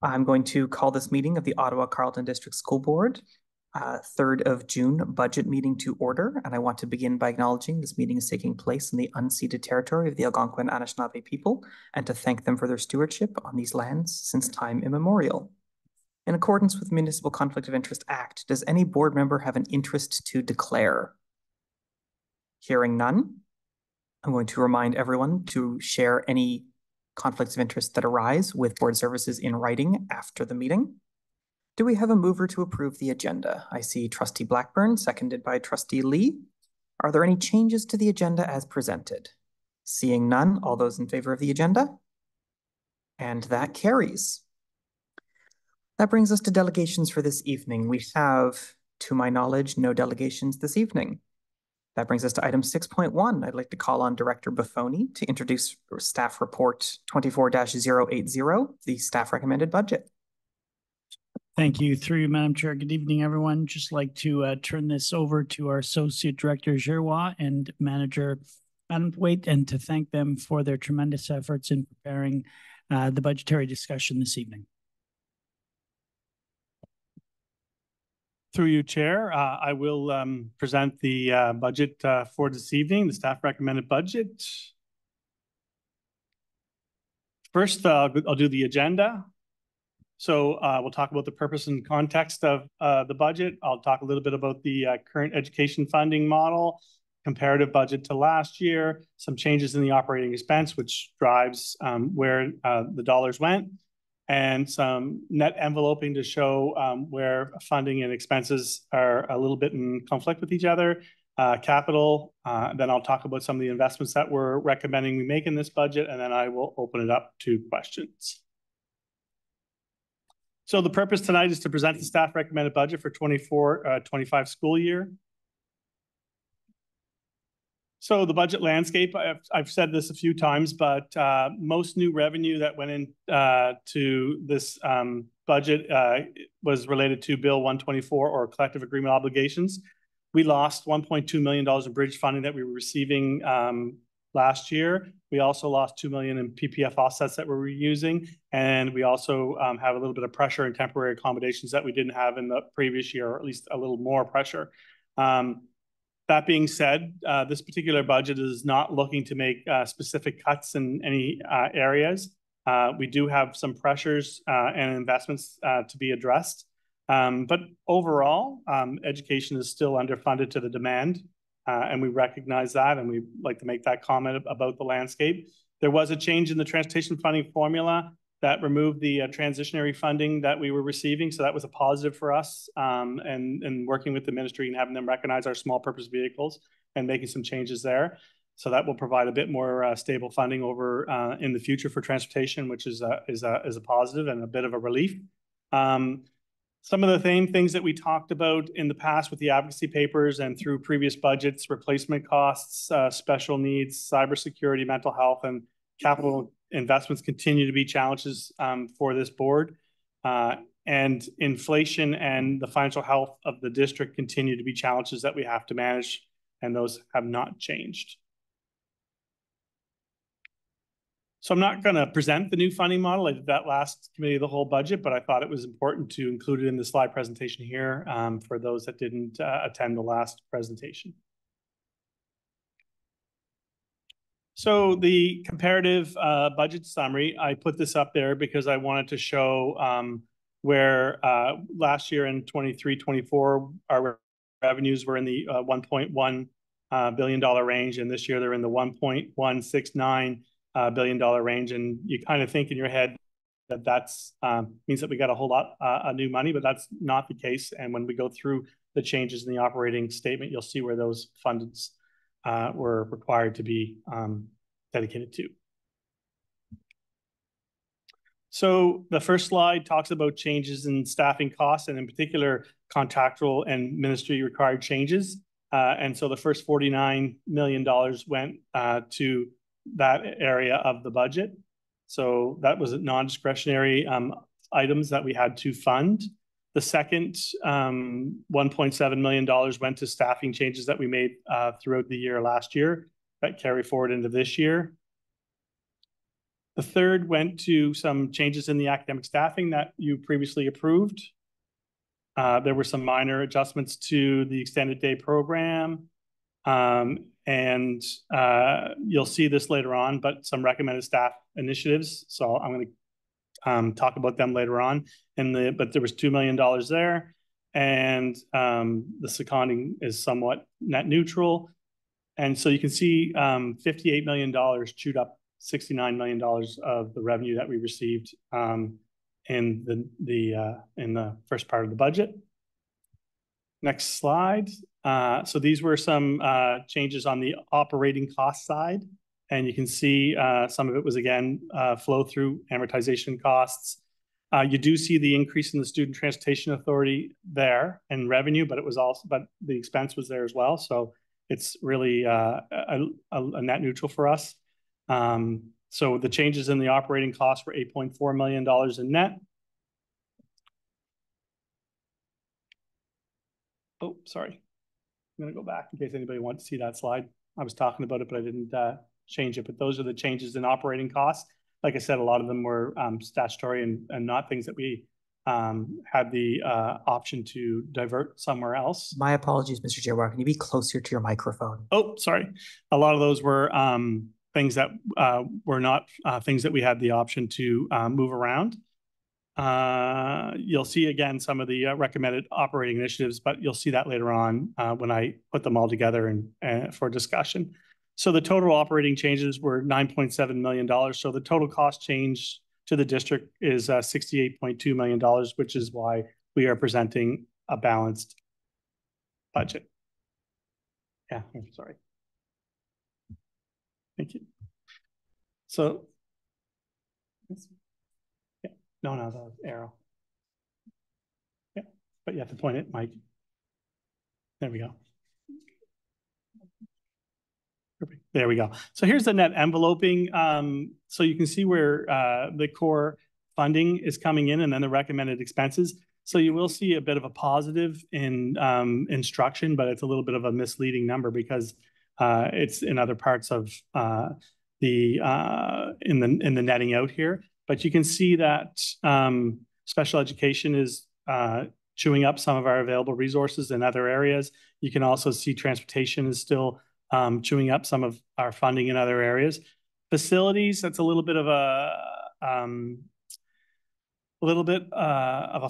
I'm going to call this meeting of the Ottawa-Carleton District School Board, 3rd of June budget meeting to order. And I want to begin by acknowledging this meeting is taking place in the unceded territory of the Algonquin Anishinaabe people and to thank them for their stewardship on these lands since time immemorial. In accordance with the Municipal Conflict of Interest Act, does any board member have an interest to declare? Hearing none, I'm going to remind everyone to share any conflicts of interest that arise with board services in writing after the meeting. Do we have a mover to approve the agenda? I see Trustee Blackburn, seconded by Trustee Lee. Are there any changes to the agenda as presented? Seeing none, all those in favor of the agenda? And that carries. That brings us to delegations for this evening. We have, to my knowledge, no delegations this evening. That brings us to item 6.1. I'd like to call on Director Buffoni to introduce Staff Report 24-080, the staff recommended budget. Thank you. Through you, Madam Chair. Good evening, everyone. Just like to turn this over to our Associate Director, Giroir, and Manager, Madam Waite, and to thank them for their tremendous efforts in preparing the budgetary discussion this evening. Through you, Chair, I will present the budget for this evening, the staff recommended budget. First, I'll do the agenda. So we'll talk about the purpose and context of the budget. I'll talk a little bit about the current education funding model, comparative budget to last year, some changes in the operating expense, which drives where the dollars went, and some net enveloping to show where funding and expenses are a little bit in conflict with each other. Capital, then I'll talk about some of the investments that we're recommending we make in this budget, and then I will open it up to questions. So the purpose tonight is to present the staff recommended budget for 24-25 school year. So the budget landscape, I've said this a few times, but most new revenue that went into this budget was related to Bill 124 or collective agreement obligations. We lost $1.2 million in bridge funding that we were receiving last year. We also lost $2 million in PPF offsets that we were using. And we also have a little bit of pressure in temporary accommodations that we didn't have in the previous year, or at least a little more pressure. That being said, this particular budget is not looking to make specific cuts in any areas. We do have some pressures and investments to be addressed. But overall, education is still underfunded to the demand. And we recognize that, and we like to make that comment about the landscape. There was a change in the transportation funding formula that removed the transitionary funding that we were receiving. So that was a positive for us, and working with the ministry and having them recognize our small purpose vehicles and making some changes there. So that will provide a bit more stable funding over in the future for transportation, which is a positive and a bit of a relief. Some of the same things that we talked about in the past with the advocacy papers and through previous budgets: replacement costs, special needs, cybersecurity, mental health, and capital investments continue to be challenges for this board. And inflation and the financial health of the district continue to be challenges that we have to manage, and those have not changed. So I'm not going to present the new funding model. I did that last committee of the whole budget, but I thought it was important to include it in the slide presentation here for those that didn't attend the last presentation. So the comparative budget summary, I put this up there because I wanted to show where last year in 23-24, our revenues were in the $1.1 billion range, and this year they're in the $1.169 billion range. And you kind of think in your head that that's means that we got a whole lot of new money, but that's not the case. And when we go through the changes in the operating statement, you'll see where those funds were required to be dedicated to. So the first slide talks about changes in staffing costs, and in particular contractual and ministry required changes. And so the first $49 million went to that area of the budget. So that was non-discretionary items that we had to fund. The second $1.7 million went to staffing changes that we made throughout the year last year that carry forward into this year. The third went to some changes in the academic staffing that you previously approved. There were some minor adjustments to the extended day program. And you'll see this later on, but some recommended staff initiatives. So I'm going to talk about them later on. But there was $2 million there. And the seconding is somewhat net neutral. And so you can see $58 million chewed up $69 million of the revenue that we received in the first part of the budget. Next slide. So these were some changes on the operating cost side. And you can see some of it was, again, flow through amortization costs. You do see the increase in the Student Transportation Authority there in revenue, but the expense was there as well. So it's really a net neutral for us. So the changes in the operating costs were $8.4 million in net. Oh, sorry. I'm going to go back in case anybody wants to see that slide. I was talking about it, but I didn't change it. But those are the changes in operating costs. Like I said, a lot of them were statutory and not things that we had the option to divert somewhere else. My apologies, Mr. Chair. Can you be closer to your microphone? Oh, sorry. A lot of those were things that were not things that we had the option to move around. You'll see again some of the recommended operating initiatives, but you'll see that later on when I put them all together and for discussion. So the total operating changes were $9.7 million. So the total cost change to the district is $68.2 million, which is why we are presenting a balanced budget. Yeah, I'm sorry. Thank you. So, yeah, no, the arrow. Yeah, but you have to point it, Mike. There we go. Perfect. There we go. So here's the net enveloping. So you can see where the core funding is coming in and then the recommended expenses. So you will see a bit of a positive in instruction, but it's a little bit of a misleading number because it's in other parts of in the netting out here. But you can see that special education is chewing up some of our available resources in other areas. You can also see transportation is still chewing up some of our funding in other areas. Facilities, that's a little bit of a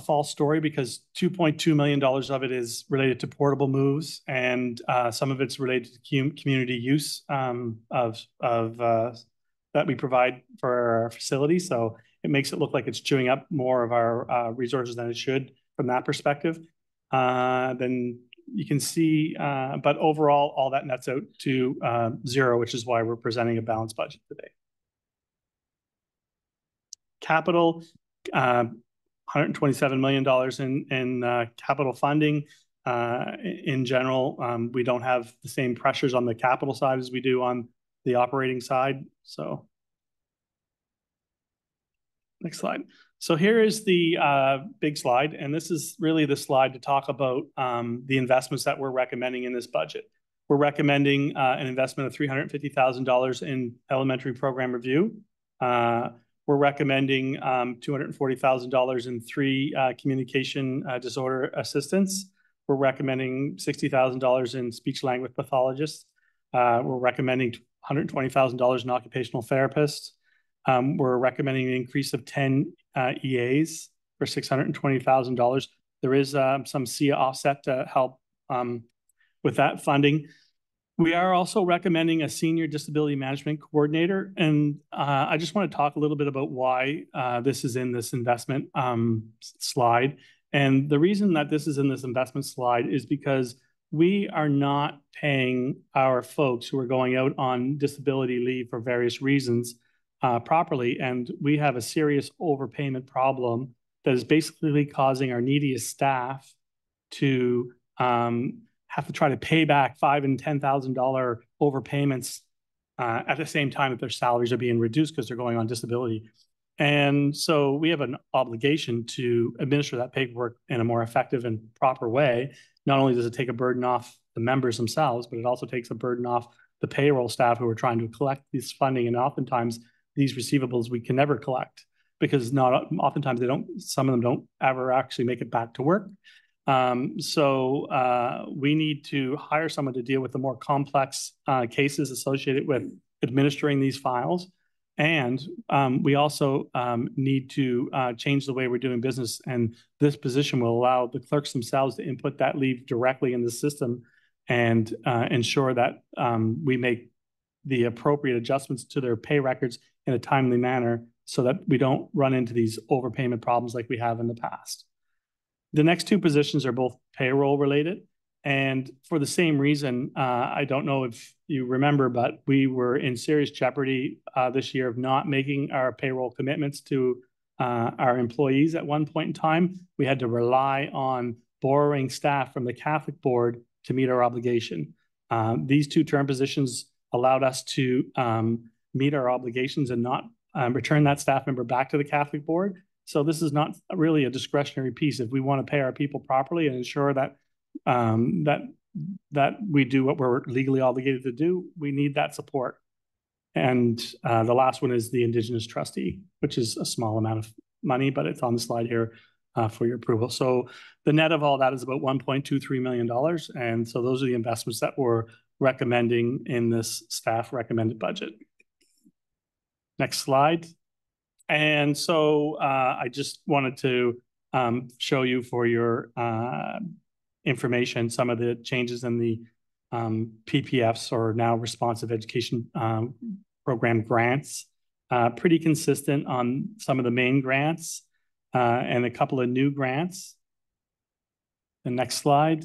false story because $2.2 million of it is related to portable moves and some of it's related to community use that we provide for our facilities. So it makes it look like it's chewing up more of our resources than it should from that perspective. Then you can see, but overall, all that nets out to zero, which is why we're presenting a balanced budget today. Capital, $127 million in capital funding. In general, we don't have the same pressures on the capital side as we do on the operating side. So next slide. So here is the big slide, and this is really the slide to talk about the investments that we're recommending in this budget. We're recommending an investment of $350,000 in elementary program review. We're recommending $240,000 in 3 communication disorder assistants. We're recommending $60,000 in speech language pathologists. We're recommending $120,000 in occupational therapists. We're recommending an increase of 10 EAs for $620,000. There is some SIA offset to help with that funding. We are also recommending a senior disability management coordinator. And I just want to talk a little bit about why this is in this investment slide. And the reason that this is in this investment slide is because we are not paying our folks who are going out on disability leave for various reasons properly. And we have a serious overpayment problem that is basically causing our neediest staff to have to try to pay back $5,000 and $10,000 overpayments at the same time that their salaries are being reduced because they're going on disability. And so we have an obligation to administer that paperwork in a more effective and proper way. Not only does it take a burden off the members themselves, but it also takes a burden off the payroll staff who are trying to collect this funding. And oftentimes these receivables we can never collect, because oftentimes some of them don't ever actually make it back to work. So we need to hire someone to deal with the more complex cases associated with administering these files. And we also need to change the way we're doing business. And this position will allow the clerks themselves to input that leave directly in the system and ensure that we make the appropriate adjustments to their pay records in a timely manner so that we don't run into these overpayment problems like we have in the past. The next two positions are both payroll related. And for the same reason, I don't know if you remember, but we were in serious jeopardy this year of not making our payroll commitments to our employees at one point in time. We had to rely on borrowing staff from the Catholic Board to meet our obligation. These two term positions allowed us to meet our obligations and not return that staff member back to the Catholic Board. So this is not really a discretionary piece. If we want to pay our people properly and ensure that that we do what we're legally obligated to do, we need that support. And the last one is the Indigenous trustee, which is a small amount of money, but it's on the slide here for your approval. So the net of all that is about $1.23 million. And so those are the investments that we're recommending in this staff recommended budget. Next slide. And so I just wanted to show you for your information some of the changes in the PPFs, or now Responsive Education Program grants. Pretty consistent on some of the main grants and a couple of new grants. The next slide.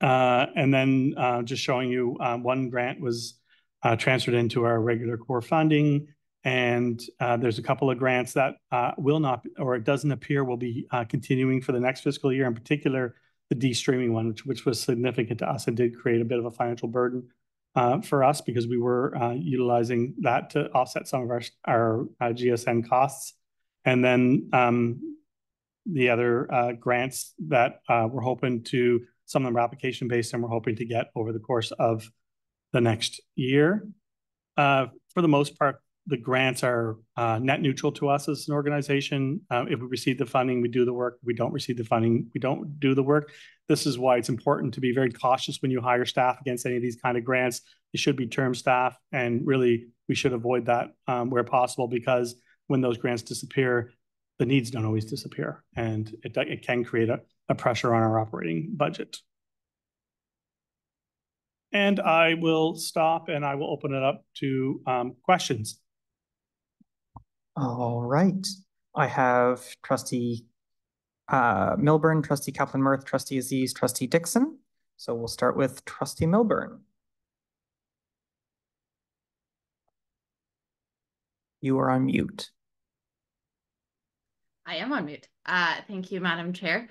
And then just showing you one grant was transferred into our regular core funding. And there's a couple of grants that will not, or it doesn't appear will be continuing for the next fiscal year, in particular, the de-streaming one, which was significant to us and did create a bit of a financial burden for us because we were utilizing that to offset some of our GSN costs. And then the other grants that we're hoping to, some of them are application-based, and we're hoping to get over the course of the next year. For the most part, the grants are net neutral to us as an organization. If we receive the funding, we do the work. If we don't receive the funding, we don't do the work. This is why it's important to be very cautious when you hire staff against any of these kind of grants. It should be term staff, and really we should avoid that where possible, because when those grants disappear, the needs don't always disappear, and it can create a pressure on our operating budget. And I will stop and I will open it up to questions. All right. I have Trustee Milburn, Trustee Kaplan-Murth, Trustee Aziz, Trustee Dixon. So we'll start with Trustee Milburn. You are on mute. I am on mute. Thank you, Madam Chair.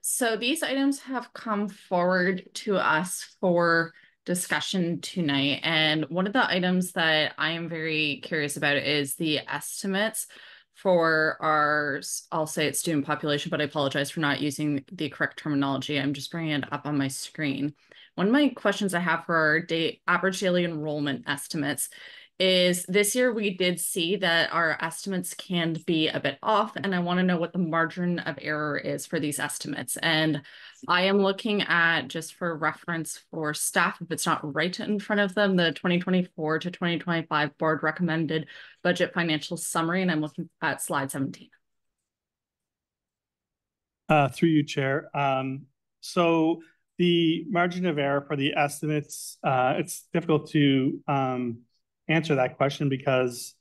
So these items have come forward to us for discussion tonight. And one of the items that I am very curious about is the estimates for our, I'll say it's student population, but I apologize for not using the correct terminology. I'm just bringing it up on my screen. One of my questions I have for our average daily enrollment estimates is this year we did see that our estimates can be a bit off, and I want to know what the margin of error is for these estimates. And I am looking at, just for reference for staff, if it's not right in front of them, the 2024 to 2025 board recommended budget financial summary, and I'm looking at slide 17. Through you, Chair. So the margin of error for the estimates, it's difficult to answer that question because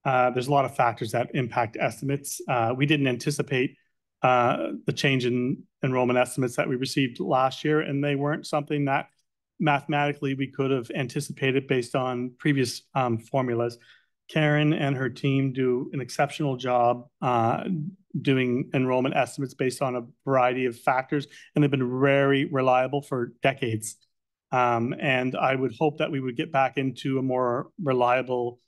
there's a lot of factors that impact estimates. We didn't anticipate the change in enrollment estimates that we received last year, and they weren't something that mathematically we could have anticipated based on previous formulas. Karen and her team do an exceptional job doing enrollment estimates based on a variety of factors, and they've been very reliable for decades. And I would hope that we would get back into a more reliable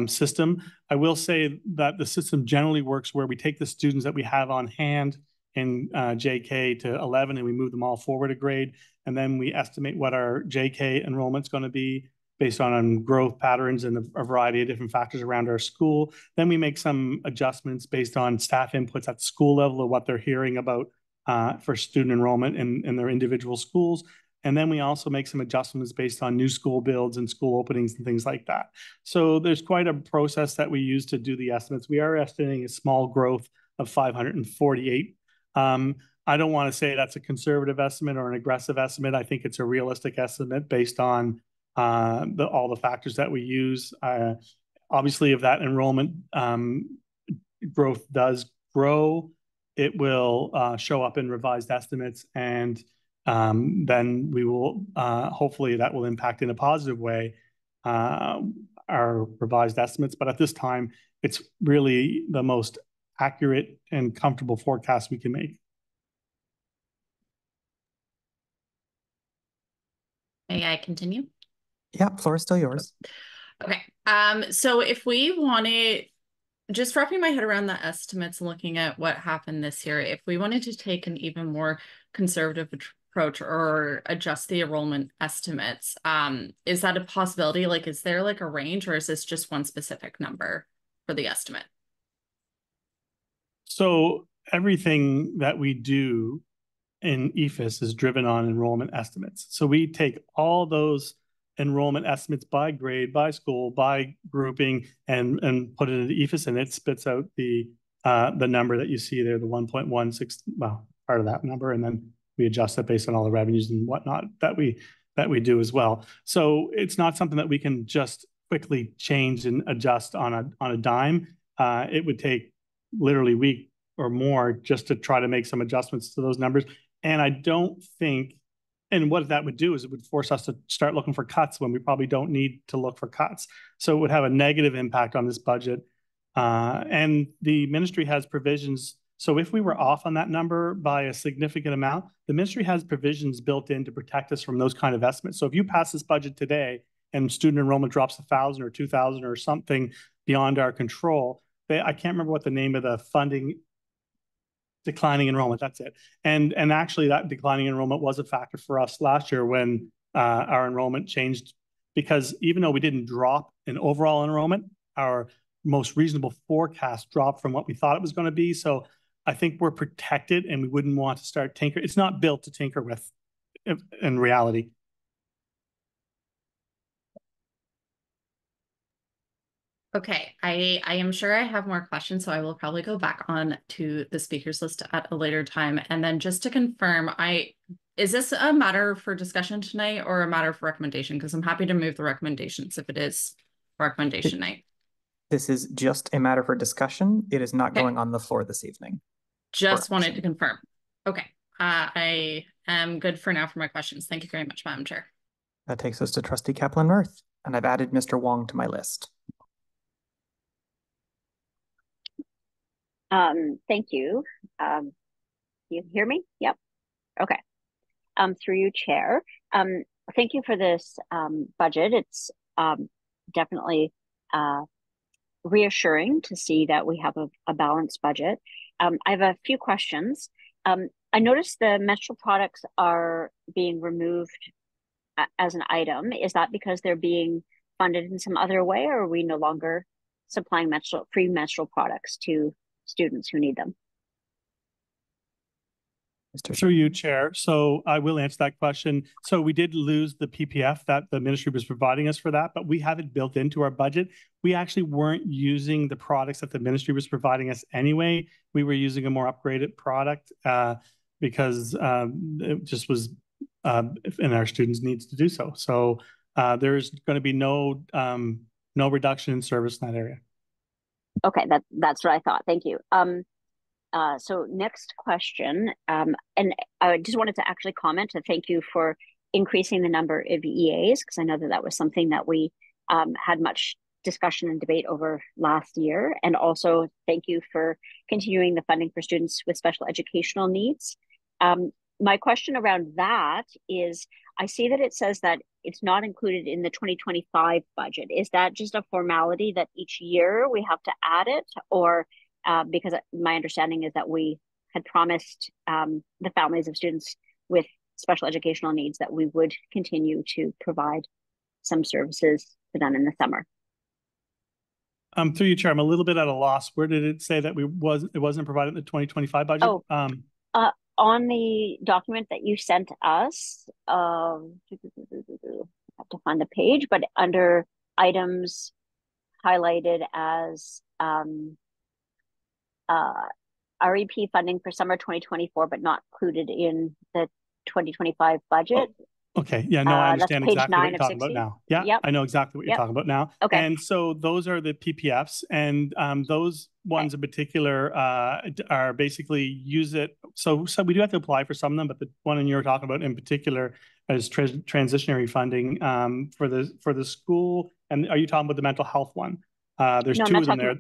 system. I will say that the system generally works where we take the students that we have on hand in JK to 11 and we move them all forward a grade, and then we estimate what our JK enrollment's going to be, based on growth patterns and a variety of different factors around our school. Then we make some adjustments based on staff inputs at school level of what they're hearing about for student enrollment in their individual schools. And then we also make some adjustments based on new school builds and school openings and things like that. So there's quite a process that we use to do the estimates. We are estimating a small growth of 548. I don't want to say that's a conservative estimate or an aggressive estimate. I think it's a realistic estimate based on all the factors that we use. Obviously, if that enrollment growth does grow, it will show up in revised estimates, and then we will hopefully that will impact in a positive way our revised estimates. But at this time, it's really the most accurate and comfortable forecast we can make. May I continue? Yeah, floor is still yours. Okay. So if we wanted, just wrapping my head around the estimates and looking at what happened this year, if we wanted to take an even more conservative approach or adjust the enrollment estimates, is that a possibility? Like, is there like a range, or is this just one specific number for the estimate? So everything that we do in EFIS is driven on enrollment estimates. So we take all those enrollment estimates by grade, by school, by grouping, and put it into EFIS, and it spits out the number that you see there, the 1.16, well, part of that number, and then we adjust it based on all the revenues and whatnot that we do as well. So it's not something that we can just quickly change and adjust on a dime. It would take literally a week or more just to try to make some adjustments to those numbers. And I don't think, and what that would do is it would force us to start looking for cuts when we probably don't need to look for cuts. So it would have a negative impact on this budget. And the ministry has provisions. So if we were off on that number by a significant amount, the ministry has provisions built in to protect us from those kind of estimates. So if you pass this budget today and student enrollment drops 1,000 or 2,000 or something beyond our control, I can't remember what the name of the funding, declining enrollment, that's it. And actually that declining enrollment was a factor for us last year when our enrollment changed, because even though we didn't drop in overall enrollment, our most reasonable forecast dropped from what we thought it was going to be. So I think we're protected and we wouldn't want to start tinkering. It's not built to tinker with in reality. Okay, I am sure I have more questions, so I will probably go back on to the speakers list at a later time. And then just to confirm, is this a matter for discussion tonight or a matter for recommendation? Because I'm happy to move the recommendations if it is recommendation night. This is just a matter for discussion. It is not going on the floor this evening. Just wanted to confirm. Okay, I am good for now for my questions. Thank you very much, Madam Chair. That takes us to Trustee Kaplan-Murth, and I've added Mr. Wong to my list. Thank you. You hear me? Yep. Okay. Through you, Chair. Thank you for this budget. It's definitely reassuring to see that we have a balanced budget. I have a few questions. I noticed the menstrual products are being removed as an item. Is that because they're being funded in some other way, or are we no longer supplying free menstrual products to students who need them? Through you, Chair. So I will answer that question. So we did lose the PPF that the ministry was providing us for that, but we have it built into our budget. We actually weren't using the products that the ministry was providing us anyway. We were using a more upgraded product because it just was in our students' needs to do so. So there's going to be no reduction in service in that area. Okay, that's what I thought. Thank you. So next question, and I just wanted to actually comment and thank you for increasing the number of EAs, because I know that was something that we had much discussion and debate over last year. And also thank you for continuing the funding for students with special educational needs. My question around that is, I see that it says that it's not included in the 2025 budget. Is that just a formality that each year we have to add it, or because my understanding is that we had promised the families of students with special educational needs that we would continue to provide some services to them in the summer. Through you, Chair, I'm a little bit at a loss. Where did it say that it wasn't provided in the 2025 budget? Oh, on the document that you sent us, I have to find the page, but under items highlighted as REP funding for summer 2024, but not included in the 2025 budget. Oh, okay. Yeah, no, I understand exactly what you're talking about now. Yeah, yep. I know exactly what you're talking about now. Okay. And so those are the PPFs, and those ones in particular are basically use it. So we do have to apply for some of them, but the one you're talking about in particular is transitionary funding for the school. And are you talking about the mental health one? There's two of them there.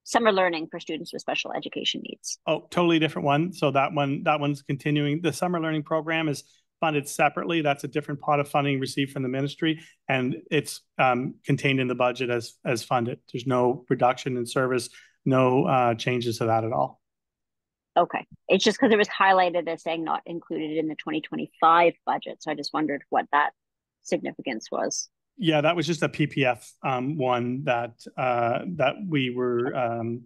Summer learning for students with special education needs. Oh, totally different one. So that one's continuing. The summer learning program is funded separately. That's a different pot of funding received from the ministry, and it's contained in the budget as funded. There's no reduction in service, no changes to that at all. Okay. It's just because it was highlighted as saying not included in the 2025 budget. So I just wondered what that significance was. Yeah, that was just a PPF one that we were and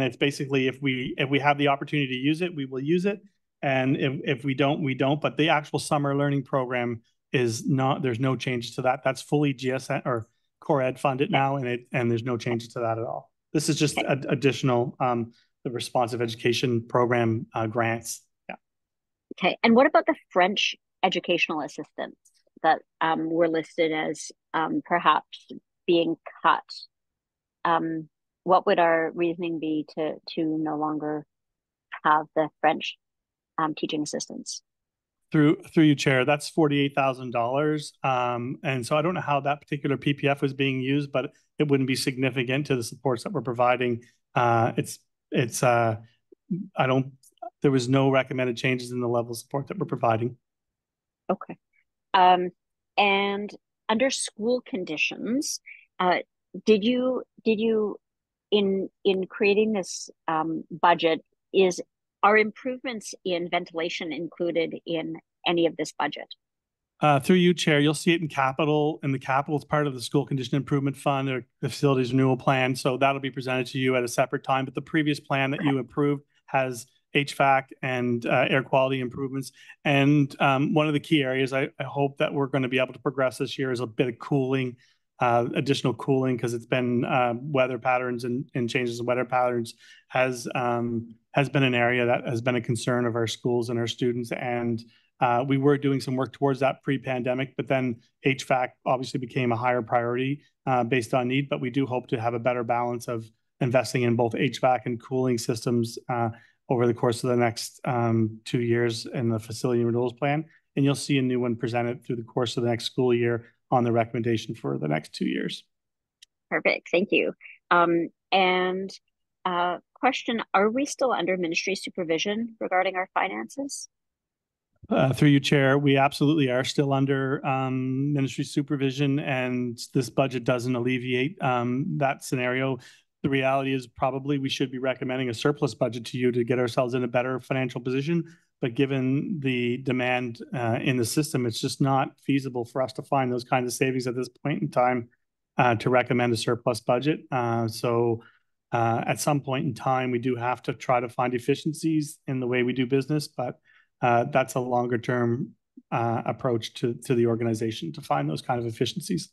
it's basically if we have the opportunity to use it, we will use it, and if we don't, we don't. But the actual summer learning program is not. There's no changes to that. That's fully GSN or Core Ed funded now, and there's no changes to that at all. This is just additional the responsive education program grants. Yeah. Okay, and what about the French educational assistants that were listed as perhaps being cut? What would our reasoning be to no longer have the French teaching assistants? Through you, Chair, that's $48,000, and so I don't know how that particular PPF was being used, but it wouldn't be significant to the supports that we're providing. There was no recommended changes in the level of support that we're providing. Okay. And under school conditions, did you in creating this budget, are improvements in ventilation included in any of this budget? Through you, Chair, you'll see it in capital, and the capital is part of the school condition improvement fund or the facilities renewal plan. So that'll be presented to you at a separate time. But the previous plan that you approved has HVAC and air quality improvements. And one of the key areas I hope that we're going to be able to progress this year is a bit of cooling, additional cooling, because it's been weather patterns and changes in weather patterns has been an area that has been a concern of our schools and our students. And we were doing some work towards that pre-pandemic, but then HVAC obviously became a higher priority based on need. But we do hope to have a better balance of investing in both HVAC and cooling systems over the course of the next 2 years in the facility renewals plan. And you'll see a new one presented through the course of the next school year on the recommendation for the next 2 years. Perfect. Thank you. And question, are we still under ministry supervision regarding our finances? Through you, Chair, we absolutely are still under ministry supervision, and this budget doesn't alleviate that scenario. The reality is probably we should be recommending a surplus budget to you to get ourselves in a better financial position. But given the demand in the system, it's just not feasible for us to find those kinds of savings at this point in time to recommend a surplus budget. So at some point in time, we do have to try to find efficiencies in the way we do business, but that's a longer term approach to the organization to find those kind of efficiencies.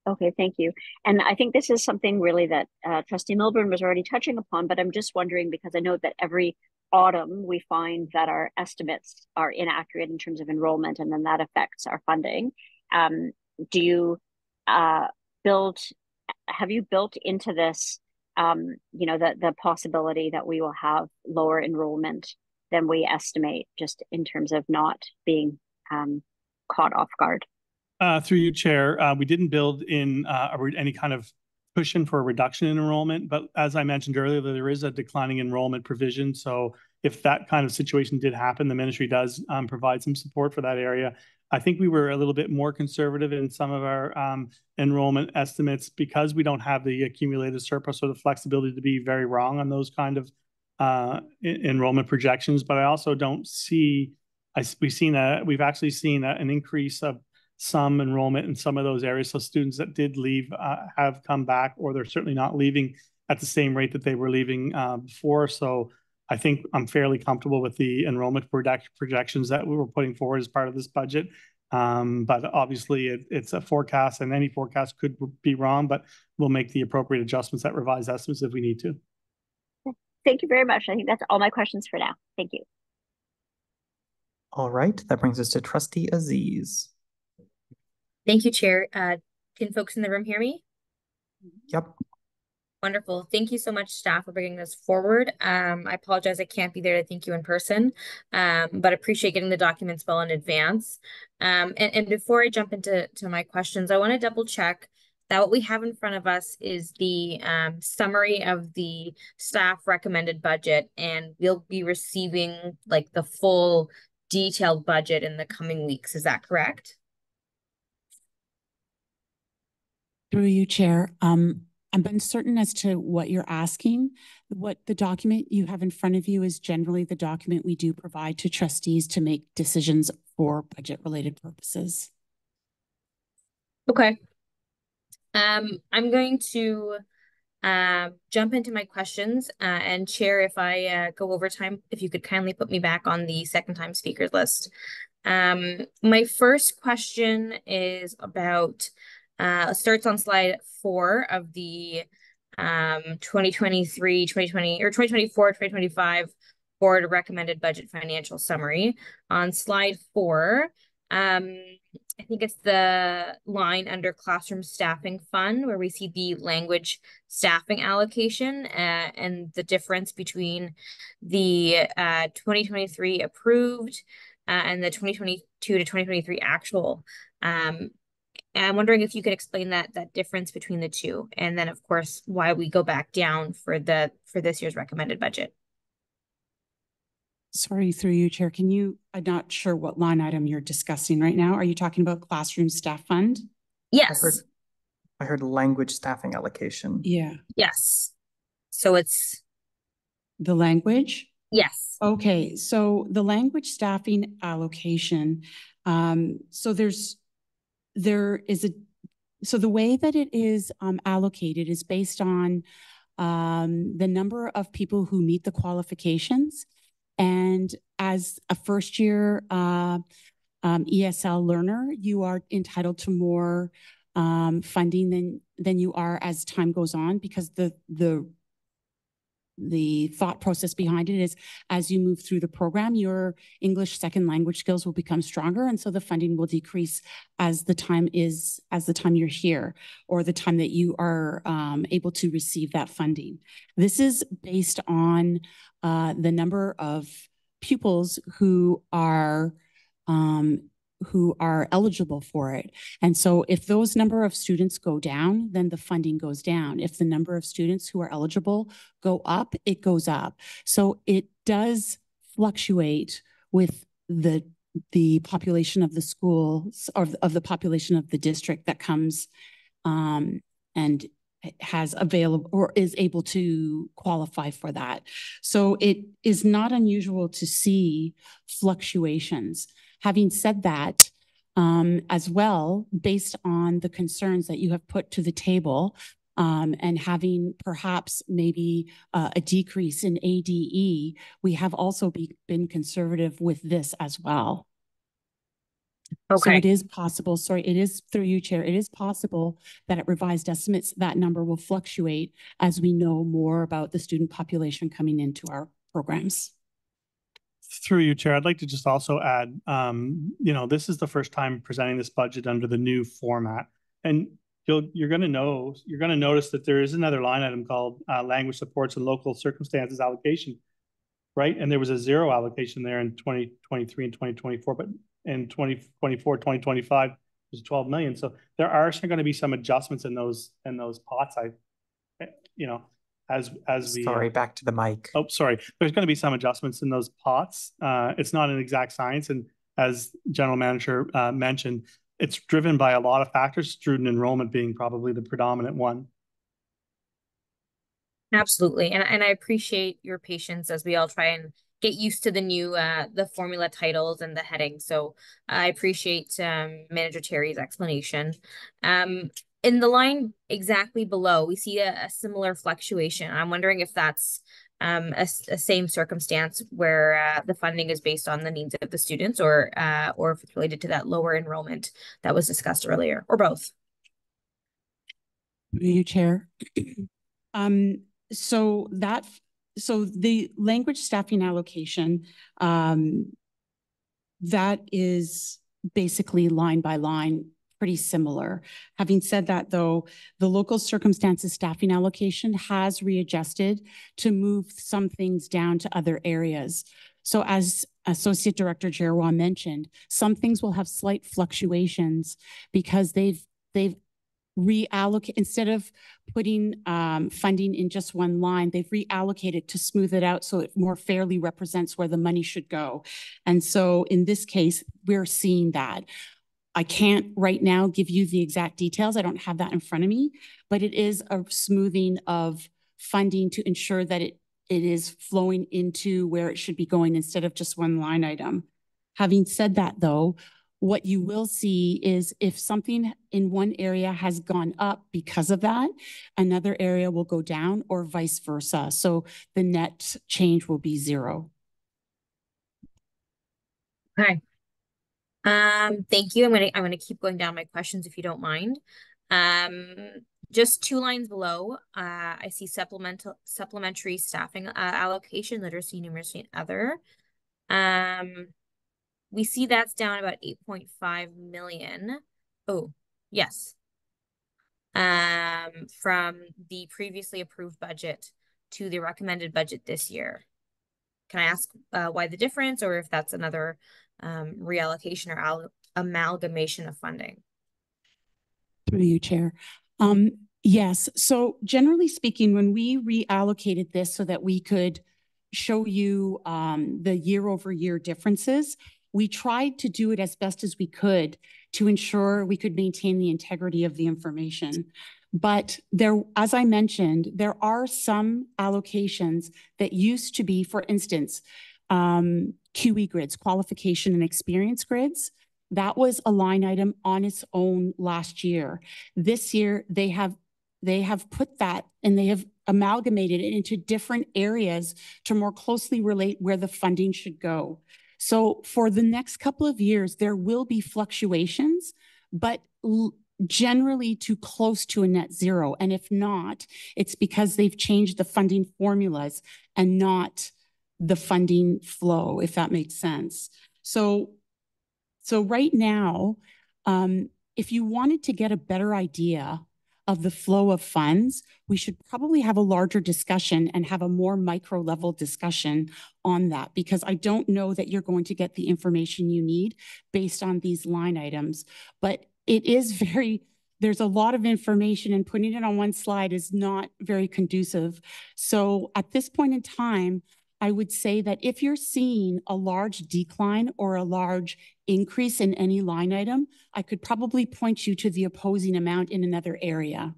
Okay, thank you. And I think this is something really that Trustee Milburn was already touching upon, but I'm just wondering because I know that every autumn we find that our estimates are inaccurate in terms of enrollment, and then that affects our funding. Do you have you built into this, the possibility that we will have lower enrollment than we estimate, just in terms of not being caught off guard? Through you, Chair, we didn't build in any kind of cushion for a reduction in enrollment, but as I mentioned earlier, there is a declining enrollment provision. So if that kind of situation did happen, the ministry does provide some support for that area. I think we were a little bit more conservative in some of our enrollment estimates because we don't have the accumulated surplus or the flexibility to be very wrong on those kind of enrollment projections. But I also don't see, we've actually seen an increase of some enrollment in some of those areas. So students that did leave have come back, or they're certainly not leaving at the same rate that they were leaving before. So I think I'm fairly comfortable with the enrollment projections that we were putting forward as part of this budget. But obviously it's a forecast, and any forecast could be wrong, but we'll make the appropriate adjustments, that revised estimates, if we need to. Thank you very much. I think that's all my questions for now. Thank you. All right, that brings us to Trustee Aziz. Thank you, Chair. Can folks in the room hear me? Yep. Wonderful. Thank you so much, staff, for bringing this forward. I apologize I can't be there to thank you in person, but appreciate getting the documents well in advance. And before I jump into my questions, I want to double check that what we have in front of us is the summary of the staff recommended budget, and we'll be receiving like the full detailed budget in the coming weeks. Is that correct? Through you, Chair. I'm uncertain as to what you're asking. What the document you have in front of you is generally the document we do provide to trustees to make decisions for budget-related purposes. Okay. I'm going to jump into my questions, and Chair, if I go over time, if you could kindly put me back on the second time speakers list. My first question is about starts on slide 4 of the 2024-2025 board recommended budget financial summary. On slide 4, I think it's the line under classroom staffing fund where we see the language staffing allocation and the difference between the 2023 approved and the 2022 to 2023 actual. And I'm wondering if you could explain that difference between the two, and then of course why we go back down for this year's recommended budget. Sorry, through you, Chair. I'm not sure what line item you're discussing right now. Are you talking about classroom staff fund? Yes. I heard language staffing allocation. Yeah. Yes. So it's the language? Yes. Okay, so the language staffing allocation, so the way that it is allocated is based on the number of people who meet the qualifications. And as a first year ESL learner, you are entitled to more funding than you are as time goes on, because the thought process behind it is as you move through the program, your English second language skills will become stronger. And so the funding will decrease as the time you're here, or the time that you are able to receive that funding. This is based on the number of pupils who are eligible for it. And so if those number of students go down, then the funding goes down. If the number of students who are eligible go up, it goes up. So it does fluctuate with the population of the schools, or of the population of the district that comes and has available or is able to qualify for that. So it is not unusual to see fluctuations. Having said that, as well, based on the concerns that you have put to the table, and having perhaps maybe a decrease in ADE, we have also been conservative with this as well. Okay. So it is possible, sorry, it is through you, Chair, it is possible that at revised estimates, that number will fluctuate as we know more about the student population coming into our programs. Through you, Chair, I'd like to just also add, this is the first time presenting this budget under the new format. And you're going to notice that there is another line item called language supports and local circumstances allocation, right? And there was a 0 allocation there in 2023 and 2024, but in 2024, 2025, there's 12 million. So there are going to be some adjustments in those pots. As we sorry, back to the mic. Oh, sorry. There's going to be some adjustments in those pots. It's not an exact science, and as General Manager mentioned, it's driven by a lot of factors, student enrollment being probably the predominant one. Absolutely, and I appreciate your patience as we all try and get used to the new the formula titles and the heading. So I appreciate Manager Terry's explanation. In the line exactly below, we see a similar fluctuation. I'm wondering if that's a same circumstance where the funding is based on the needs of the students, or if it's related to that lower enrollment that was discussed earlier, or both. You, Chair. So the language staffing allocation, that is basically line by line, pretty similar. Having said that, though, the local circumstances staffing allocation has readjusted to move some things down to other areas. So as Associate Director Giroir mentioned, some things will have slight fluctuations because they've reallocate, instead of putting funding in just one line, they've reallocated to smooth it out so it more fairly represents where the money should go. And so in this case, we're seeing that. I can't right now give you the exact details. I don't have that in front of me, but it is a smoothing of funding to ensure that it is flowing into where it should be going instead of just one line item. Having said that, though, what you will see is if something in one area has gone up because of that, another area will go down, or vice versa. So the net change will be 0. Okay. Thank you. I'm gonna keep going down my questions if you don't mind. Just 2 lines below, I see supplementary staffing allocation, literacy, numeracy, and other. We see that's down about 8.5 million. Oh, yes. From the previously approved budget to the recommended budget this year. Can I ask why the difference, or if that's another reallocation or amalgamation of funding? Through you, Chair. Yes. So generally speaking, when we reallocated this so that we could show you the year-over-year differences, we tried to do it as best as we could to ensure we could maintain the integrity of the information. But there, as I mentioned, there are some allocations that used to be, for instance, QE grids, qualification and experience grids. That was a line item on its own last year. This year, they have put that and they have amalgamated it into different areas to more closely relate where the funding should go. So for the next couple of years, there will be fluctuations, but generally too close to a net 0. And if not, it's because they've changed the funding formulas and not the funding flow, if that makes sense. So right now, if you wanted to get a better idea of the flow of funds, we should probably have a larger discussion and have a more micro level discussion on that, because I don't know that you're going to get the information you need based on these line items. But it is there's a lot of information, and putting it on one slide is not very conducive. So at this point in time, I would say that if you're seeing a large decline or a large increase in any line item, I could probably point you to the opposing amount in another area.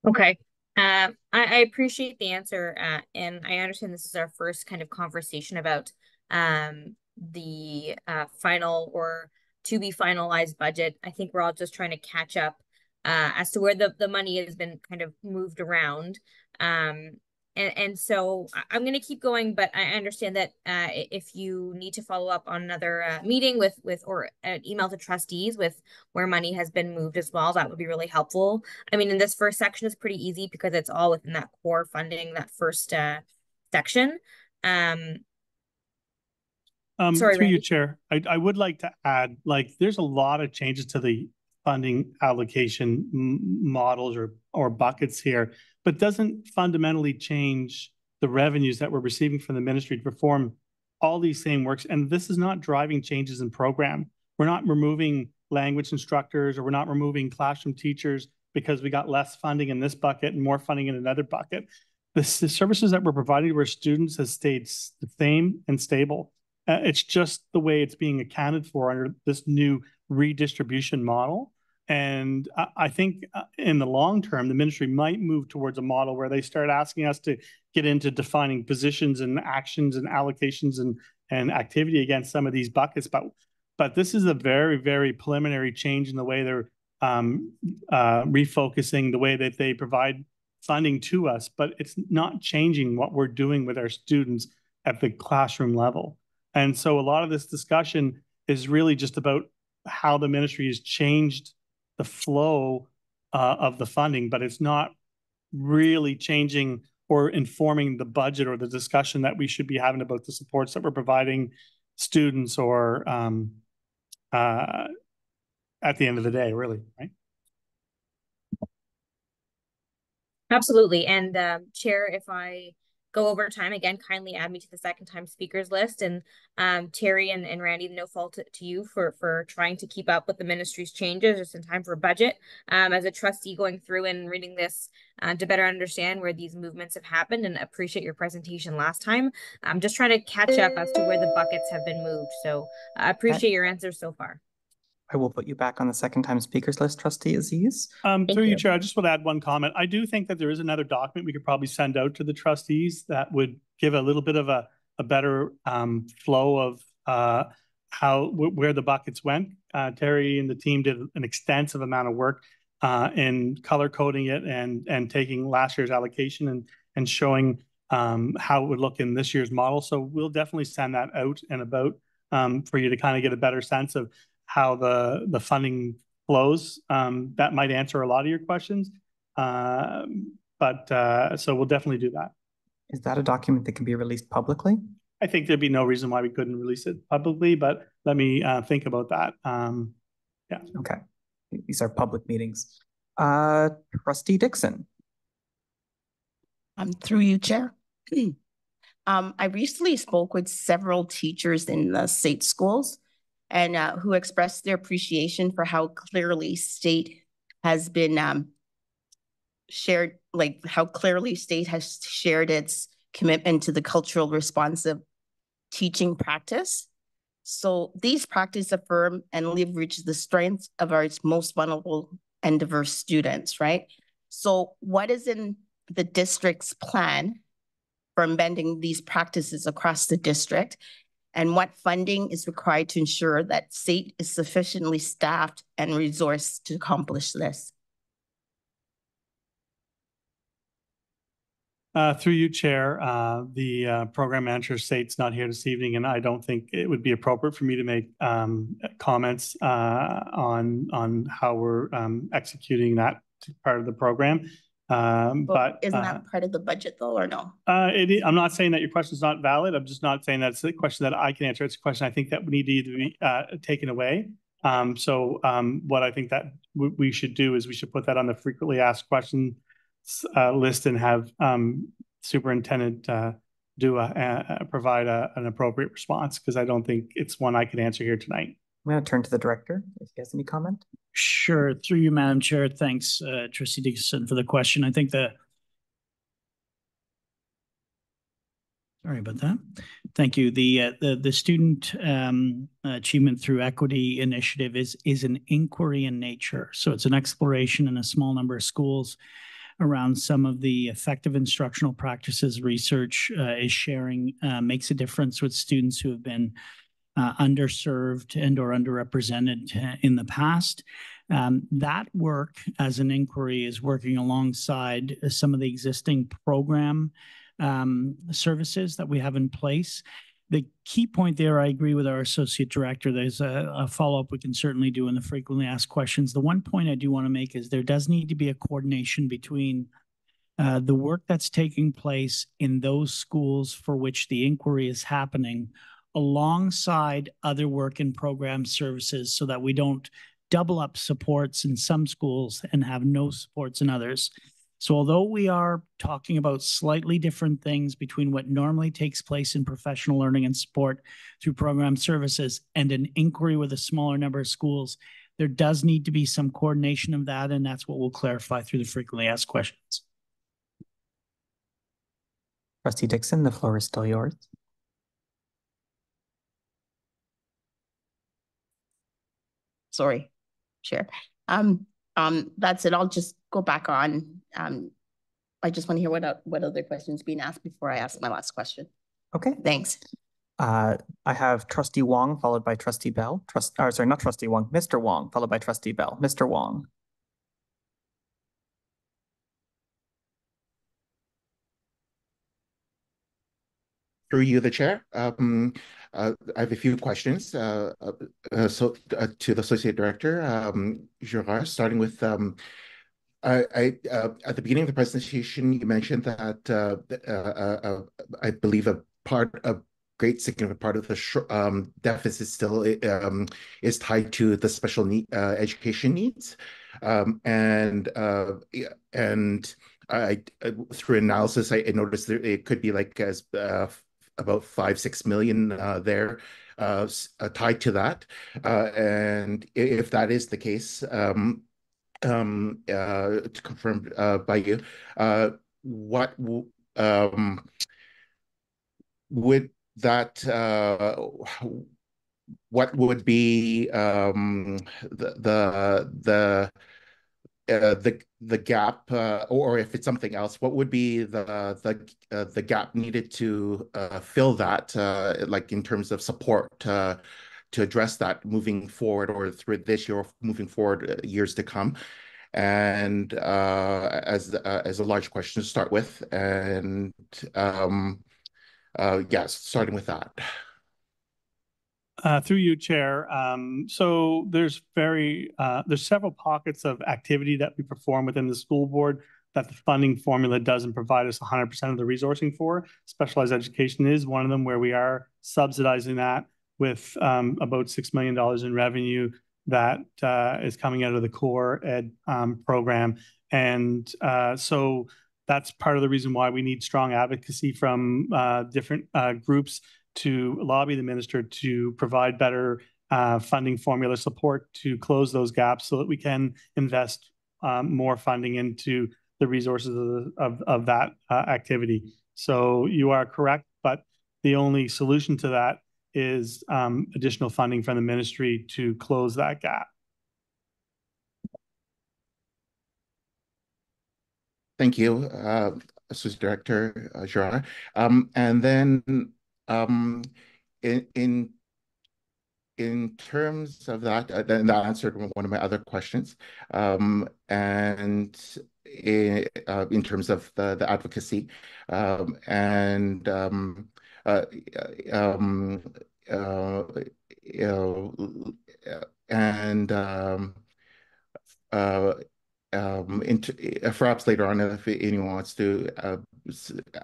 Okay. I appreciate the answer, and I understand this is our first kind of conversation about the final or to be finalized budget. I think we're all just trying to catch up as to where the money has been kind of moved around. And so I'm going to keep going, but I understand that if you need to follow up on another meeting with or an email to trustees with where money has been moved as well, that would be really helpful. I mean, in this first section is pretty easy because it's all within that core funding, that first section. Sorry, through Randy. you, Chair, I would like to add, like, there's a lot of changes to the funding allocation models or buckets here, but doesn't fundamentally change the revenues that we're receiving from the ministry to perform all these same works. And this is not driving changes in program. We're not removing language instructors, or we're not removing classroom teachers because we got less funding in this bucket and more funding in another bucket. The services that we're providing to our students has stayed the same and stable. It's just the way it's being accounted for under this new redistribution model. And I think in the long term, the ministry might move towards a model where they start asking us to get into defining positions and actions and allocations and activity against some of these buckets. But this is a very, very preliminary change in the way they're refocusing the way that they provide funding to us, but it's not changing what we're doing with our students at the classroom level. And so a lot of this discussion is really just about how the ministry has changed the flow of the funding, but it's not really changing or informing the budget or the discussion that we should be having about the supports that we're providing students or at the end of the day, really, right? Absolutely. And Chair, if I go over time again, kindly add me to the second time speakers list. And Terry and Randy, no fault to you for trying to keep up with the ministry's changes just in time for budget. As a trustee going through and reading this to better understand where these movements have happened, and appreciate your presentation last time. I'm just trying to catch up as to where the buckets have been moved. So I appreciate your answers so far. I will put you back on the second time speakers list, Trustee Aziz. Through you, Chair, I just want to add one comment. I do think that there is another document we could probably send out to the trustees that would give a little bit of a better flow of where the buckets went. Terry and the team did an extensive amount of work in color coding it and taking last year's allocation and showing how it would look in this year's model. So we'll definitely send that out and about for you to kind of get a better sense of how the funding flows. That might answer a lot of your questions. So we'll definitely do that. Is that a document that can be released publicly? I think there'd be no reason why we couldn't release it publicly, but let me think about that. Yeah. Okay. These are public meetings. Trustee Dixon. Through you, Chair. I recently spoke with several teachers in the state schools and who expressed their appreciation for how clearly state has been shared, like how clearly state has shared its commitment to the cultural responsive teaching practice. So these practices affirm and leverage the strengths of our most vulnerable and diverse students, right? So what is in the district's plan for embedding these practices across the district? And what funding is required to ensure that SAIT is sufficiently staffed and resourced to accomplish this? Through you, Chair, the program manager SAIT's not here this evening, and I don't think it would be appropriate for me to make comments on how we're executing that part of the program. But isn't that part of the budget though, or no? I'm not saying that your question is not valid. I'm just not saying that's a question that I can answer. It's a question I think that would need to either be taken away. What I think that we should do is we should put that on the frequently asked questions list and have Superintendent provide an appropriate response, because I don't think it's one I can answer here tonight. I'm going to turn to the director if he has any comment. Sure. Through you, Madam Chair. Thanks, Trustee Dixon, for the question. I think sorry about that. Thank you. The Student Achievement Through Equity initiative is an inquiry in nature. So it's an exploration in a small number of schools around some of the effective instructional practices research is sharing makes a difference with students who have been underserved and or underrepresented in the past. That work as an inquiry is working alongside some of the existing program services that we have in place. The key point there, I agree with our associate director. There's a follow-up we can certainly do in the frequently asked questions. The one point I do want to make is there does need to be a coordination between the work that's taking place in those schools for which the inquiry is happening alongside other work in program services, so that we don't double up supports in some schools and have no supports in others. So although we are talking about slightly different things between what normally takes place in professional learning and support through program services and an inquiry with a smaller number of schools, there does need to be some coordination of that, and that's what we'll clarify through the frequently asked questions. Trustee Dixon, the floor is still yours. Sorry, Chair. That's it. I'll just go back on. I just want to hear what other questions being asked before I ask my last question. Okay. Thanks. I have Trustee Wong followed by Trustee Bell. Sorry, not Trustee Wong, Mr. Wong followed by Trustee Bell. Mr. Wong. Through you, the chair. I have a few questions. To the Associate Director, Gerard, starting with at the beginning of the presentation, you mentioned that I believe a great significant part of the deficit still is tied to the special education needs, and I through analysis I noticed that it could be like as about 5-6 million there tied to that, and if that is the case. To confirm by you, what would that what would be the gap, or if it's something else, what would be the gap needed to fill that, like in terms of support to address that moving forward, or through this year or moving forward years to come? And as a large question to start with, and yes, starting with that. Through you, Chair. So there's several pockets of activity that we perform within the school board that the funding formula doesn't provide us 100% of the resourcing for. Specialized education is one of them, where we are subsidizing that with about $6 million in revenue that is coming out of the core ed program. And so that's part of the reason why we need strong advocacy from different groups to lobby the minister to provide better funding formula support to close those gaps, so that we can invest more funding into the resources of that activity. So you are correct, but the only solution to that is additional funding from the ministry to close that gap. Thank you, Associate Director Gerard. And then in terms of that, that answered one of my other questions. And in terms of the advocacy, and perhaps later on, if anyone wants to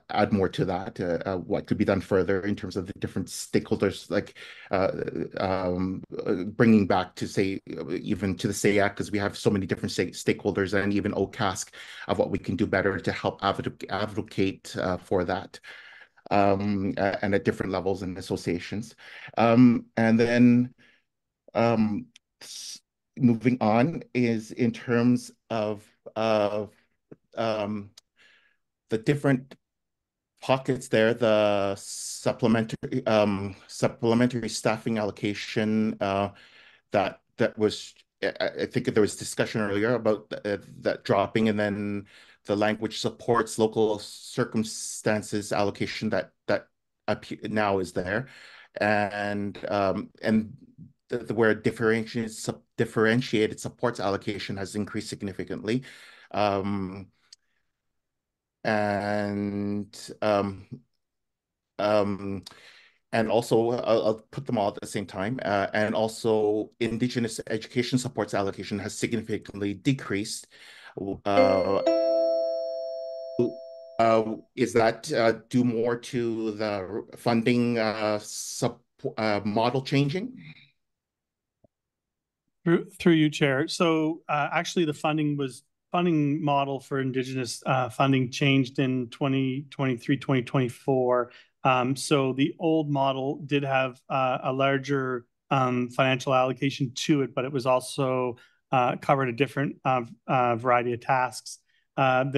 add more to that, what could be done further in terms of the different stakeholders, like bringing back to, say, even to the SAYAC, because we have so many different stakeholders, and even OCASC, of what we can do better to help advocate for that, and at different levels and associations. And then moving on is in terms of the different pockets there, the supplementary staffing allocation that was, I think there was discussion earlier about that dropping, and then the language supports local circumstances allocation that now is there, and where differentiated supports allocation has increased significantly. And also, I'll put them all at the same time. And also, Indigenous education supports allocation has significantly decreased. Is that due more to the funding model changing? Through you, Chair. So actually, the funding model for Indigenous funding changed in 2023, 2024. So the old model did have a larger financial allocation to it, but it was also covered a different variety of tasks. That's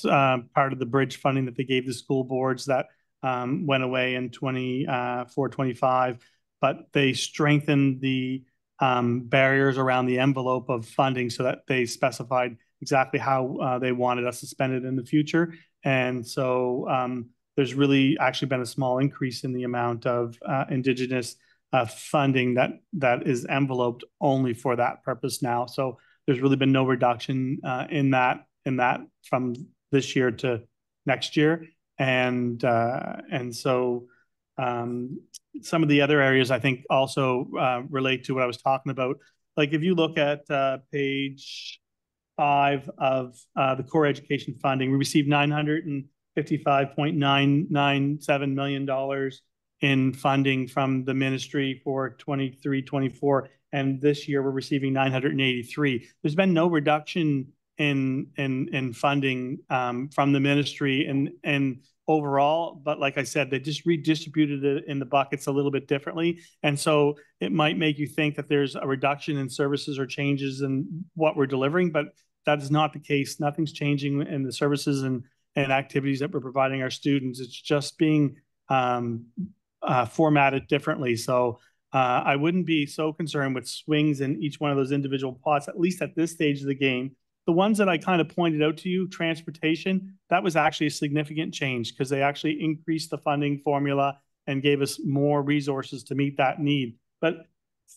part of the bridge funding that they gave the school boards that went away in 24-25. But they strengthened the barriers around the envelope of funding so that they specified exactly how they wanted us to spend it in the future. And so there's really actually been a small increase in the amount of Indigenous funding that is enveloped only for that purpose now. So there's really been no reduction in that from this year to next year. And so some of the other areas I think also relate to what I was talking about. Like if you look at page 5 of the core education funding, we received $955.997 million in funding from the ministry for 23-24, and this year we're receiving 983. There's been no reduction in funding from the ministry and overall, but like I said, they just redistributed it in the buckets a little bit differently. And so it might make you think that there's a reduction in services or changes in what we're delivering, but that is not the case. Nothing's changing in the services and activities that we're providing our students. It's just being formatted differently. So I wouldn't be so concerned with swings in each one of those individual pots, at least at this stage of the game. The ones that I kind of pointed out to you, transportation, that was actually a significant change because they actually increased the funding formula and gave us more resources to meet that need. But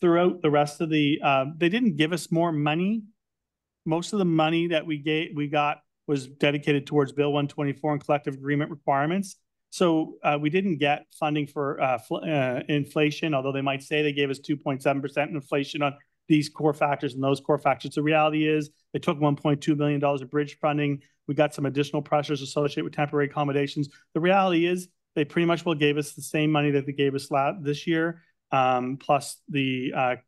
throughout the rest of the, they didn't give us more money. Most of the money that we got was dedicated towards Bill 124 and collective agreement requirements. So we didn't get funding for inflation, although they might say they gave us 2.7% inflation on these core factors and those core factors. The reality is they took $1.2 million of bridge funding. We got some additional pressures associated with temporary accommodations. The reality is they pretty much gave us the same money that they gave us this year, plus the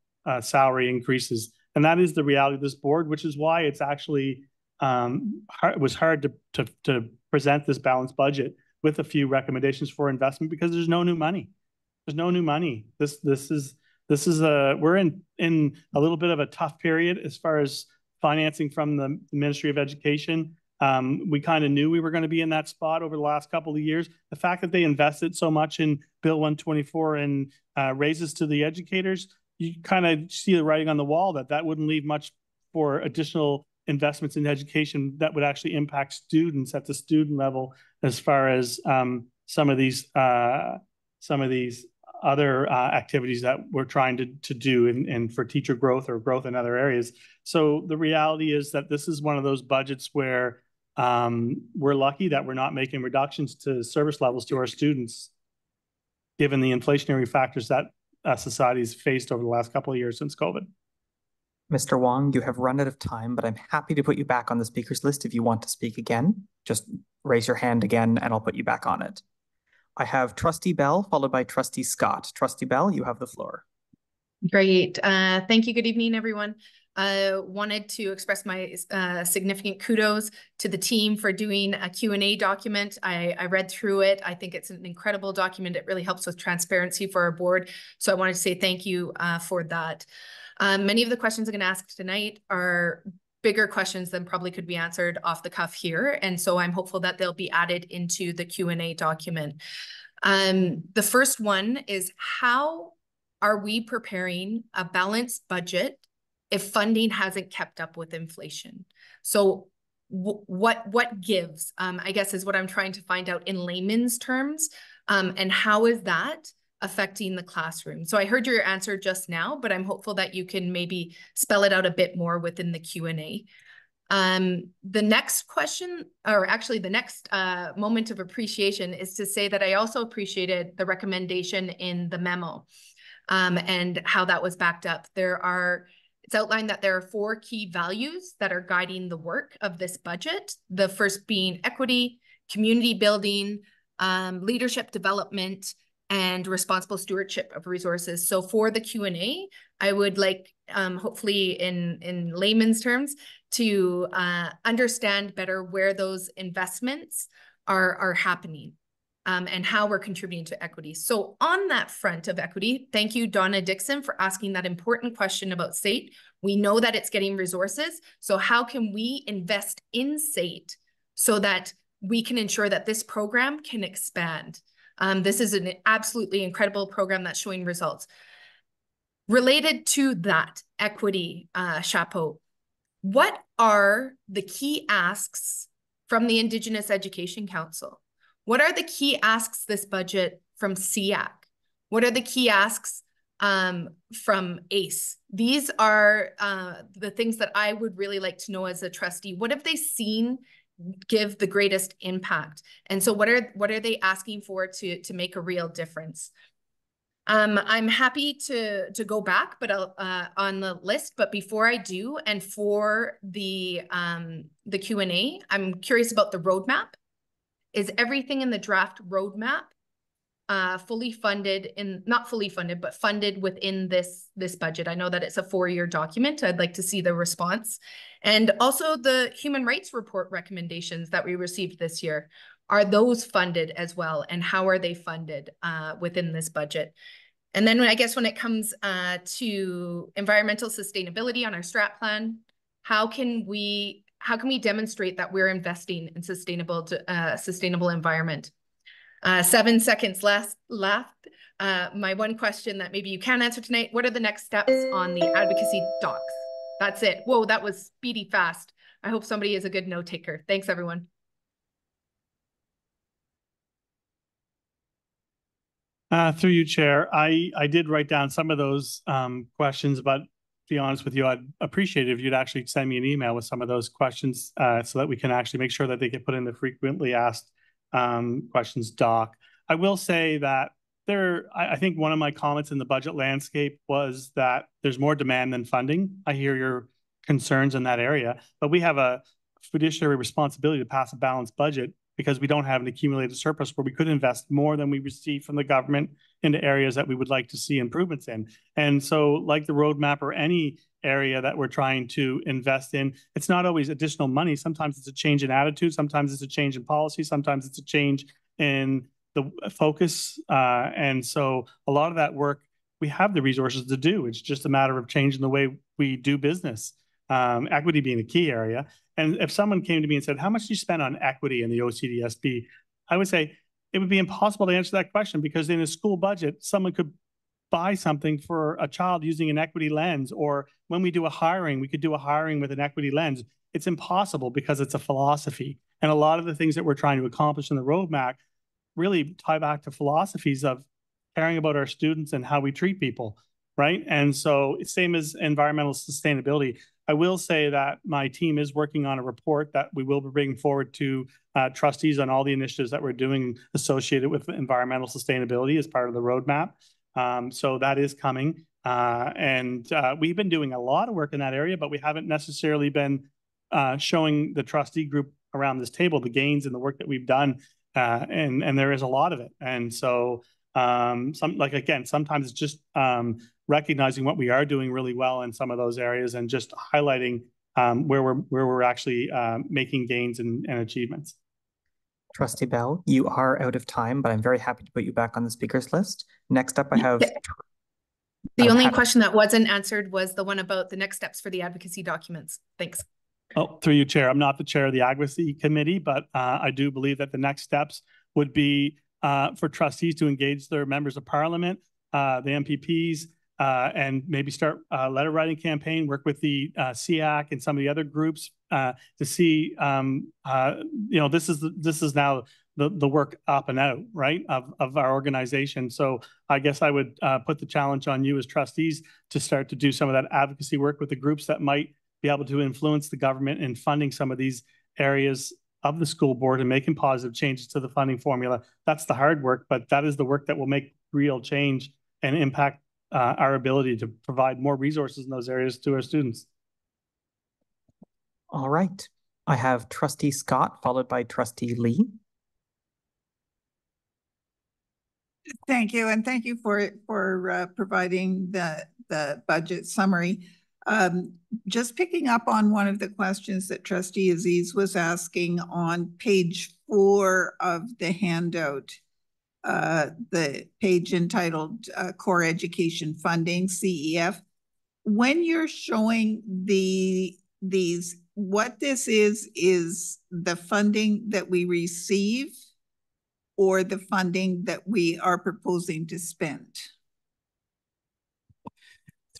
salary increases. And that is the reality of this board, which is why it's actually it was hard to present this balanced budget with a few recommendations for investment because there's no new money. There's no new money. We're in a little bit of a tough period as far as financing from the Ministry of Education. We kind of knew we were going to be in that spot over the last couple of years. The fact that they invested so much in Bill 124 and raises to the educators, you kind of see the writing on the wall that wouldn't leave much for additional investments in education that would actually impact students at the student level as far as some of these other activities that we're trying to do and for teacher growth or growth in other areas. So the reality is that this is one of those budgets where we're lucky that we're not making reductions to service levels to our students, given the inflationary factors that society's faced over the last couple of years since COVID. Mr. Wong, you have run out of time, but I'm happy to put you back on the speakers list if you want to speak again. Just raise your hand again and I'll put you back on it. I have Trustee Bell followed by Trustee Scott. Trustee Bell, you have the floor. Great. Thank you. Good evening, everyone. Wanted to express my significant kudos to the team for doing a Q&A document. I read through it. I think it's an incredible document. It really helps with transparency for our board. So I wanted to say thank you for that. Many of the questions I'm going to ask tonight are bigger questions than probably could be answered off the cuff here. And so I'm hopeful that they'll be added into the Q&A document. The first one is, how are we preparing a balanced budget if funding hasn't kept up with inflation? So what gives, I guess, is what I'm trying to find out in layman's terms. And how is that affecting the classroom? So I heard your answer just now, but I'm hopeful that you can maybe spell it out a bit more within the Q&A. The next question, or actually the next moment of appreciation, is to say that I also appreciated the recommendation in the memo and how that was backed up. It's outlined that there are 4 key values that are guiding the work of this budget. The first being equity, community building, leadership development, and responsible stewardship of resources. So for the Q&A, I would like, hopefully in layman's terms, to understand better where those investments are happening and how we're contributing to equity. So on that front of equity, thank you, Donna Dixon, for asking that important question about SAIT. We know that it's getting resources. So how can we invest in SAIT so that we can ensure that this program can expand? This is an absolutely incredible program that's showing results. Related to that equity chapeau, what are the key asks from the Indigenous Education Council? What are the key asks this budget from SEAC? What are the key asks from ACE? These are the things that I would really like to know as a trustee. What have they seen give the greatest impact? And so what are they asking for to make a real difference? I'm happy to go back, but on the list. But before I do, and for the Q&A, I'm curious about the roadmap. Is everything in the draft roadmap fully funded not fully funded, but funded within this budget? I know that it's a 4-year document. I'd like to see the response. And also the human rights report recommendations that we received this year. Are those funded as well? And how are they funded within this budget? And then I guess when it comes to environmental sustainability on our strat plan, how can we demonstrate that we're investing in sustainable environment? 7 seconds left. My one question that maybe you can answer tonight: what are the next steps on the advocacy docs? That's it. Whoa, that was speedy fast. I hope somebody is a good note taker. Thanks, everyone. Through you, Chair, I did write down some of those questions, but to be honest with you, I'd appreciate it if you'd actually send me an email with some of those questions so that we can actually make sure that they get put in the frequently asked questions doc. I will say that I think one of my comments in the budget landscape was that there's more demand than funding. I hear your concerns in that area, but we have a fiduciary responsibility to pass a balanced budget, because we don't have an accumulated surplus where we could invest more than we receive from the government into areas that we would like to see improvements in. And so, like the roadmap or any area that we're trying to invest in, it's not always additional money. Sometimes it's a change in attitude. Sometimes it's a change in policy. Sometimes it's a change in the focus. And so a lot of that work, we have the resources to do. It's just a matter of changing the way we do business. Equity being a key area. And if someone came to me and said, how much do you spend on equity in the OCDSB? I would say it would be impossible to answer that question, because in a school budget, someone could buy something for a child using an equity lens, or when we do a hiring, we could do a hiring with an equity lens. It's impossible because it's a philosophy. And a lot of the things that we're trying to accomplish in the roadmap really tie back to philosophies of caring about our students and how we treat people, right? And so it's same as environmental sustainability. I will say that my team is working on a report that we will be bringing forward to trustees on all the initiatives that we're doing associated with environmental sustainability as part of the roadmap. So that is coming. And we've been doing a lot of work in that area, but we haven't necessarily been showing the trustee group around this table the gains and the work that we've done. And there is a lot of it. And so sometimes it's just recognizing what we are doing really well in some of those areas, and just highlighting where we're actually making gains and achievements. Trustee Bell, you are out of time, but I'm very happy to put you back on the speakers list. Next up, I have... The only question that wasn't answered was the one about the next steps for the advocacy documents. Thanks. Oh, through you, Chair. I'm not the chair of the Advocacy Committee, but I do believe that the next steps would be for trustees to engage their members of Parliament, the MPPs, and maybe start a letter writing campaign, work with the SEAC and some of the other groups to see, this is now the work up and out, right, of our organization. So I guess I would put the challenge on you as trustees to start to do some of that advocacy work with the groups that might be able to influence the government in funding some of these areas of the school board and making positive changes to the funding formula. That's the hard work, but that is the work that will make real change and impact our ability to provide more resources in those areas to our students. All right. I have Trustee Scott, followed by Trustee Lee. Thank you, and thank you for providing the budget summary. Just picking up on one of the questions that Trustee Aziz was asking on page 4 of the handout, the page entitled Core Education Funding, CEF. When you're showing these, what this is the funding that we receive or the funding that we are proposing to spend?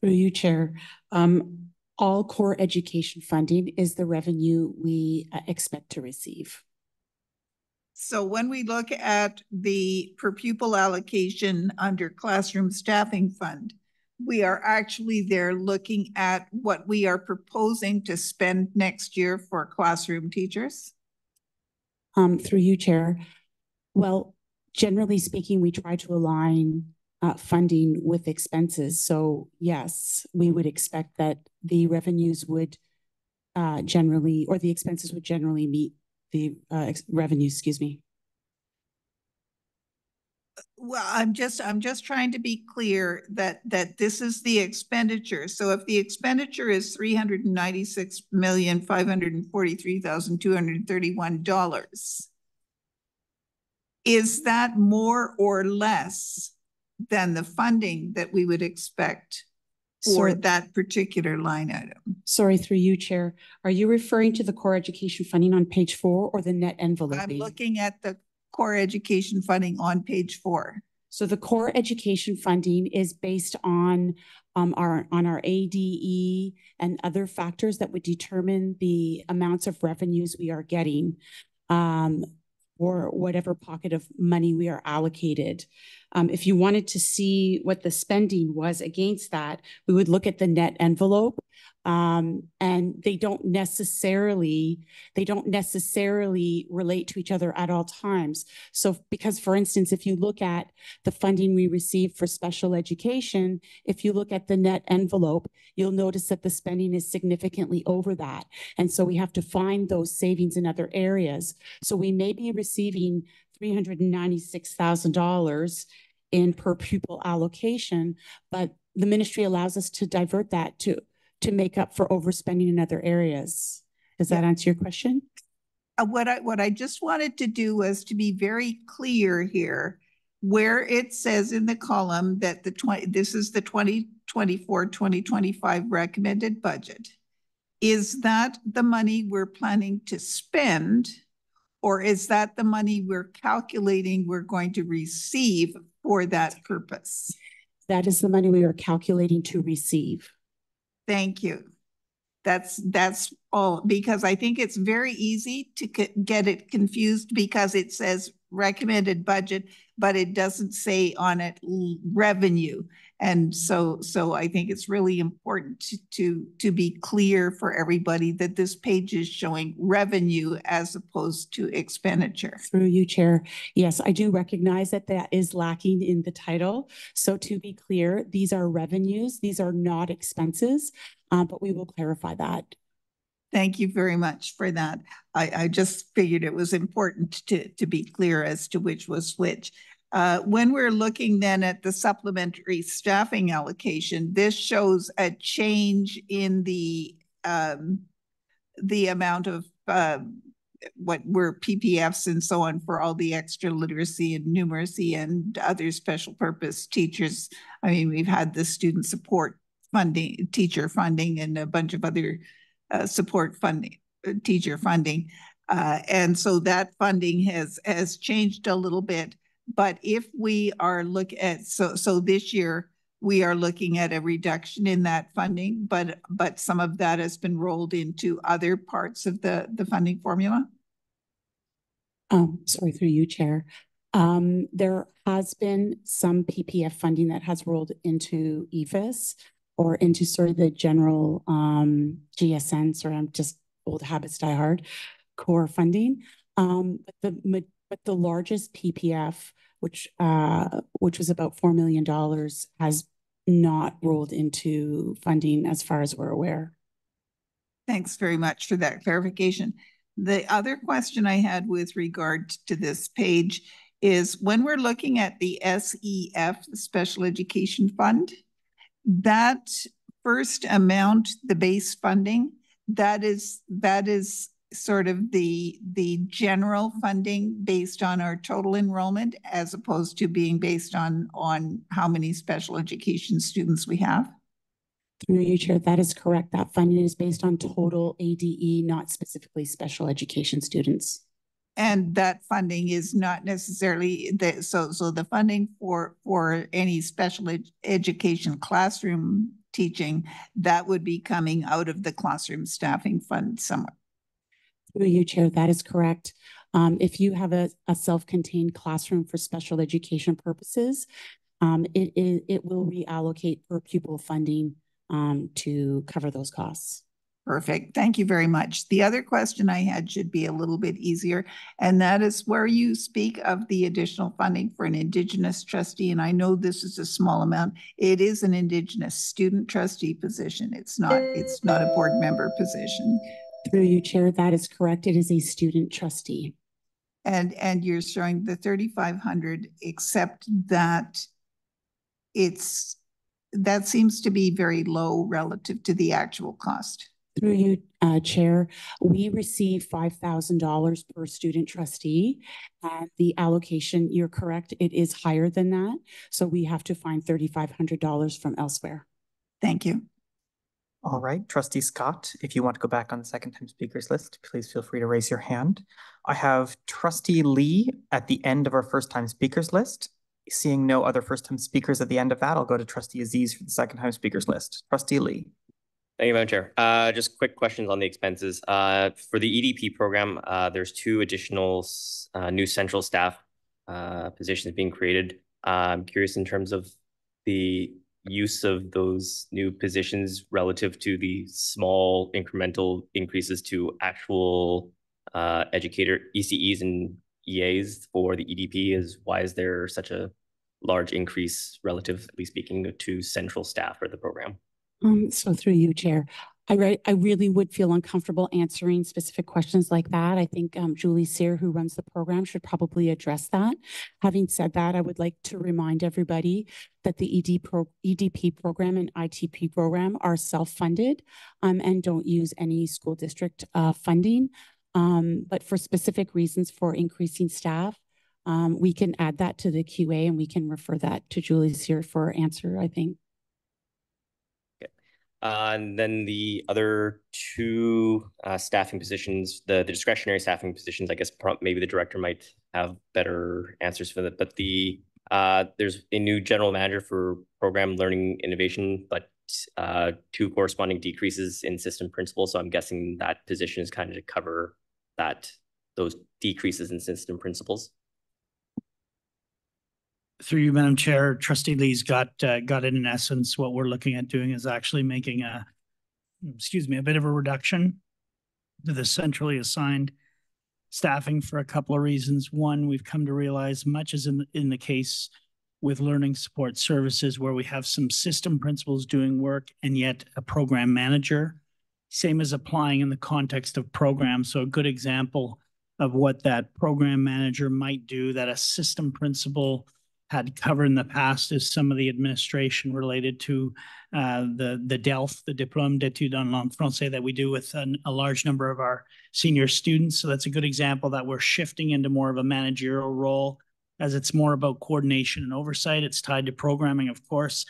Through you, Chair. All core education funding is the revenue we expect to receive. So when we look at the per pupil allocation under classroom staffing fund, we are actually there looking at what we are proposing to spend next year for classroom teachers. Through you, Chair. Well, generally speaking, we try to align funding with expenses. So yes, we would expect that the revenues would generally, or the expenses would generally meet the revenues, excuse me. Well, I'm just trying to be clear that this is the expenditure. So if the expenditure is $396,543,231, is that more or less than the funding that we would expect for that particular line item? Sorry, through you, Chair. Are you referring to the core education funding on page 4 or the net envelope? I'm looking at the core education funding on page 4. So the core education funding is based on our ADE and other factors that would determine the amounts of revenues we are getting or whatever pocket of money we are allocated. If you wanted to see what the spending was against that, we would look at the net envelope. And they don't necessarily relate to each other at all times. So because, for instance, if you look at the funding we receive for special education, if you look at the net envelope, you'll notice that the spending is significantly over that. And so we have to find those savings in other areas. So we may be receiving $396,000 in per pupil allocation, but the ministry allows us to divert that to make up for overspending in other areas. Does that answer your question? What I just wanted to do was to be very clear here, where it says in the column that this is the 2024-2025 recommended budget. Is that the money we're planning to spend, or is that the money we're calculating we're going to receive for that purpose? That is the money we are calculating to receive. Thank you. That's all, because I think it's very easy to get it confused because it says recommended budget, but it doesn't say on it revenue. And so I think it's really important to be clear for everybody that this page is showing revenue as opposed to expenditure. Through you, Chair. Yes, I do recognize that is lacking in the title. So to be clear, these are revenues. These are not expenses, but we will clarify that. Thank you very much for that. I just figured it was important to be clear as to which was which. When we're looking then at the supplementary staffing allocation, this shows a change in the amount of what were PPFs and so on for all the extra literacy and numeracy and other special purpose teachers. I mean, we've had the student support funding, teacher funding, and a bunch of other support funding, teacher funding. And so that funding has changed a little bit. But if we are looking at, so this year, we are looking at a reduction in that funding, but some of that has been rolled into other parts of the funding formula. Sorry, through you, Chair. There has been some PPF funding that has rolled into EVIS or into sort of the general GSN, sorry, I'm just old habits die hard, core funding. But the largest PPF, which was about $4 million, has not rolled into funding as far as we're aware. Thanks very much for that clarification. The other question I had with regard to this page is when we're looking at the SEF, the Special Education Fund, that first amount, the base funding, that is sort of the general funding based on our total enrollment as opposed to being based on how many special education students we have? Through you, Chair, that is correct. That funding is based on total ADE, not specifically special education students. And that funding is not necessarily, so the funding for any special education classroom teaching, that would be coming out of the classroom staffing fund somewhere. Through you, Chair, that is correct. If you have a self-contained classroom for special education purposes, it will reallocate per pupil funding to cover those costs. Perfect. Thank you very much. The other question I had should be a little bit easier, and that is where you speak of the additional funding for an Indigenous trustee, and I know this is a small amount. It is an Indigenous student trustee position. It's not a board member position. Through you, Chair, that is correct. It is a student trustee. And you're showing the 3,500, except that that seems to be very low relative to the actual cost. Through you, Chair, we receive $5,000 per student trustee, and the allocation, you're correct, it is higher than that. So we have to find $3,500 from elsewhere. Thank you. All right, Trustee Scott, if you want to go back on the second time speakers list, please feel free to raise your hand. I have Trustee Lee at the end of our first time speakers list. Seeing no other first time speakers at the end of that, I'll go to Trustee Aziz for the second time speakers list. Trustee Lee. Thank you, Madam Chair. Just quick questions on the expenses. For the EDP program, there's 2 additional new central staff positions being created. I'm curious in terms of the use of those new positions relative to the small incremental increases to actual educator ECEs and EAs for the EDP. Why is there such a large increase, relatively speaking, to central staff for the program? So through you, Chair, I really would feel uncomfortable answering specific questions like that. I think Julie Sear, who runs the program, should probably address that. Having said that, I would like to remind everybody that the EDP program and ITP program are self-funded and don't use any school district funding. But for specific reasons for increasing staff, we can add that to the QA and we can refer that to Julie Sear for answer, I think. And then the other 2 staffing positions, the discretionary staffing positions, I guess maybe the director might have better answers for that. But there's a new general manager for program learning innovation, but 2 corresponding decreases in system principals. So I'm guessing that position is kind of to cover those decreases in system principals. Through you, Madam Chair, Trustee Lee's got it in essence. What we're looking at doing is actually making a bit of a reduction to the centrally assigned staffing for a couple of reasons. One, we've come to realize, much as in the case with learning support services, where we have some system principals doing work and yet a program manager, same as applying in the context of programs. So a good example of what that program manager might do that a system principal had covered in the past is some of the administration related to the DELF, the Diplôme d'études en langue française, that we do with a large number of our senior students. So that's a good example that we're shifting into more of a managerial role, as it's more about coordination and oversight. It's tied to programming, of course,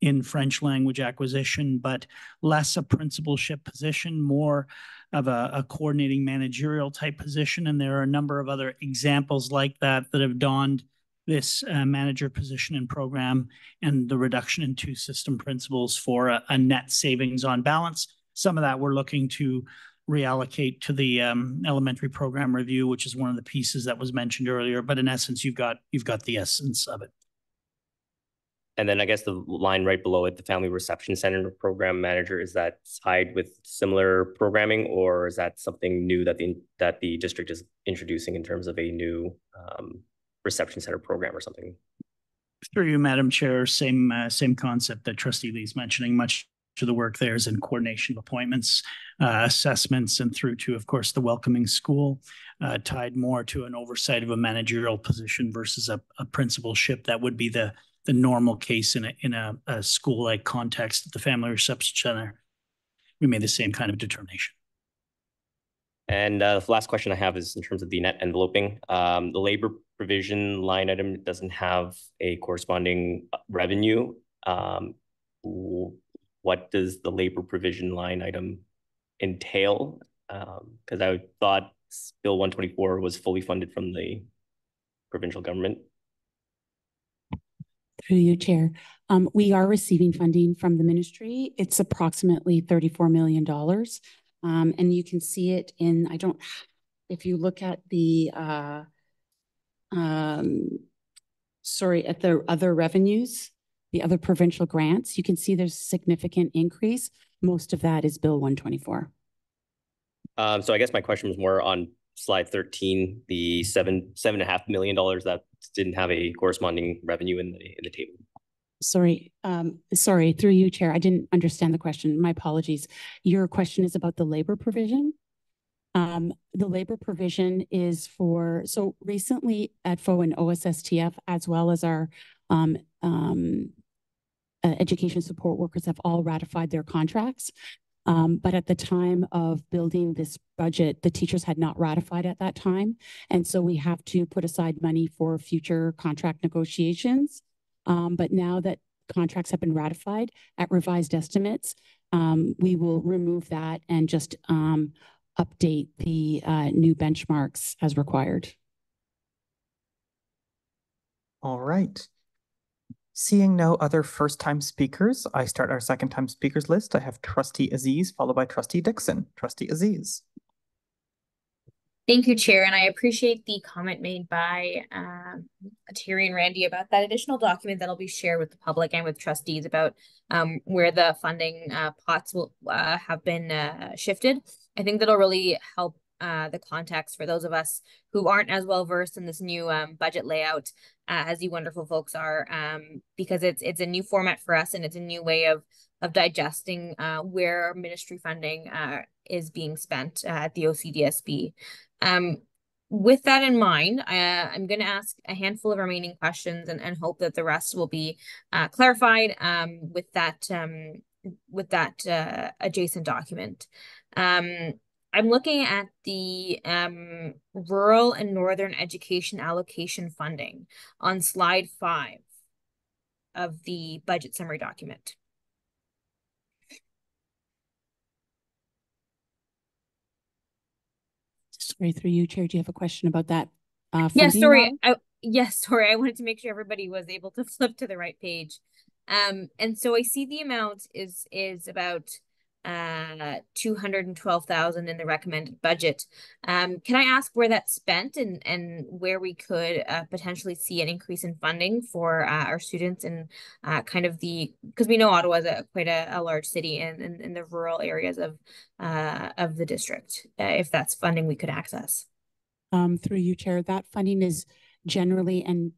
in French language acquisition, but less a principalship position, more of a coordinating managerial type position. And there are a number of other examples like that have donned this manager position and program, and the reduction in 2 system principals for a net savings on balance. Some of that we're looking to reallocate to the elementary program review, which is one of the pieces that was mentioned earlier. But in essence, you've got the essence of it. And then I guess the line right below it, the Family Reception Center program manager, is that tied with similar programming, or is that something new that the district is introducing in terms of a new reception center program or something? Through you, Madam Chair, same concept that Trustee Lee's mentioning. Much of the work there is in coordination of appointments, assessments, and through to, of course, the welcoming school, tied more to an oversight of a managerial position versus a principalship. That would be the normal case in a school-like context at the Family Reception Center. We made the same kind of determination. And the last question I have is in terms of the net enveloping. The labor provision line item doesn't have a corresponding revenue. What does the labor provision line item entail? Because I thought Bill 124 was fully funded from the provincial government. Through you, Chair. We are receiving funding from the ministry. It's approximately $34 million. And you can see it in, if you look at the, at the other revenues, the other provincial grants, you can see there's a significant increase. Most of that is Bill 124. So I guess my question was more on slide 13, the $7.5 million that didn't have a corresponding revenue in the table. Sorry, through you, Chair. I didn't understand the question. My apologies. Your question is about the labor provision. The labor provision is for, so recently EDFO and OSSTF, as well as our education support workers, have all ratified their contracts. But at the time of building this budget, the teachers had not ratified at that time. And so we have to put aside money for future contract negotiations. But now that contracts have been ratified at revised estimates, we will remove that and just update the new benchmarks as required. All right. Seeing no other first-time speakers, I start our second-time speakers list. I have Trustee Aziz, followed by Trustee Dixon. Trustee Aziz. Thank you, Chair, and I appreciate the comment made by Terry and Randy about that additional document that'll be shared with the public and with trustees about where the funding pots will have been shifted. I think that'll really help the context for those of us who aren't as well versed in this new budget layout as you wonderful folks are, because it's a new format for us and it's a new way of digesting where ministry funding is being spent at the OCDSB. With that in mind, I'm going to ask a handful of remaining questions and hope that the rest will be clarified with that adjacent document. I'm looking at the rural and northern education allocation funding on slide 5 of the budget summary document. Sorry, through you, Chair, do you have a question about that? Yes, sorry. I wanted to make sure everybody was able to flip to the right page. And so I see the amount is about $212,000 in the recommended budget. Can I ask where that's spent and where we could potentially see an increase in funding for our students and kind of because we know Ottawa is quite a large city in the rural areas of the district, if that's funding we could access. Through you, Chair, that funding is generally, and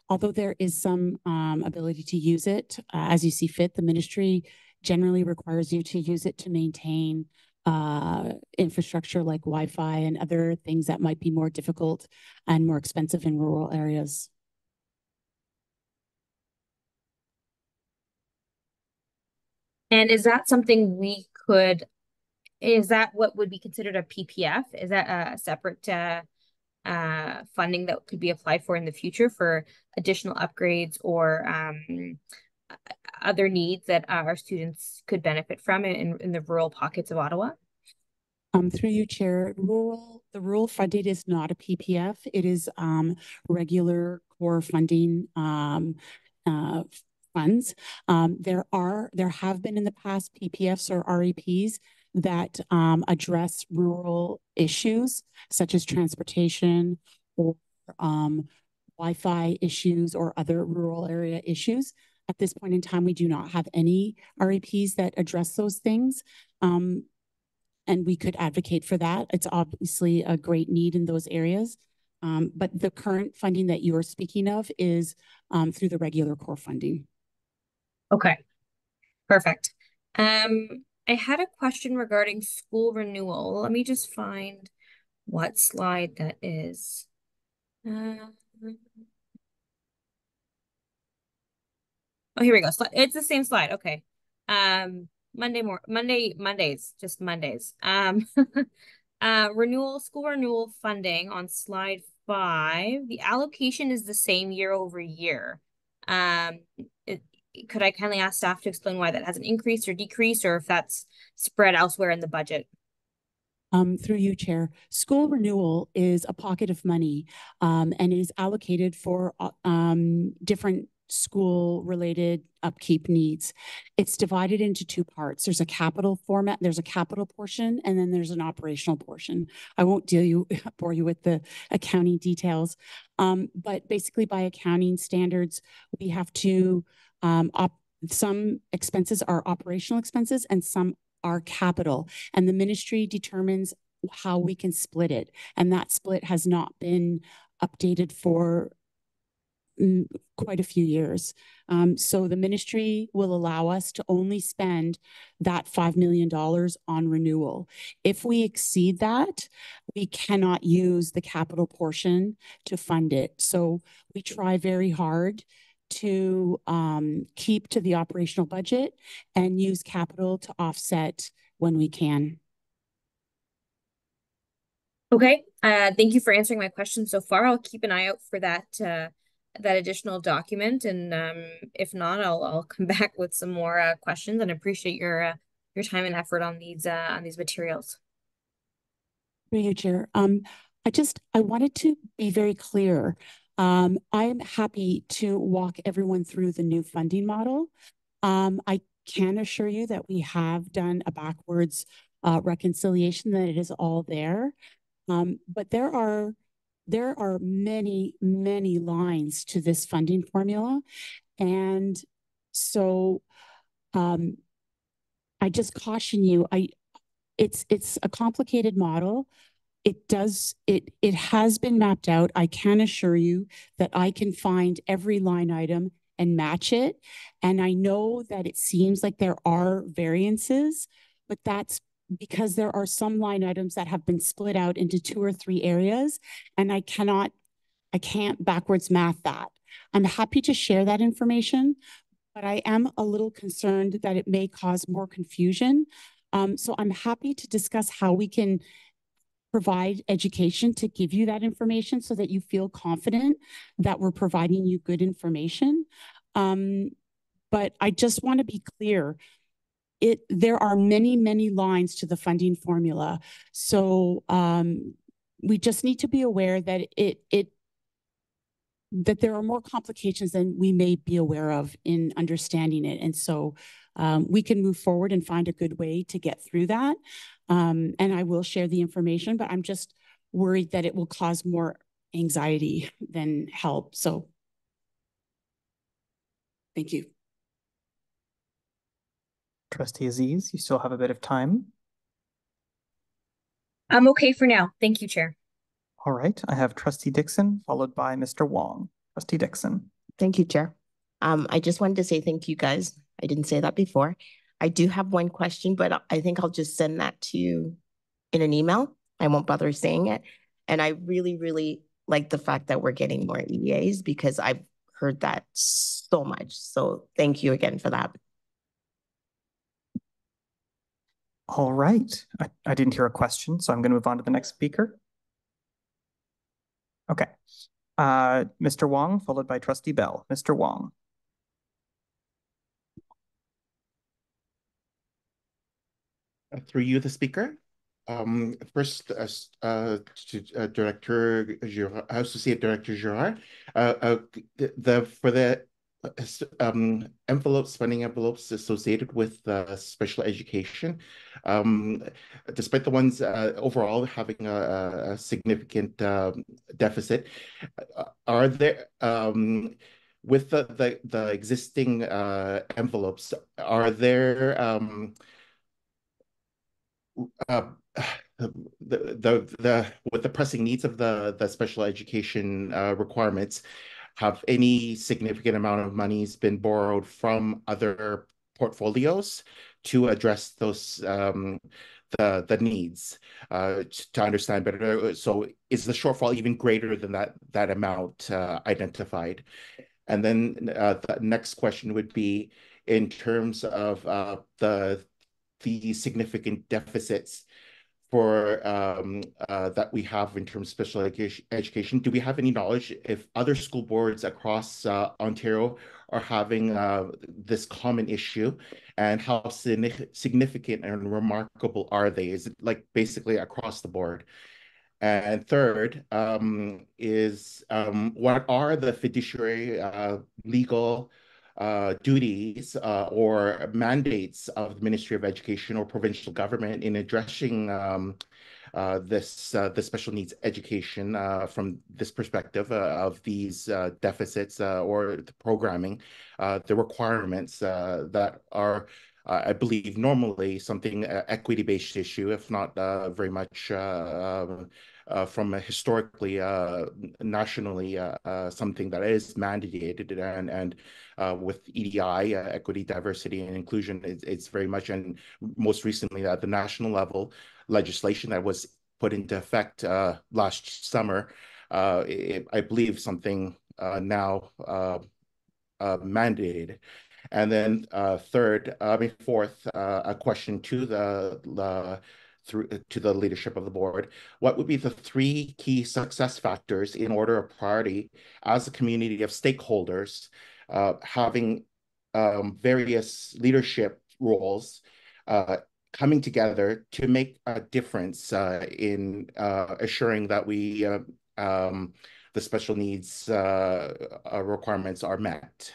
although there is some ability to use it as you see fit, the ministry generally requires you to use it to maintain infrastructure like Wi-Fi and other things that might be more difficult and more expensive in rural areas. And is that something is that what would be considered a PPF? Is that a separate funding that could be applied for in the future for additional upgrades or other needs that our students could benefit from in the rural pockets of Ottawa? Through you, Chair, the rural funding is not a PPF. It is regular core funding funds. There have been in the past PPFs or REPs that address rural issues such as transportation or Wi-Fi issues or other rural area issues. At this point in time, we do not have any REPs that address those things. And we could advocate for that. It's obviously a great need in those areas. But the current funding that you are speaking of is through the regular core funding. Okay, perfect. I had a question regarding school renewal. Let me just find what slide that is. Oh, here we go. It's the same slide. Okay. Mondays, just Mondays. School renewal funding on slide 5. The allocation is the same year over year. Could I kindly ask staff to explain why that hasn't increased or decreased, or if that's spread elsewhere in the budget? Through you, Chair. School renewal is a pocket of money and is allocated for different school-related upkeep needs. It's divided into two parts. There's a capital format, there's a capital portion, and then there's an operational portion. I won't bore you with the accounting details, but basically by accounting standards, we have to, some expenses are operational expenses and some are capital, and the ministry determines how we can split it. And that split has not been updated for quite a few years. So the ministry will allow us to only spend that $5 million on renewal. If we exceed that, we cannot use the capital portion to fund it. So we try very hard to keep to the operational budget and use capital to offset when we can. Okay, thank you for answering my question so far. I'll keep an eye out for that that additional document, and if not, I'll come back with some more questions. And appreciate your time and effort on these materials. Thank you, Chair. I wanted to be very clear. I'm happy to walk everyone through the new funding model. I can assure you that we have done a backwards reconciliation, that it is all there. But there are many, many lines to this funding formula. And so I just caution you, it's a complicated model. It has been mapped out. I can assure you that I can find every line item and match it. And I know that it seems like there are variances, but that's because there are some line items that have been split out into 2 or 3 areas, and I can't backwards math that. I'm happy to share that information, but I am a little concerned that it may cause more confusion. So I'm happy to discuss how we can provide education to give you that information so that you feel confident that we're providing you good information. But I just want to be clear. There are many, many lines to the funding formula. So we just need to be aware that that there are more complications than we may be aware of in understanding it. And so we can move forward and find a good way to get through that. And I will share the information, but I'm just worried that it will cause more anxiety than help. So thank you. Trustee Aziz, you still have a bit of time. I'm okay for now. Thank you, Chair. All right, I have Trustee Dixon, followed by Mr. Wong. Trustee Dixon. Thank you, Chair. I just wanted to say thank you, guys. I didn't say that before. I do have one question, but I think I'll just send that to you in an email. I won't bother saying it. And I really, really like the fact that we're getting more EAs, because I've heard that so much. So thank you again for that. All right, I didn't hear a question, so I'm going to move on to the next speaker. Okay, Mr. Wong, followed by Trustee Bell. Mr. Wong. Through you, the speaker. First, to Director Girard, Associate Director Girard, for the funding envelopes associated with special education, despite the ones overall having a significant deficit, are there with the existing envelopes, are there with the pressing needs of the special education requirements, have any significant amount of monies been borrowed from other portfolios to address those the needs to understand better? So is the shortfall even greater than that amount identified? And then the next question would be in terms of the significant deficits for that we have in terms of special education. Do we have any knowledge if other school boards across Ontario are having this common issue, and how significant and remarkable are they? Is it like basically across the board? And third is what are the fiduciary legal duties or mandates of the Ministry of Education or provincial government in addressing the special needs education from this perspective of these deficits or the programming, the requirements that are, I believe, normally something equity-based issue, if not very much from a historically, nationally, something that is mandated and with EDI, equity, diversity, and inclusion, it's very much, and most recently at the national level, legislation that was put into effect last summer, I believe something now mandated. And then fourth, a question to the leadership of the board. What would be the 3 key success factors in order of priority as a community of stakeholders having various leadership roles coming together to make a difference in assuring that the special needs requirements are met?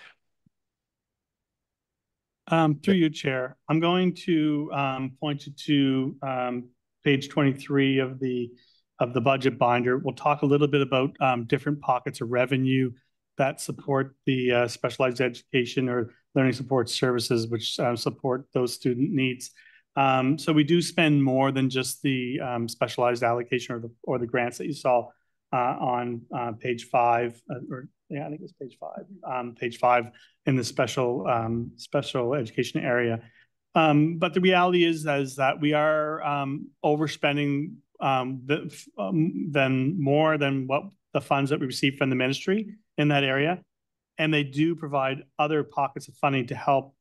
Through you, Chair, I'm going to point you to page 23 of the budget binder. We'll talk a little bit about different pockets of revenue that support the specialized education or learning support services, which support those student needs. So we do spend more than just the specialized allocation or the grants that you saw on page 5, I think it's page 5. Page 5 in the special education area. But the reality is that we are overspending more than what the funds that we receive from the ministry in that area. And they do provide other pockets of funding to help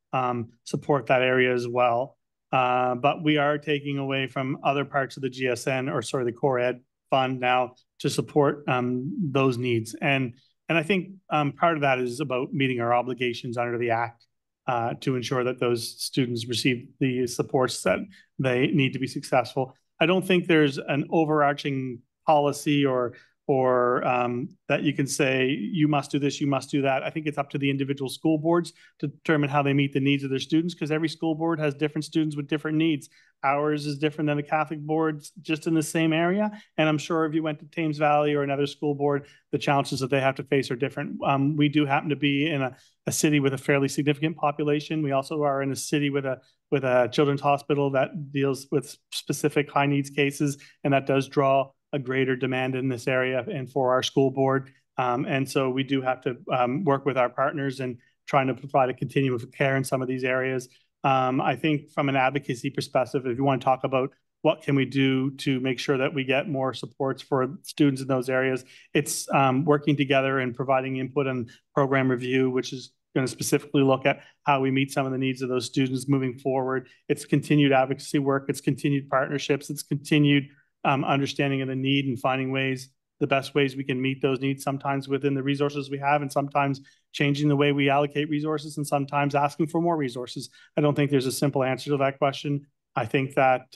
support that area as well. But we are taking away from other parts of the GSN, the core ed fund now to support those needs. And I think part of that is about meeting our obligations under the Act to ensure that those students receive the supports that they need to be successful. I don't think there's an overarching policy or that you can say, you must do this, you must do that. I think it's up to the individual school boards to determine how they meet the needs of their students, because every school board has different students with different needs. Ours is different than the Catholic boards just in the same area. And I'm sure if you went to Thames Valley or another school board, the challenges that they have to face are different. We do happen to be in a city with a fairly significant population. We also are in a city with a children's hospital that deals with specific high needs cases, and that does draw a greater demand in this area and for our school board. And so we do have to work with our partners and trying to provide a continuum of care in some of these areas. I think from an advocacy perspective, if you want to talk about what can we do to make sure that we get more supports for students in those areas, it's working together and providing input and program review, which is going to specifically look at how we meet some of the needs of those students moving forward. It's continued advocacy work, it's continued partnerships, it's continued understanding of the need and finding the best ways we can meet those needs, sometimes within the resources we have, and sometimes changing the way we allocate resources, and sometimes asking for more resources. I don't think there's a simple answer to that question. I think that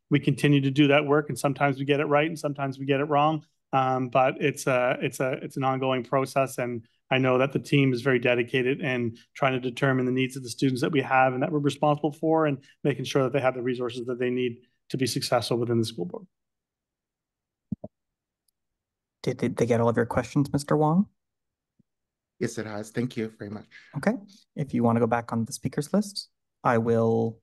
we continue to do that work, and sometimes we get it right and sometimes we get it wrong. But it's an ongoing process, and I know that the team is very dedicated in trying to determine the needs of the students that we have and that we're responsible for, and making sure that they have the resources that they need to be successful within the school board. Did they get all of your questions, Mr. Wong? Yes, it has. Thank you very much. Okay. If you want to go back on the speakers list, I will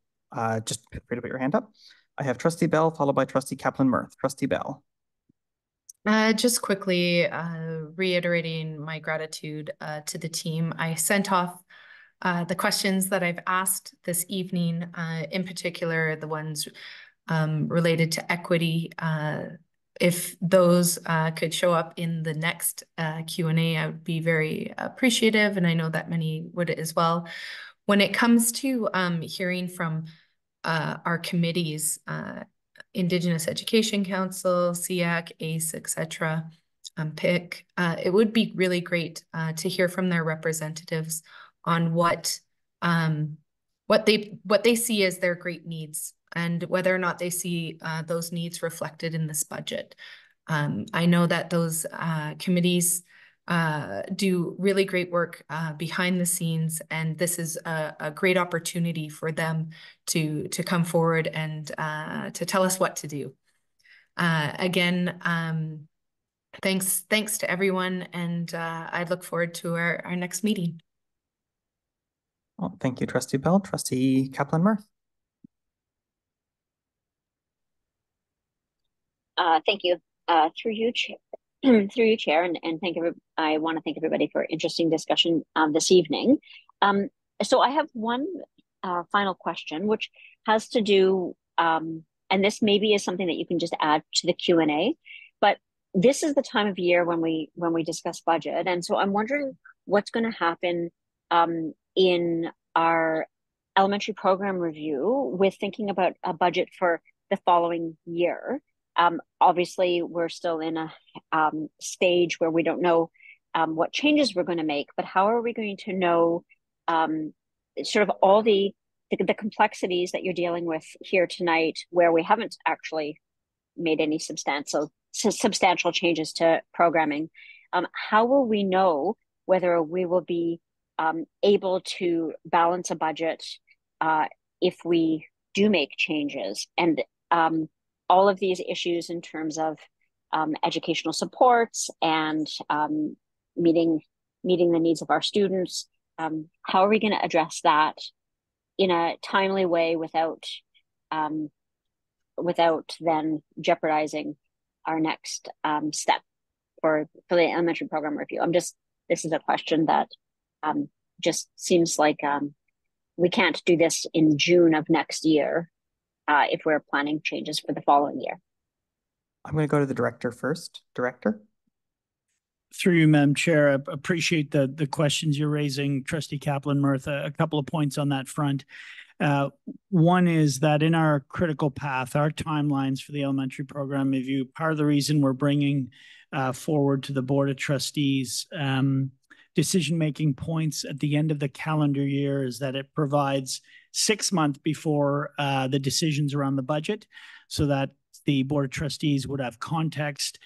just feel free to put your hand up. I have Trustee Bell, followed by Trustee Kaplan-Murth. Trustee Bell. Just quickly reiterating my gratitude to the team. I sent off the questions that I've asked this evening, in particular, the ones related to equity. If those could show up in the next Q&A, I would be very appreciative, and I know that many would as well. When it comes to hearing from our committees, Indigenous Education Council, SEAC, ACE, etc., PIC, it would be really great to hear from their representatives on what they see as their great needs, and whether or not they see those needs reflected in this budget. I know that those committees do really great work behind the scenes, and this is a great opportunity for them to come forward and to tell us what to do. Again, thanks to everyone, and I look forward to our next meeting. Well, thank you, Trustee Bell. Trustee Kaplan-Murphy. Thank you. Through you, Chair, and I want to thank everybody for interesting discussion this evening. So I have one final question, which has to do, and this maybe is something that you can just add to the Q&A, but this is the time of year when we discuss budget, and so I'm wondering what's going to happen in our elementary program review with thinking about a budget for the following year. Obviously, we're still in a stage where we don't know what changes we're going to make, but how are we going to know sort of all the complexities that you're dealing with here tonight, where we haven't actually made any substantial changes to programming? How will we know whether we will be able to balance a budget if we do make changes? And all of these issues in terms of educational supports and meeting the needs of our students, how are we going to address that in a timely way without then jeopardizing our next step for the elementary program review? This is a question that just seems like we can't do this in June of next year if we're planning changes for the following year. I'm going to go to the director first. Director? Through you, Madam Chair, I appreciate the questions you're raising, Trustee Kaplan-Murphy. A couple of points on that front. One is that in our critical path, our timelines for the elementary program review, part of the reason we're bringing forward to the Board of Trustees decision-making points at the end of the calendar year is that it provides 6 months before the decisions around the budget, so that the Board of Trustees would have context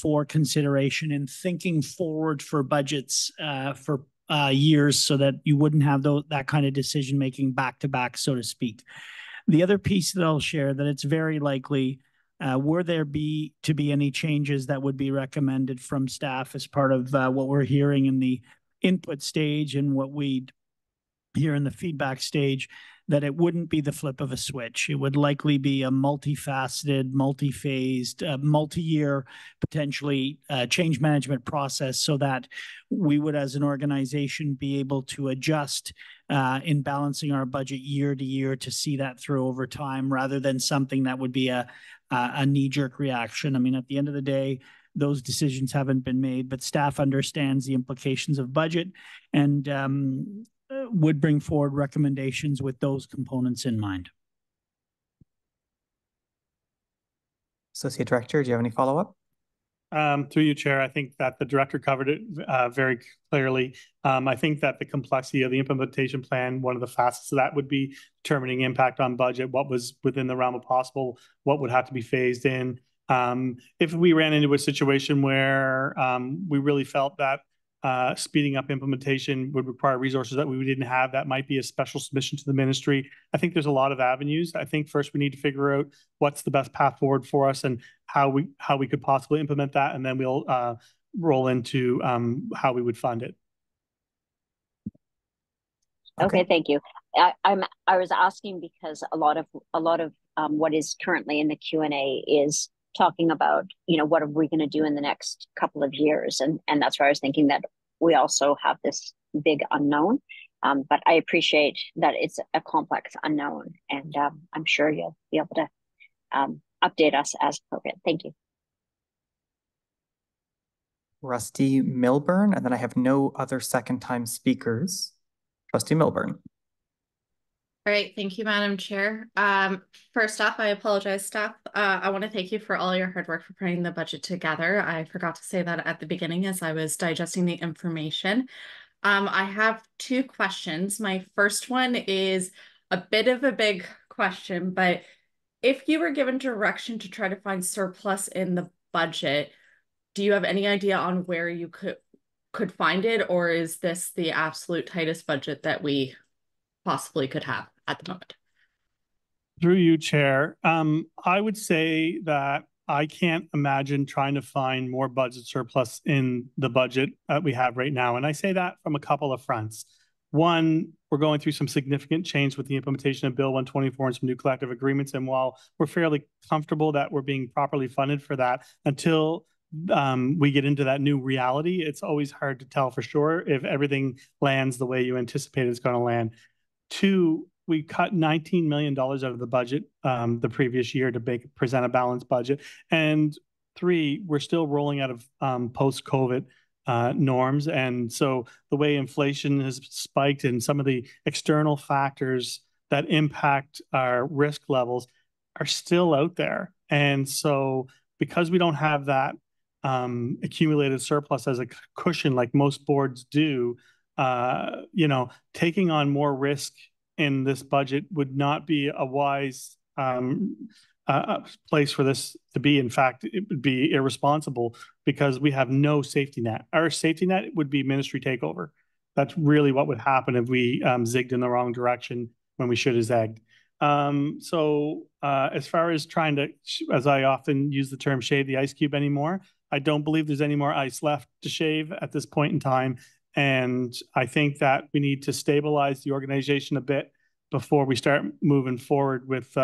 for consideration in thinking forward for budgets for years, so that you wouldn't have that kind of decision-making back-to-back, so to speak. The other piece that I'll share, that it's very likely, were there to be any changes that would be recommended from staff as part of what we're hearing in the input stage and what we'd hear in the feedback stage, that it wouldn't be the flip of a switch. It would likely be a multifaceted, multi-phased, multi-year, potentially change management process, so that we would, as an organization, be able to adjust in balancing our budget year to year to see that through over time, rather than something that would be a knee-jerk reaction. I mean, at the end of the day, those decisions haven't been made, but staff understands the implications of budget and would bring forward recommendations with those components in mind. Associate Director, do you have any follow-up? Through you, Chair, I think that the director covered it very clearly. I think that the complexity of the implementation plan, one of the facets of that would be determining impact on budget, what was within the realm of possible, what would have to be phased in. If we ran into a situation where we really felt that speeding up implementation would require resources that we didn't have, that might be a special submission to the ministry. I think there's a lot of avenues. I think first we need to figure out what's the best path forward for us and how we could possibly implement that, and then we'll roll into how we would fund it. Okay, thank you. I was asking because a lot of what is currently in the Q&A is talking about, what are we going to do in the next couple of years, and that's why I was thinking that we also have this big unknown. But I appreciate that it's a complex unknown, and I'm sure you'll be able to update us as appropriate. Thank you. Trustee Milburn, and then I have no other second-time speakers. Trustee Milburn. All right, thank you, Madam Chair. First off, I apologize, staff. I want to thank you for all your hard work for putting the budget together. I forgot to say that at the beginning as I was digesting the information. I have two questions. My first one is a bit of a big question, but if you were given direction to try to find surplus in the budget, do you have any idea on where you could find it, or is this the absolute tightest budget that we possibly could have at the moment? Through you, Chair. I would say that I can't imagine trying to find more budget surplus in the budget that we have right now. And I say that from a couple of fronts. One, we're going through some significant change with the implementation of Bill 124 and some new collective agreements. And while we're fairly comfortable that we're being properly funded for that, until we get into that new reality, it's always hard to tell for sure if everything lands the way you anticipate it's going to land. Two, we cut $19 million out of the budget the previous year to present a balanced budget. And three, we're still rolling out of post-COVID norms. And so the way inflation has spiked and some of the external factors that impact our risk levels are still out there. And so because we don't have that accumulated surplus as a cushion like most boards do, taking on more risk in this budget would not be a wise place for this to be. In fact, it would be irresponsible because we have no safety net. Our safety net would be ministry takeover. That's really what would happen if we zigged in the wrong direction when we should have zagged. As far as trying to, as I often use the term, shave the ice cube anymore, I don't believe there's any more ice left to shave at this point in time. And I think that we need to stabilize the organization a bit before we start moving forward with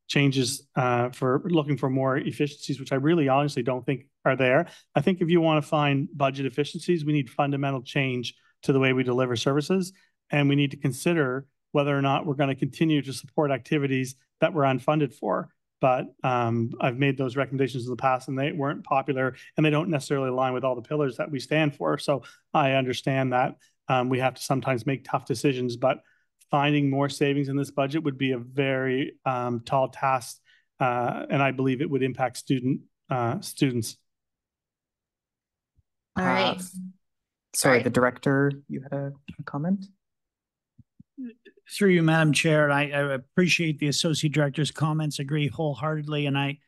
changes for looking for more efficiencies, which I really honestly don't think are there. I think if you want to find budget efficiencies, we need fundamental change to the way we deliver services. And we need to consider whether or not we're going to continue to support activities that we're unfunded for. But I've made those recommendations in the past and they weren't popular and they don't necessarily align with all the pillars that we stand for. So I understand that we have to sometimes make tough decisions, but finding more savings in this budget would be a very tall task. And I believe it would impact students. All right. Sorry, the director, you had a comment? Through you, Madam Chair, I appreciate the Associate Director's comments, agree wholeheartedly. And I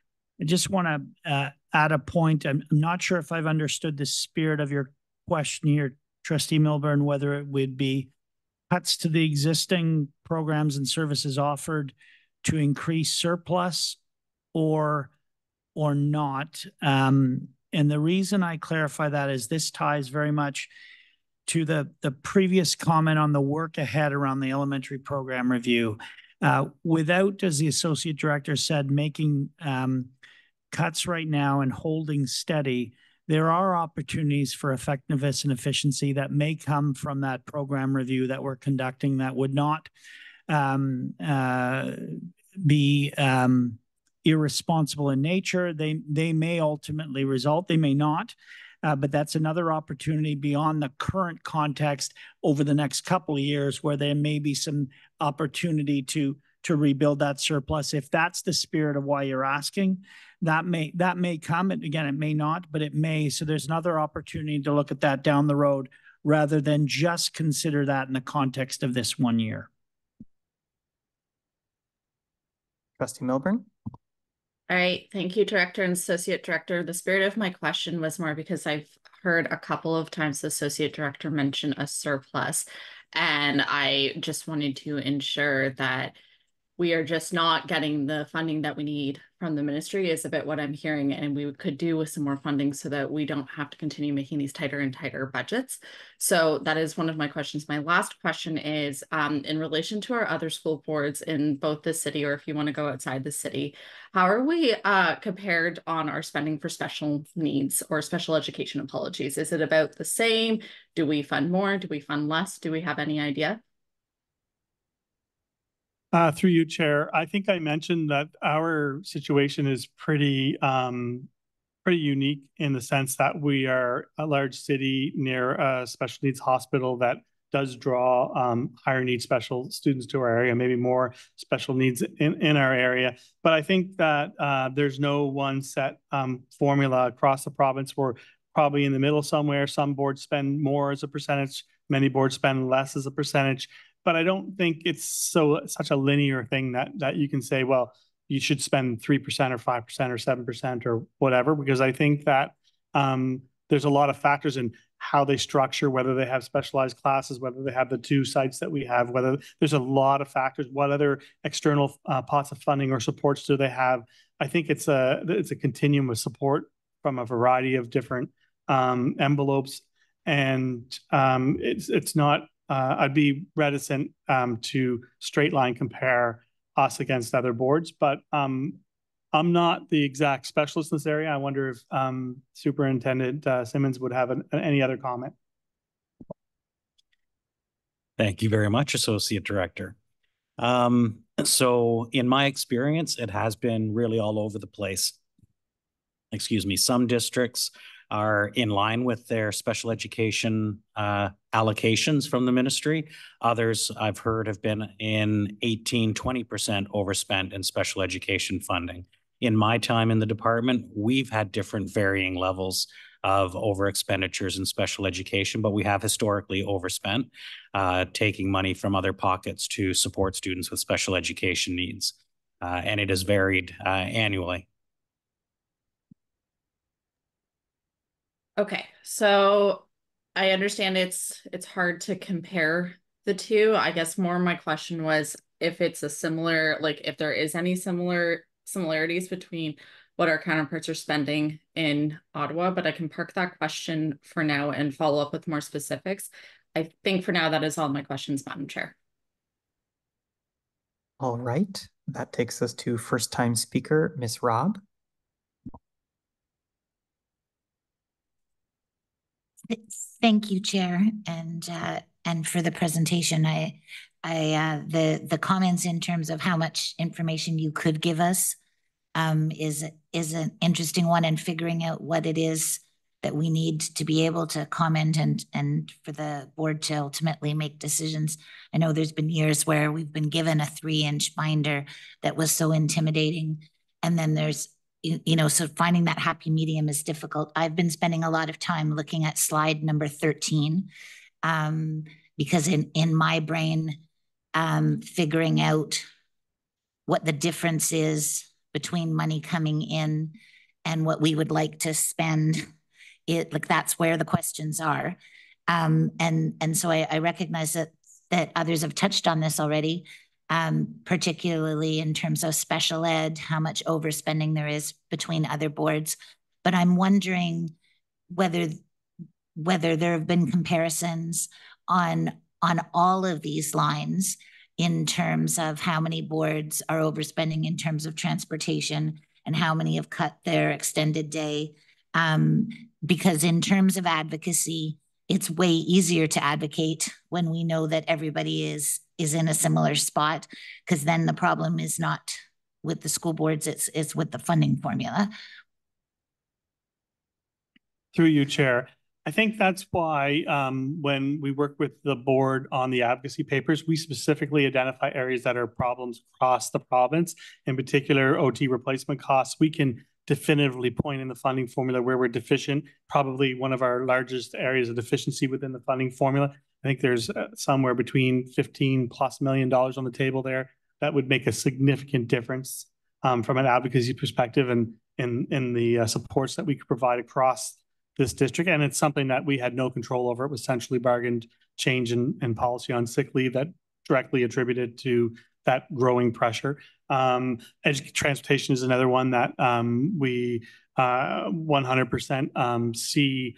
just want to add a point. I'm not sure if I've understood the spirit of your question here, Trustee Milburn, whether it would be cuts to the existing programs and services offered to increase surplus or not. And the reason I clarify that is this ties very much to the previous comment on the work ahead around the elementary program review. Without, as the Associate Director said, making cuts right now and holding steady, there are opportunities for effectiveness and efficiency that may come from that program review that we're conducting that would not be irresponsible in nature. They may ultimately result, they may not. But that's another opportunity beyond the current context over the next couple of years where there may be some opportunity to rebuild that surplus. If that's the spirit of why you're asking, that may come. And again, it may not, but it may. So there's another opportunity to look at that down the road rather than just consider that in the context of this 1 year. Trustee Milburn? All right, thank you, Director and Associate Director. The spirit of my question was more because I've heard a couple of times the Associate Director mention a surplus, and I just wanted to ensure that we are just not getting the funding that we need from the ministry is a bit what I'm hearing, and we could do with some more funding so that we don't have to continue making these tighter and tighter budgets. So that is one of my questions. My last question is in relation to our other school boards in both the city, or if you want to go outside the city, how are we compared on our spending for special needs or special education? Apologies. Is it about the same? Do we fund more? Do we fund less? Do we have any idea? Through you, Chair, I think I mentioned that our situation is pretty unique in the sense that we are a large city near a special needs hospital that does draw higher needs special students to our area, maybe more special needs in our area. But I think that there's no one set formula across the province. We're probably in the middle somewhere. Some boards spend more as a percentage, many boards spend less as a percentage. But I don't think it's such a linear thing that you can say, well, you should spend 3% or 5% or 7% or whatever, because I think that there's a lot of factors in how they structure, whether they have specialized classes, whether they have the 2 sites that we have, whether there's a lot of factors, what other external pots of funding or supports do they have. I think it's a continuum of support from a variety of different envelopes, and it's not. I'd be reticent to straight line compare us against other boards, but I'm not the exact specialist in this area. I wonder if Superintendent Simmons would have any other comment. Thank you very much, Associate Director. So in my experience, it has been really all over the place. Excuse me. Some districts are in line with their special education allocations from the ministry. Others I've heard have been in 18-20% overspent in special education funding. In my time in the department, we've had different varying levels of over expenditures in special education, but we have historically overspent, taking money from other pockets to support students with special education needs. And it has varied annually. Okay, so I understand it's hard to compare the two. I guess more my question was if it's a similar, like if there is any similarities between what our counterparts are spending in Ottawa, but I can park that question for now and follow up with more specifics. I think for now that is all my questions, Madam Chair. All right, that takes us to first time speaker, Ms. Robb. Thank you, Chair, and for the presentation. The comments in terms of how much information you could give us is an interesting one, and figuring out what it is that we need to be able to comment and for the board to ultimately make decisions. I know there's been years where we've been given a 3-inch binder that was so intimidating, and then there's so finding that happy medium is difficult. I've been spending a lot of time looking at slide number 13 because in my brain, figuring out what the difference is between money coming in and what we would like to spend, that's where the questions are. And so I recognize that others have touched on this already. Particularly in terms of special ed, how much overspending there is between other boards. But I'm wondering whether there have been comparisons on all of these lines in terms of how many boards are overspending in terms of transportation and how many have cut their extended day. Because in terms of advocacy, it's way easier to advocate when we know that everybody is in a similar spot, because then the problem is not with the school boards, it's with the funding formula. Through you, Chair. I think that's why when we work with the board on the advocacy papers, we specifically identify areas that are problems across the province, in particular OT replacement costs. We can definitively point in the funding formula where we're deficient, probably one of our largest areas of deficiency within the funding formula. I think there's somewhere between $15+ million on the table there. That would make a significant difference from an advocacy perspective and in the supports that we could provide across this district. And it's something that we had no control over. It was centrally bargained change in policy on sick leave that directly attributed to that growing pressure. Transportation is another one that we 100% see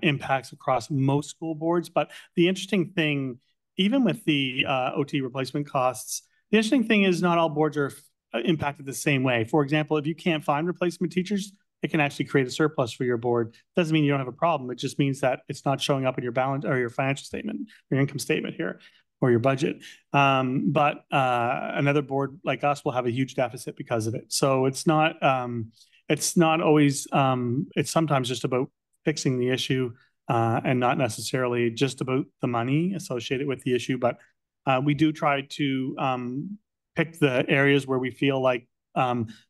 impacts across most school boards. But the interesting thing, even with the OT replacement costs, the interesting thing is not all boards are impacted the same way. For example, if you can't find replacement teachers, it can actually create a surplus for your board. Doesn't mean you don't have a problem. It just means that it's not showing up in your balance or your financial statement, your income statement here, or your budget. But another board like us will have a huge deficit because of it. So it's not always, it's sometimes just about fixing the issue and not necessarily just about the money associated with the issue. But we do try to pick the areas where we feel like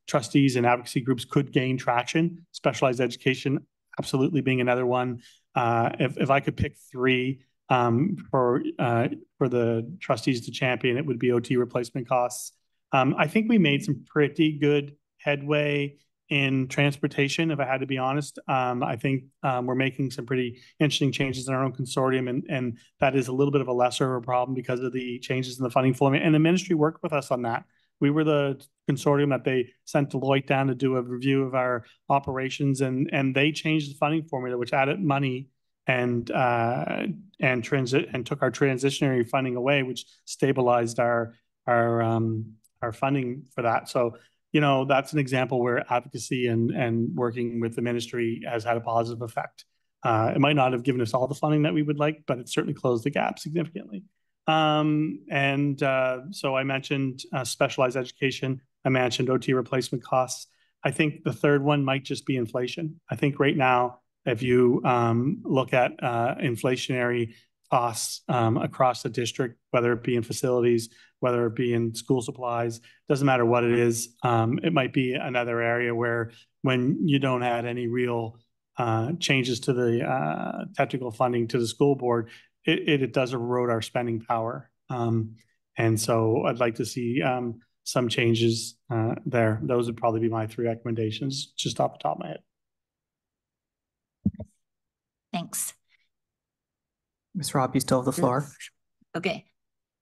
trustees and advocacy groups could gain traction. Specialized education absolutely being another one. If I could pick 3 for the trustees to champion, it would be OT replacement costs, I think we made some pretty good headway in transportation, if I had to be honest. I think we're making some pretty interesting changes in our own consortium, and that is a little bit of a lesser of a problem because of the changes in the funding formula. And the ministry worked with us on that. We were the consortium that they sent Deloitte down to do a review of our operations, and they changed the funding formula, which added money and took our transitionary funding away, which stabilized our funding for that. So, you know, that's an example where advocacy and working with the ministry has had a positive effect. It might not have given us all the funding that we would like, but it certainly closed the gap significantly. So I mentioned specialized education. I mentioned OT replacement costs. I think the third one might just be inflation. I think right now, if you look at inflationary costs across the district, whether it be in facilities, whether it be in school supplies, doesn't matter what it is, it might be another area where when you don't add any real changes to the technical funding to the school board, it does erode our spending power. And so I'd like to see some changes there. Those would probably be my three recommendations, just off the top of my head. Thanks. Ms. Robb, you still have the floor. Okay.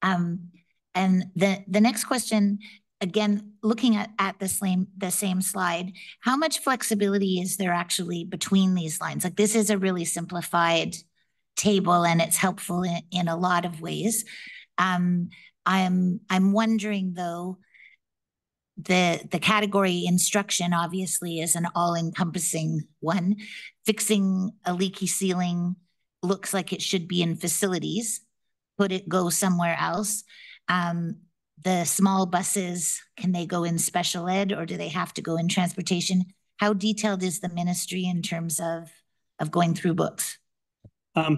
And the next question, again, looking at the same slide, how much flexibility is there actually between these lines? Like, this is a really simplified table and it's helpful in a lot of ways. I'm wondering though, the category instruction obviously is an all-encompassing one. Fixing a leaky ceiling looks like it should be in facilities. Could it go somewhere else? The small buses, can they go in special ed or do they have to go in transportation? How detailed is the ministry in terms of going through books?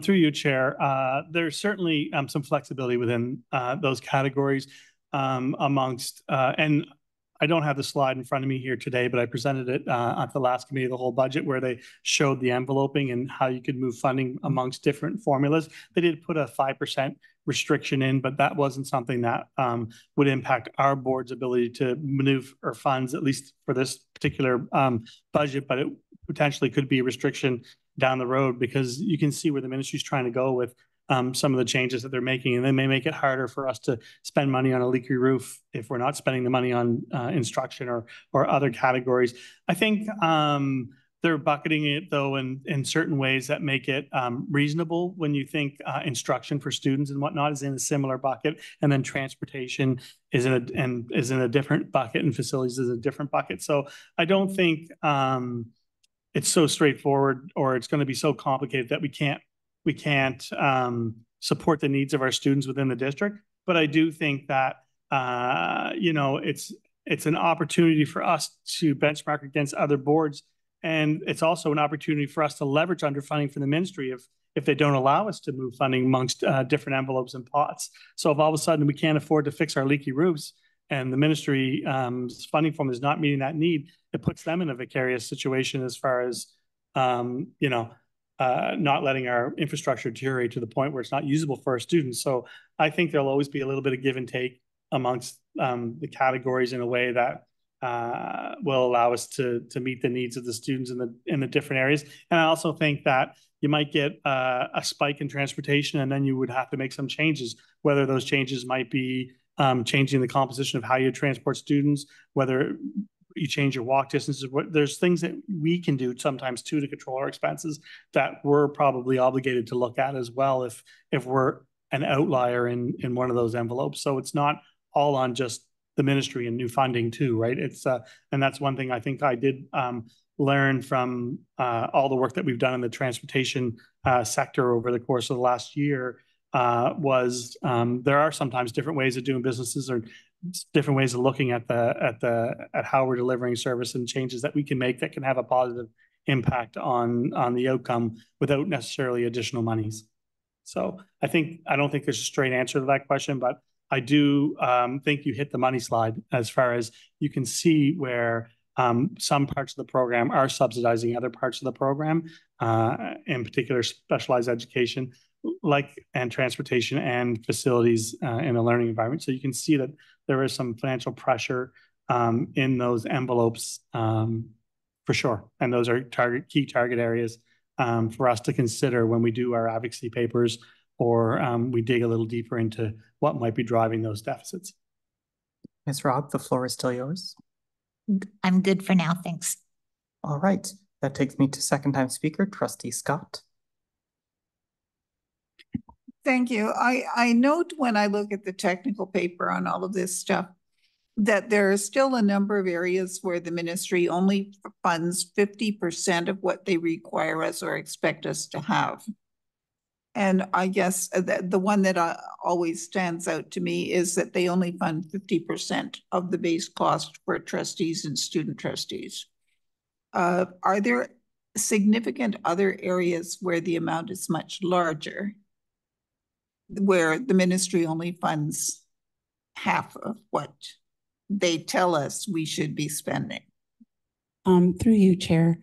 Through you, Chair, there's certainly some flexibility within those categories amongst, and I don't have the slide in front of me here today, but I presented it at the last committee of the whole budget where they showed the enveloping and how you could move funding amongst different formulas. They did put a 5% restriction in, but that wasn't something that would impact our board's ability to maneuver funds, at least for this particular budget, but it potentially could be a restriction down the road because you can see where the ministry is trying to go with some of the changes that they're making, and they may make it harder for us to spend money on a leaky roof if we're not spending the money on instruction or other categories. I think they're bucketing it though in certain ways that make it reasonable when you think instruction for students and whatnot is in a similar bucket, and then transportation is in a different bucket, and facilities is a different bucket. So I don't think it's so straightforward, or it's going to be so complicated that we can't support the needs of our students within the district. But I do think that you know, it's an opportunity for us to benchmark against other boards, and it's also an opportunity for us to leverage underfunding from the ministry if they don't allow us to move funding amongst different envelopes and pots. So if all of a sudden we can't afford to fix our leaky roofs, and the ministry funding form is not meeting that need, it puts them in a vicarious situation as far as you know, not letting our infrastructure deteriorate to the point where it's not usable for our students. So I think there'll always be a little bit of give and take amongst the categories in a way that will allow us to meet the needs of the students in the different areas. And I also think that you might get a spike in transportation, and then you would have to make some changes, whether those changes might be changing the composition of how you transport students, whether you change your walk distances. There's things that we can do sometimes too to control our expenses that we're probably obligated to look at as well if we're an outlier in one of those envelopes. So it's not all on just the ministry and new funding too, right? It's and that's one thing I think I did learn from all the work that we've done in the transportation sector over the course of the last year was there are sometimes different ways of doing businesses or different ways of looking at how we're delivering service, and changes that we can make that can have a positive impact on the outcome without necessarily additional monies. So I don't think there's a straight answer to that question, but I do think you hit the money slide as far as you can see where some parts of the program are subsidizing other parts of the program, in particular specialized education. and transportation and facilities in a learning environment. So you can see that there is some financial pressure in those envelopes for sure. And those are key target areas for us to consider when we do our advocacy papers, or we dig a little deeper into what might be driving those deficits. Ms. Robb, the floor is still yours. I'm good for now, thanks. All right, that takes me to second-time speaker, Trustee Scott. Thank you. I note when I look at the technical paper on all of this stuff that there are still a number of areas where the ministry only funds 50% of what they require us or expect us to have. And I guess the one that always stands out to me is that they only fund 50% of the base cost for trustees and student trustees. Are there significant other areas where the amount is much larger, where the ministry only funds half of what they tell us we should be spending? Through you, Chair.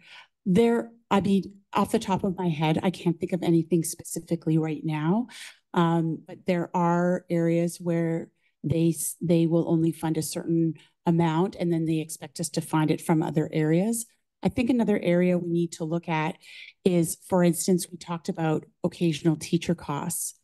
Off the top of my head, I can't think of anything specifically right now, but there are areas where they will only fund a certain amount and then they expect us to find it from other areas. I think another area we need to look at is, for instance, we talked about occasional teacher costs.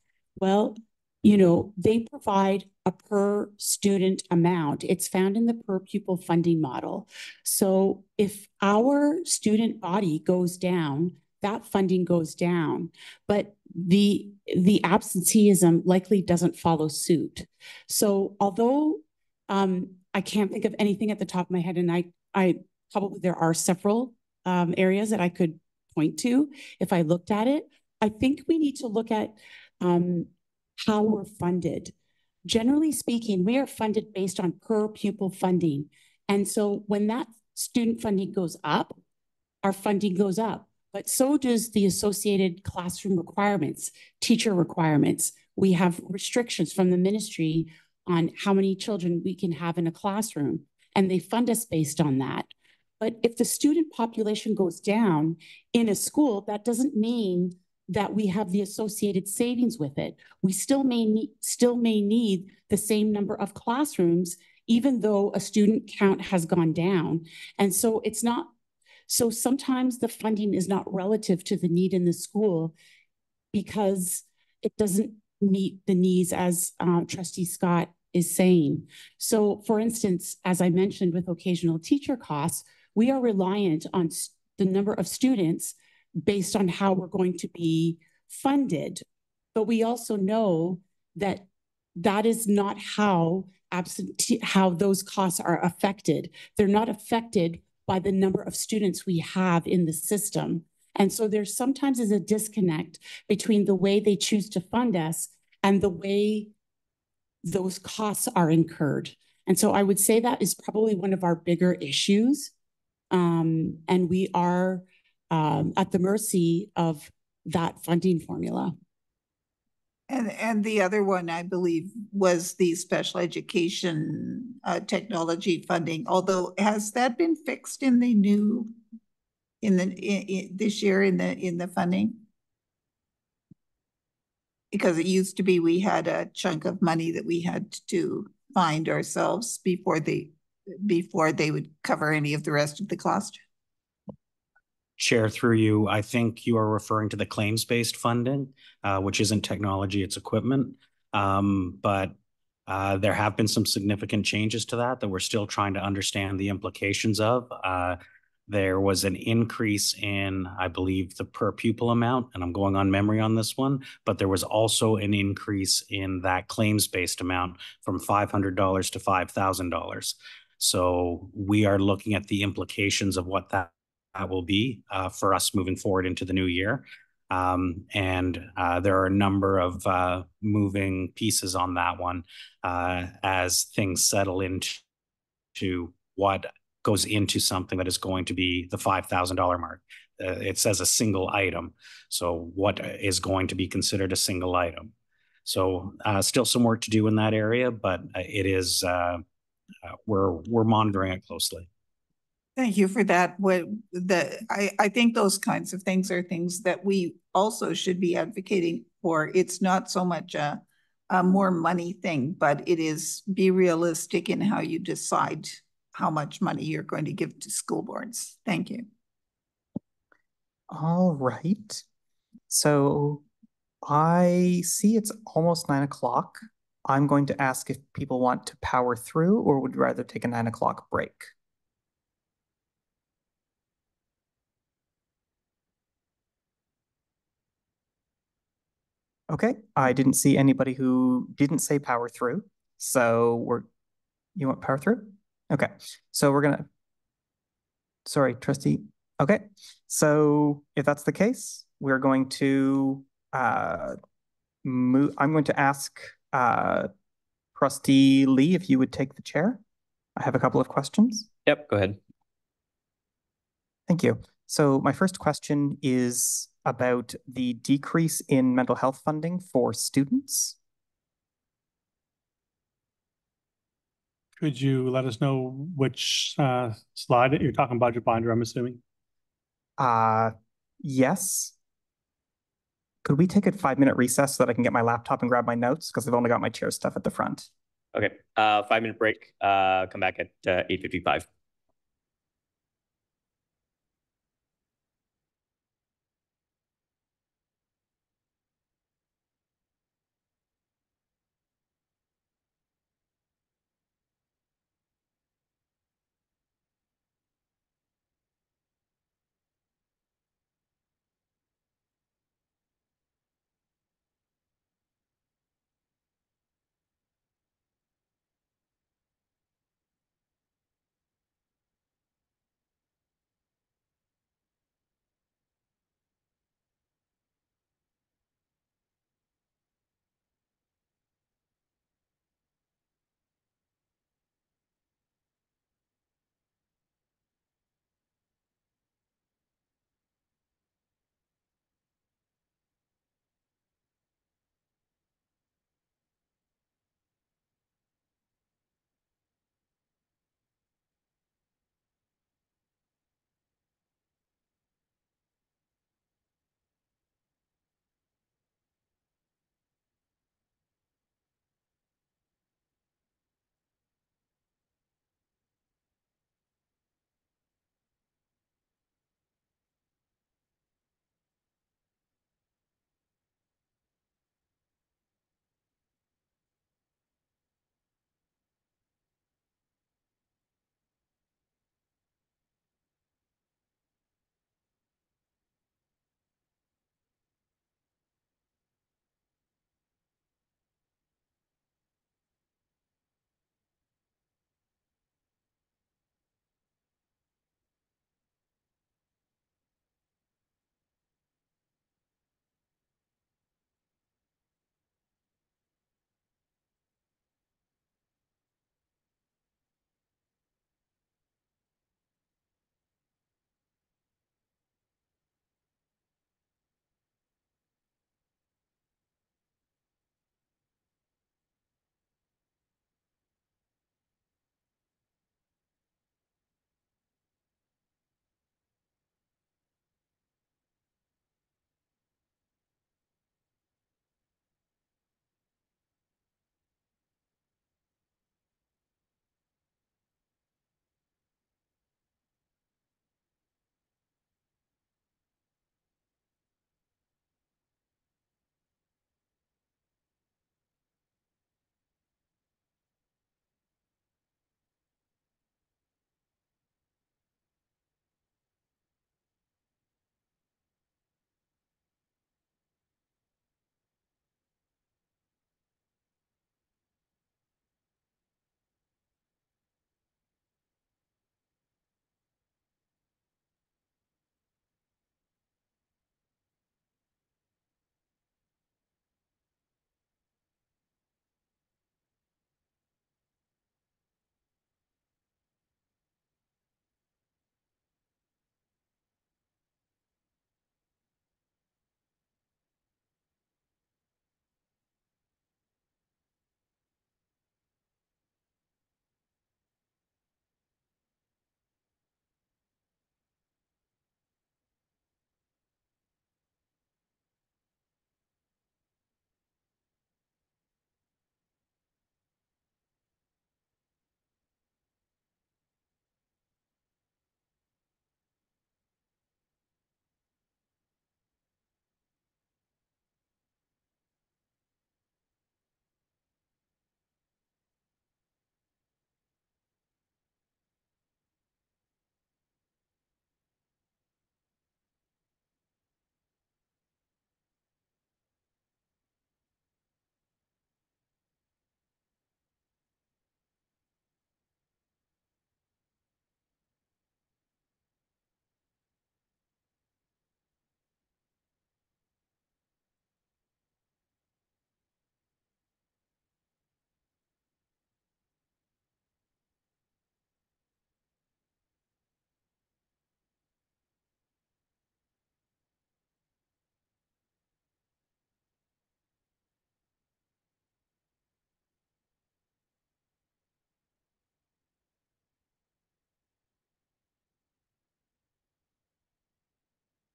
Well, you know, they provide a per student amount. It's found in the per pupil funding model. So if our student body goes down, that funding goes down, but the absenteeism likely doesn't follow suit. So although I can't think of anything at the top of my head, and I probably there are several areas that I could point to if I looked at it, I think we need to look at how we're funded. Generally speaking, we are funded based on per pupil funding. And so when that student funding goes up, our funding goes up, but so does the associated classroom requirements, teacher requirements. We have restrictions from the ministry on how many children we can have in a classroom, and they fund us based on that. But if the student population goes down in a school, that doesn't mean that we have the associated savings with it. We still may need the same number of classrooms, even though a student count has gone down. And so it's not, so sometimes the funding is not relative to the need in the school because it doesn't meet the needs, as Trustee Scott is saying. So for instance, as I mentioned with occasional teacher costs, we are reliant on the number of students based on how we're going to be funded. But we also know that that is not how those costs are affected. They're not affected by the number of students we have in the system. And so there sometimes is a disconnect between the way they choose to fund us and the way those costs are incurred. And so I would say that is probably one of our bigger issues. And we are at the mercy of that funding formula. And the other one, I believe, was the special education technology funding. Although, has that been fixed in the new, this year in the funding? Because it used to be we had a chunk of money that we had to find ourselves before they would cover any of the rest of the cost. Chair, through you, I think you are referring to the claims-based funding, which isn't technology, it's equipment. But there have been some significant changes to that we're still trying to understand the implications of. There was an increase in, I believe, the per pupil amount, and I'm going on memory on this one, but there was also an increase in that claims-based amount from $500 to $5,000. So we are looking at the implications of what that will be for us moving forward into the new year. And there are a number of moving pieces on that one as things settle into what goes into something that is going to be the $5,000 mark. It says a single item. So what is going to be considered a single item? So still some work to do in that area, but it is, we're monitoring it closely. Thank you for that. I think those kinds of things are things that we also should be advocating for. It's not so much a more money thing, but it is be realistic in how you decide how much money you're going to give to school boards. Thank you. All right. So I see it's almost 9 o'clock. I'm going to ask if people want to power through or would rather take a 9 o'clock break. Okay, I didn't see anybody who didn't say power through. So you want power through? Okay, so we're gonna, sorry, trustee. Okay, so if that's the case, we're going to move, I'm going to ask Trustee Lee if you would take the chair. I have a couple of questions. Yep, go ahead. Thank you. So my first question is about the decrease in mental health funding for students. Could you let us know which slide you're talking budget binder, I'm assuming? Yes. Could we take a 5-minute recess so that I can get my laptop and grab my notes? Because I've only got my chair stuff at the front. Okay, 5-minute break. Come back at 8:55.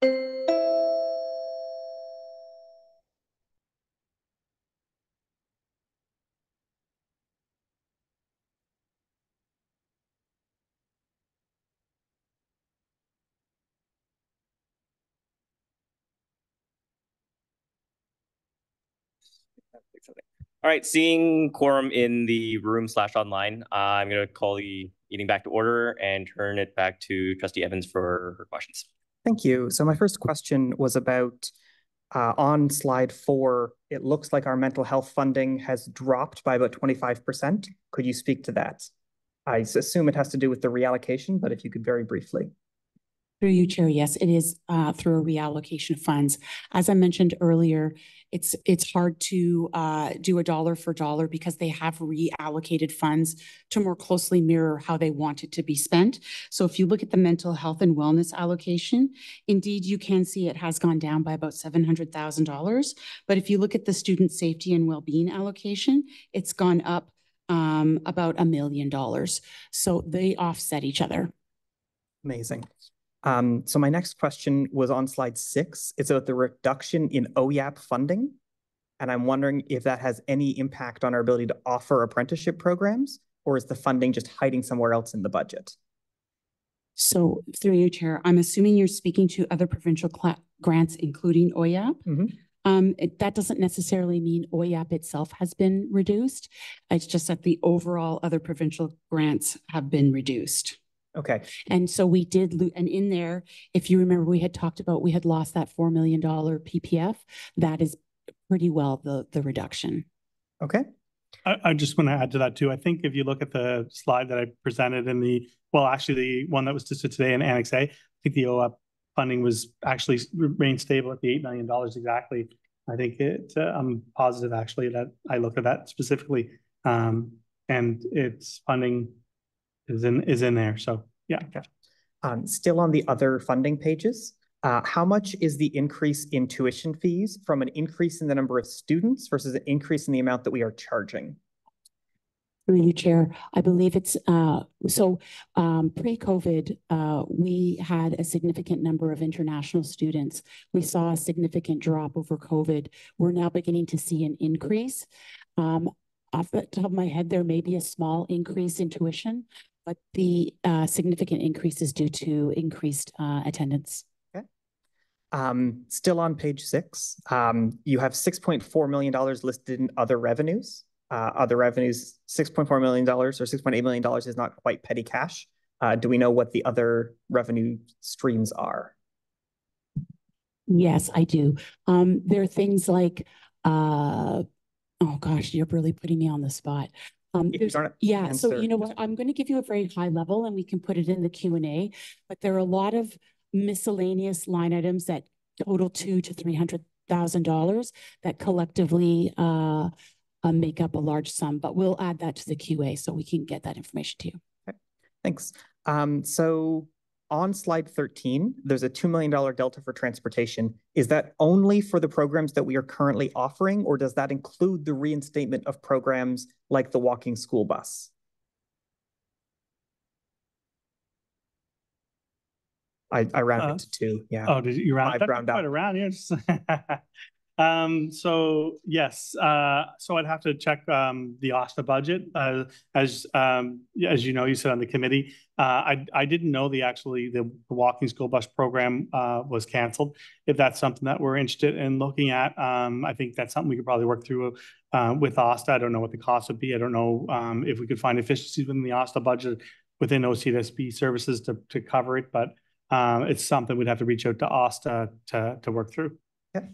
All right, seeing quorum in the room / online, I'm going to call the meeting back to order and turn it back to Trustee Evans for her questions. Thank you. So my first question was about on slide 4, it looks like our mental health funding has dropped by about 25%. Could you speak to that? I assume it has to do with the reallocation, but if you could very briefly. Through you, Chair, yes, it is through a reallocation of funds. As I mentioned earlier, it's hard to do a dollar for dollar because they have reallocated funds to more closely mirror how they want it to be spent. So if you look at the mental health and wellness allocation, indeed, you can see it has gone down by about $700,000. But if you look at the student safety and well-being allocation, it's gone up about $1 million. So they offset each other. Amazing. So my next question was on slide 6. It's about the reduction in OYAP funding. And I'm wondering if that has any impact on our ability to offer apprenticeship programs, or is the funding just hiding somewhere else in the budget? So through you, Chair, I'm assuming you're speaking to other provincial grants, including OYAP. Mm-hmm. That doesn't necessarily mean OYAP itself has been reduced. It's just that the overall other provincial grants have been reduced. Okay. And so we did, and in there, if you remember, we had talked about, we had lost that $4 million PPF. That is pretty well the reduction. Okay. I just want to add to that too. I think if you look at the slide that I presented in the, well, actually the one that was listed today in Annex A, I think the OYAP funding was actually remained stable at the $8 million exactly. I think I'm positive actually that I looked at that specifically, and its funding is in there. So yeah. Okay. Still on the other funding pages, how much is the increase in tuition fees from an increase in the number of students versus an increase in the amount that we are charging? Through you, Chair, I believe it's pre-COVID, we had a significant number of international students. We saw a significant drop over COVID. We're now beginning to see an increase. Off the top of my head, there may be a small increase in tuition, but the significant increase is due to increased attendance. Okay. Still on page 6, you have $6.4 million listed in other revenues. Other revenues, $6.4 million or $6.8 million is not quite petty cash. Do we know what the other revenue streams are? Yes, I do. There are things like, oh gosh, you're really putting me on the spot. Yeah, so you know what, I'm going to give you a very high level and we can put it in the Q&A, but there are a lot of miscellaneous line items that total $200,000 to $300,000 that collectively make up a large sum, but we'll add that to the QA so we can get that information to you. Okay, thanks. So on slide 13, there's a $2 million delta for transportation. Is that only for the programs that we are currently offering, or does that include the reinstatement of programs like the walking school bus? I rounded to 2, yeah. Oh, did you round? Round up. Quite around, yeah. So yes, so I'd have to check the OSTA budget. As you know, you said on the committee, I didn't know the walking school bus program was canceled. If that's something that we're interested in looking at, I think that's something we could probably work through with OSTA. I don't know what the cost would be. I don't know if we could find efficiencies within the OSTA budget within OCDSB services to cover it, but it's something we'd have to reach out to OSTA to work through. Okay.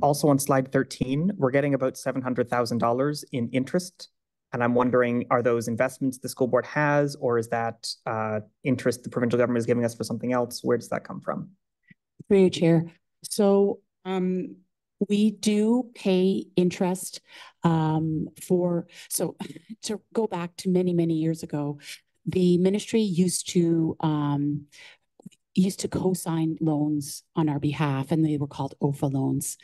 Also on slide 13, we're getting about $700,000 in interest. And I'm wondering, are those investments the school board has, or is that interest the provincial government is giving us for something else? Where does that come from? Through you, Chair. So we do pay interest to go back to many, many years ago, the ministry used to co-sign loans on our behalf, and they were called OFA loans.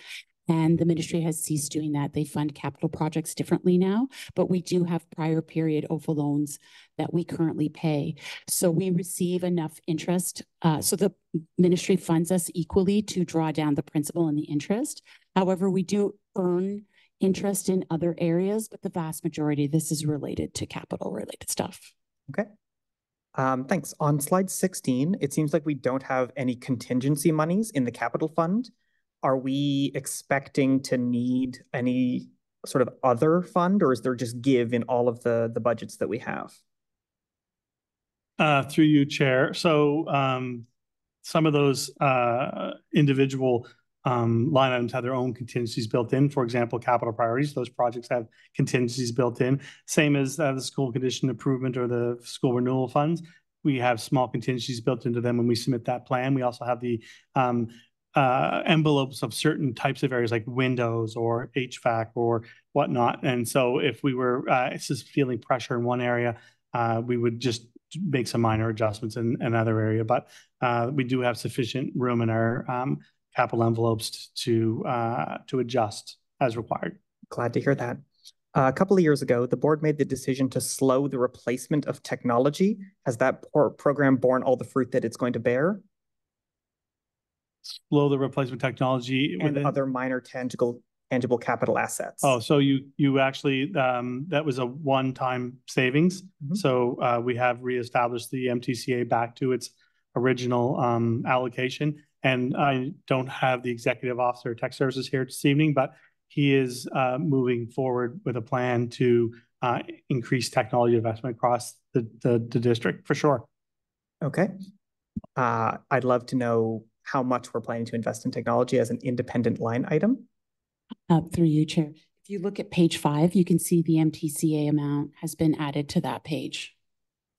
And the ministry has ceased doing that. They fund capital projects differently now, but we do have prior period OFA loans that we currently pay. So we receive enough interest. So the ministry funds us equally to draw down the principal and the interest. However, we do earn interest in other areas, but the vast majority, this is related to capital related stuff. Okay. Thanks. On slide 16, it seems like we don't have any contingency monies in the capital fund. Are we expecting to need any sort of other fund, or is there just give in all of the budgets that we have? Through you, Chair. So some of those individual line items have their own contingencies built in. For example, capital priorities, those projects have contingencies built in. Same as the school condition improvement or the school renewal funds. We have small contingencies built into them when we submit that plan. We also have the envelopes of certain types of areas like windows or HVAC or whatnot. And so if we were just feeling pressure in one area, we would just make some minor adjustments in another area. But we do have sufficient room in our capital envelopes to adjust as required. Glad to hear that. A couple of years ago, the board made the decision to slow the replacement of technology. Has that program borne all the fruit that it's going to bear? Slow the replacement technology and other minor tangible capital assets. Oh, so you actually that was a one-time savings. Mm-hmm. So we have reestablished the MTCA back to its original allocation. And I don't have the executive officer of tech services here this evening, but he is moving forward with a plan to increase technology investment across the district for sure. Okay. I'd love to know how much we're planning to invest in technology as an independent line item. Through you, Chair. If you look at page 5, you can see the MTCA amount has been added to that page.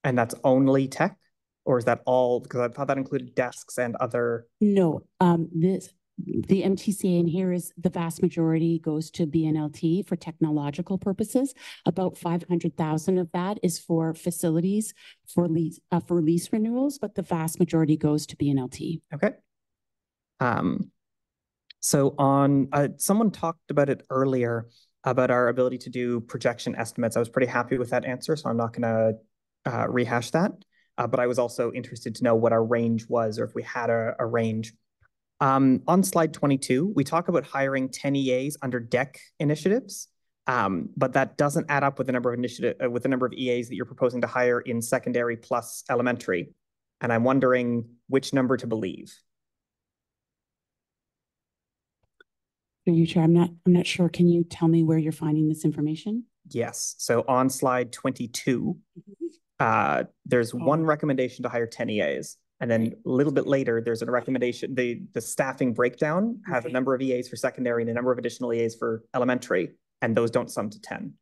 And that's only tech? Or is that all? Because I thought that included desks and other. No, the MTCA in here is the vast majority goes to BNLT for technological purposes. About 500,000 of that is for facilities for lease renewals, but the vast majority goes to BNLT. Okay. So on someone talked about it earlier about our ability to do projection estimates. I was pretty happy with that answer, so I'm not going to rehash that. But I was also interested to know what our range was, or if we had a range. On slide 22, we talk about hiring 10 EAs under DEC initiatives, but that doesn't add up with the number of EAs that you're proposing to hire in secondary plus elementary. And I'm wondering which number to believe. Through you, Chair, I'm not sure. Can you tell me where you're finding this information? Yes. So on slide 22, there's one recommendation to hire 10 EAs. And then a little bit later, there's a recommendation, the staffing breakdown has a number of EAs for secondary and a number of additional EAs for elementary, and those don't sum to 10.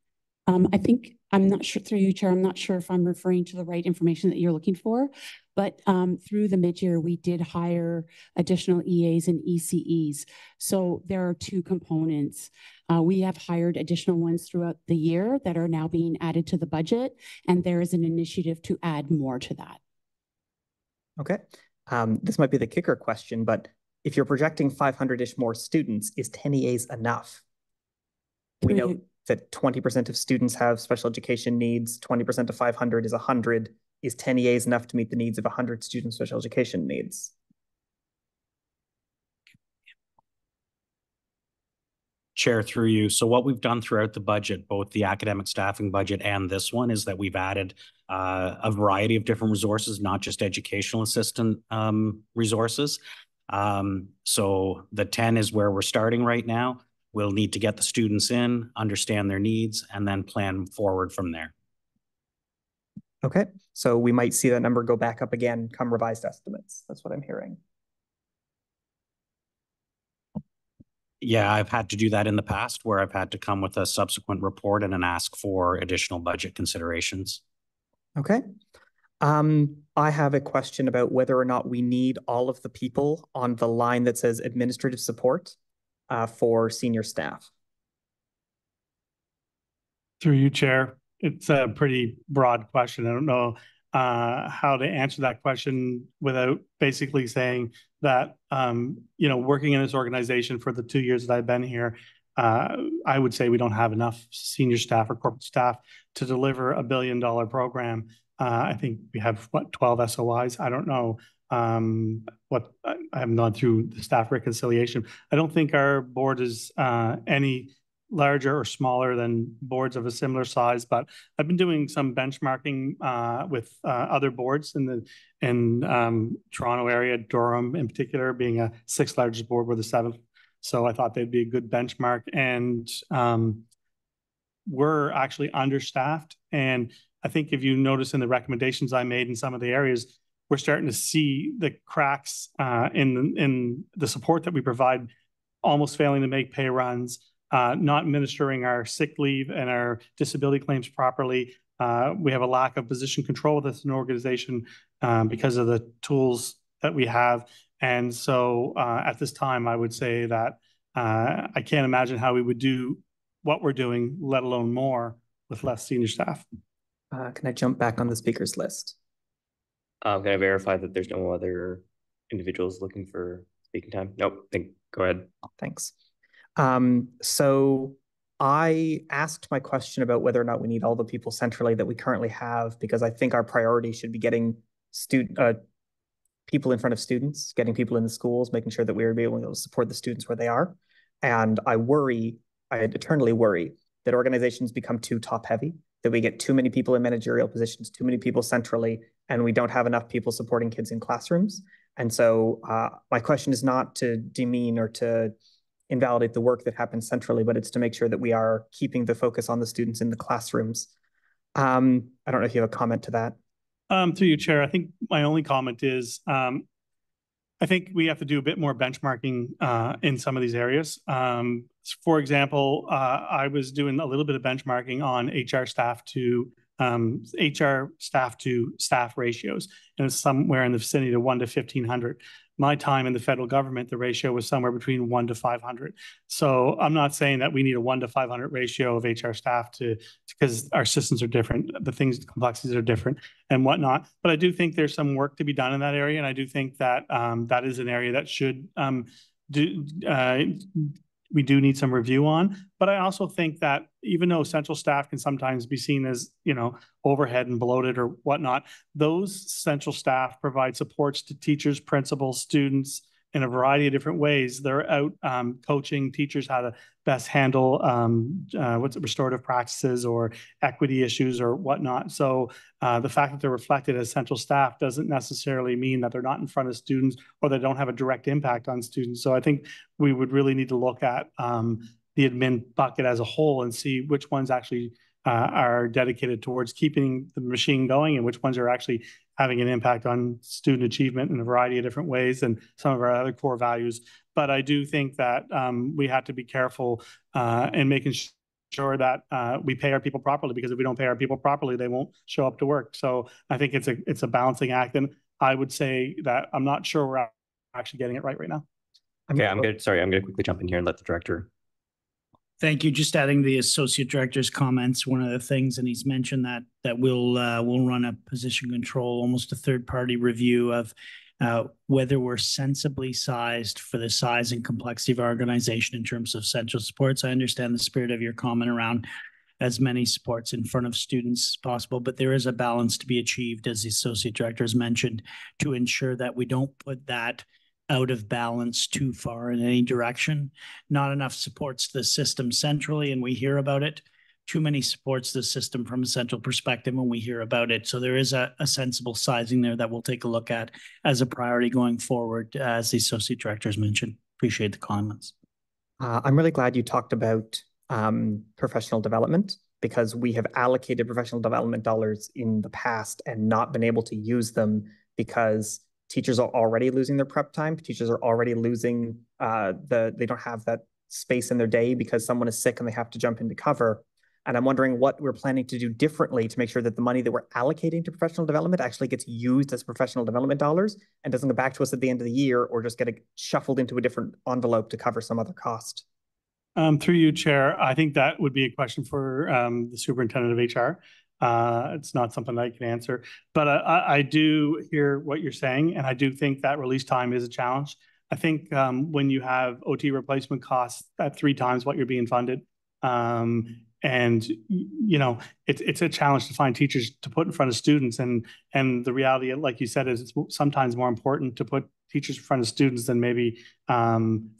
I think, I'm not sure, through you, Chair, I'm not sure if I'm referring to the right information that you're looking for, but through the mid-year, we did hire additional EAs and ECEs. So there are two components. We have hired additional ones throughout the year that are now being added to the budget, and there is an initiative to add more to that. Okay. This might be the kicker question, but if you're projecting 500-ish more students, is 10 EAs enough? We know that 20% of students have special education needs, 20% of 500 is 100. Is 10 EAs enough to meet the needs of 100 students' special education needs? Chair, through you. So what we've done throughout the budget, both the academic staffing budget and this one, is that we've added a variety of different resources, not just educational assistant resources. So the 10 is where we're starting right now. We'll need to get the students in, understand their needs, and then plan forward from there. Okay, so we might see that number go back up again come revised estimates. That's what I'm hearing. Yeah, I've had to do that in the past where I've had to come with a subsequent report and an ask for additional budget considerations. Okay. I have a question about whether or not we need all of the people on the line that says administrative support for senior staff. Through you, Chair. It's a pretty broad question. I don't know how to answer that question without basically saying that, working in this organization for the 2 years that I've been here, I would say we don't have enough senior staff or corporate staff to deliver $1 billion program. I think we have 12 SOIs. I don't know I haven't gone through the staff reconciliation. I don't think our board is any larger or smaller than boards of a similar size, but I've been doing some benchmarking with other boards in Toronto area, Durham in particular being a 6th largest board, we're the 7th. So I thought they'd be a good benchmark, and we're actually understaffed. And I think if you notice in the recommendations I made in some of the areas, we're starting to see the cracks in the support that we provide, almost failing to make pay runs, not administering our sick leave and our disability claims properly. We have a lack of position control with an organization because of the tools that we have. And so at this time, I would say that I can't imagine how we would do what we're doing, let alone more, with less senior staff. Can I jump back on the speakers list? Can I verify that there's no other individuals looking for speaking time? Nope. Go ahead. Thanks. So I asked my question about whether or not we need all the people centrally that we currently have, because I think our priority should be getting people in front of students, getting people in the schools, making sure that we are able to support the students where they are. And I eternally worry that organizations become too top heavy, that we get too many people in managerial positions, too many people centrally, and we don't have enough people supporting kids in classrooms. And so my question is not to demean or to invalidate the work that happens centrally, but it's to make sure that we are keeping the focus on the students in the classrooms. I don't know if you have a comment to that. Through you, Chair, I think my only comment is I think we have to do a bit more benchmarking in some of these areas. For example, I was doing a little bit of benchmarking on HR staff to staff ratios, and it's somewhere in the vicinity of 1 to 1,500. My time in the federal government, the ratio was somewhere between 1 to 500. So I'm not saying that we need a 1 to 500 ratio of HR staff because our systems are different, the complexities are different and whatnot. But I do think there's some work to be done in that area, and I do think that that is an area that should we do need some review on. But I also think that even though central staff can sometimes be seen as, overhead and bloated or whatnot, those central staff provide supports to teachers, principals, students in a variety of different ways. They're out coaching teachers how to best handle restorative practices or equity issues or whatnot. So the fact that they're reflected as central staff doesn't necessarily mean that they're not in front of students or they don't have a direct impact on students. So I think we would really need to look at the admin bucket as a whole and see which ones actually are dedicated towards keeping the machine going and which ones are actually having an impact on student achievement in a variety of different ways and some of our other core values. But I do think that we have to be careful in making sure that we pay our people properly, because if we don't pay our people properly, they won't show up to work. So I think it's a balancing act. And I would say that I'm not sure we're actually getting it right now. Okay, I'm going to quickly jump in here and let the director. Thank you. Just adding the associate director's comments, one of the things, and he's mentioned that we'll run a position control, almost a third-party review of whether we're sensibly sized for the size and complexity of our organization in terms of central supports. I understand the spirit of your comment around as many supports in front of students as possible, but there is a balance to be achieved, as the associate director has mentioned, to ensure that we don't put that out of balance too far in any direction. Not enough supports the system centrally, and we hear about it. Too many supports the system from a central perspective when we hear about it. So there is a sensible sizing there that we'll take a look at as a priority going forward, as the associate director has mentioned. Appreciate the comments. I'm really glad you talked about professional development, because we have allocated professional development dollars in the past and not been able to use them because teachers are already losing their prep time. Teachers are already losing they don't have that space in their day because someone is sick and they have to jump into cover. And I'm wondering what we're planning to do differently to make sure that the money that we're allocating to professional development actually gets used as professional development dollars and doesn't go back to us at the end of the year or just get shuffled into a different envelope to cover some other cost. Through you, Chair, I think that would be a question for the superintendent of HR. It's not something I can answer, but I do hear what you're saying, and I do think that release time is a challenge. I think when you have OT replacement costs at 3 times what you're being funded, and it's a challenge to find teachers to put in front of students, and the reality, like you said, is it's sometimes more important to put teachers in front of students than maybe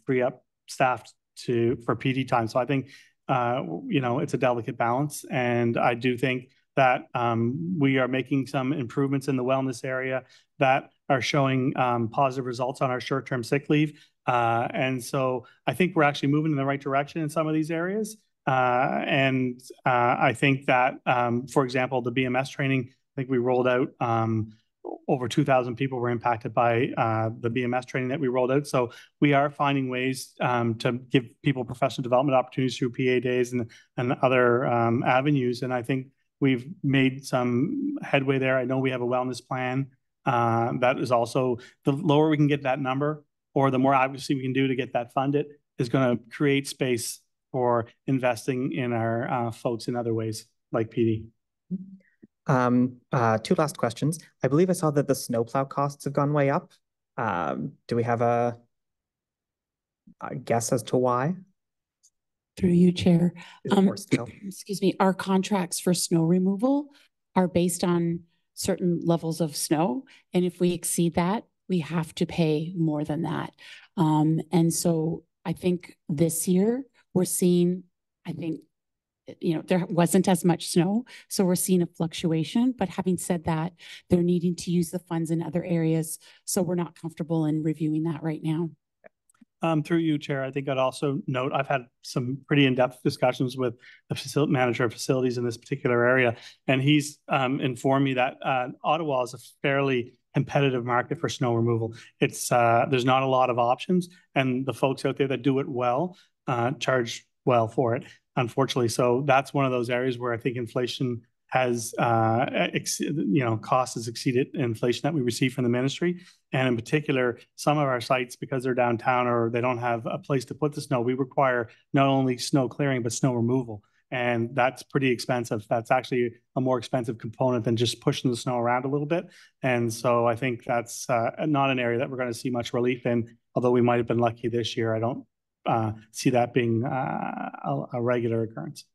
free up staff for PD time. So I think it's a delicate balance, and I do think that we are making some improvements in the wellness area that are showing positive results on our short-term sick leave. And so I think we're actually moving in the right direction in some of these areas. I think that, for example, the BMS training, I think we rolled out over 2,000 people were impacted by the BMS training that we rolled out. So we are finding ways to give people professional development opportunities through PA days and other avenues. And I think we've made some headway there. I know we have a wellness plan that is also, the lower we can get that number, or the more obviously we can do to get that funded, is going to create space for investing in our folks in other ways like PD. 2 last questions. I believe I saw that the snowplow costs have gone way up. Do we have a guess as to why? Through you, Chair. Excuse me, our contracts for snow removal are based on certain levels of snow. And if we exceed that, we have to pay more than that. And so I think this year we're seeing, there wasn't as much snow, so we're seeing a fluctuation. But having said that, they're needing to use the funds in other areas. So we're not comfortable in reviewing that right now. Through you, Chair, I think I'd also note I've had some pretty in-depth discussions with the manager of facilities in this particular area, and he's informed me that Ottawa is a fairly competitive market for snow removal. It's there's not a lot of options, and the folks out there that do it well charge well for it, unfortunately. So that's one of those areas where I think inflation has, cost has exceeded inflation that we receive from the ministry. And in particular, some of our sites, because they're downtown or they don't have a place to put the snow, we require not only snow clearing, but snow removal. And that's pretty expensive. That's actually a more expensive component than just pushing the snow around a little bit. And so I think that's not an area that we're going to see much relief in, although we might have been lucky this year. I don't see that being a regular occurrence.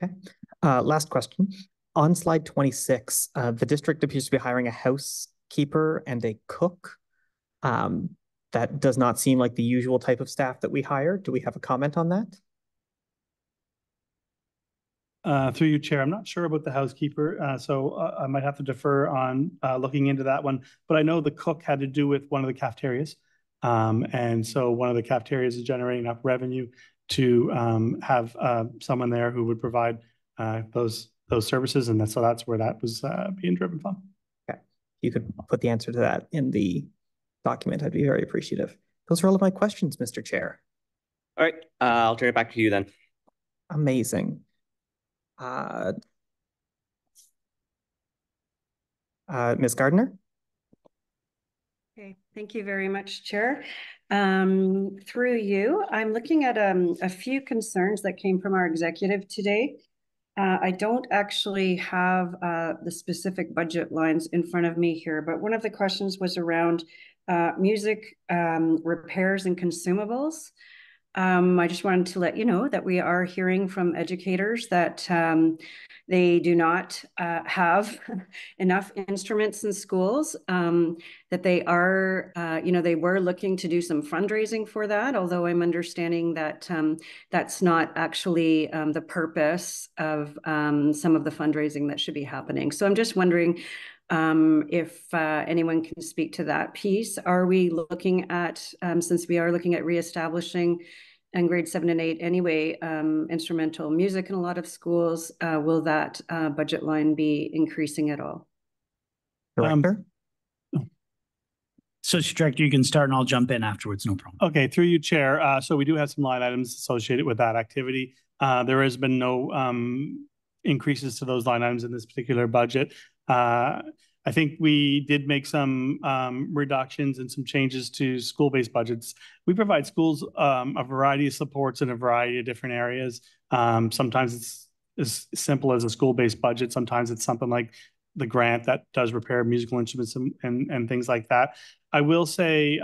Okay. Last question. On slide 26, the district appears to be hiring a housekeeper and a cook. That does not seem like the usual type of staff that we hire. Do we have a comment on that? Through you, Chair, I'm not sure about the housekeeper, so I might have to defer on looking into that one. But I know the cook had to do with one of the cafeterias. And so one of the cafeterias is generating enough revenue to have someone there who would provide those services, and so that's where that was being driven from. Okay, you could put the answer to that in the document. I'd be very appreciative. Those are all of my questions, Mr. Chair. All right, I'll turn it back to you then. Amazing. Ms. Gardner? Okay, thank you very much, Chair. Through you, I'm looking at a few concerns that came from our executive today. I don't actually have the specific budget lines in front of me here, but one of the questions was around music repairs and consumables. I just wanted to let you know that we are hearing from educators that they do not have enough instruments in schools, that they are, they were looking to do some fundraising for that, although I'm understanding that that's not actually the purpose of some of the fundraising that should be happening. So I'm just wondering if anyone can speak to that piece. Are we looking at, since we are looking at reestablishing in grade 7 and 8 anyway, instrumental music in a lot of schools, will that budget line be increasing at all? Director? Associate Director, you can start and I'll jump in afterwards, no problem. Okay, through you, Chair. So we do have some line items associated with that activity. There has been no increases to those line items in this particular budget. I think we did make some reductions and some changes to school-based budgets. We provide schools a variety of supports in a variety of different areas. Sometimes it's as simple as a school-based budget. Sometimes it's something like the grant that does repair musical instruments and things like that. I will say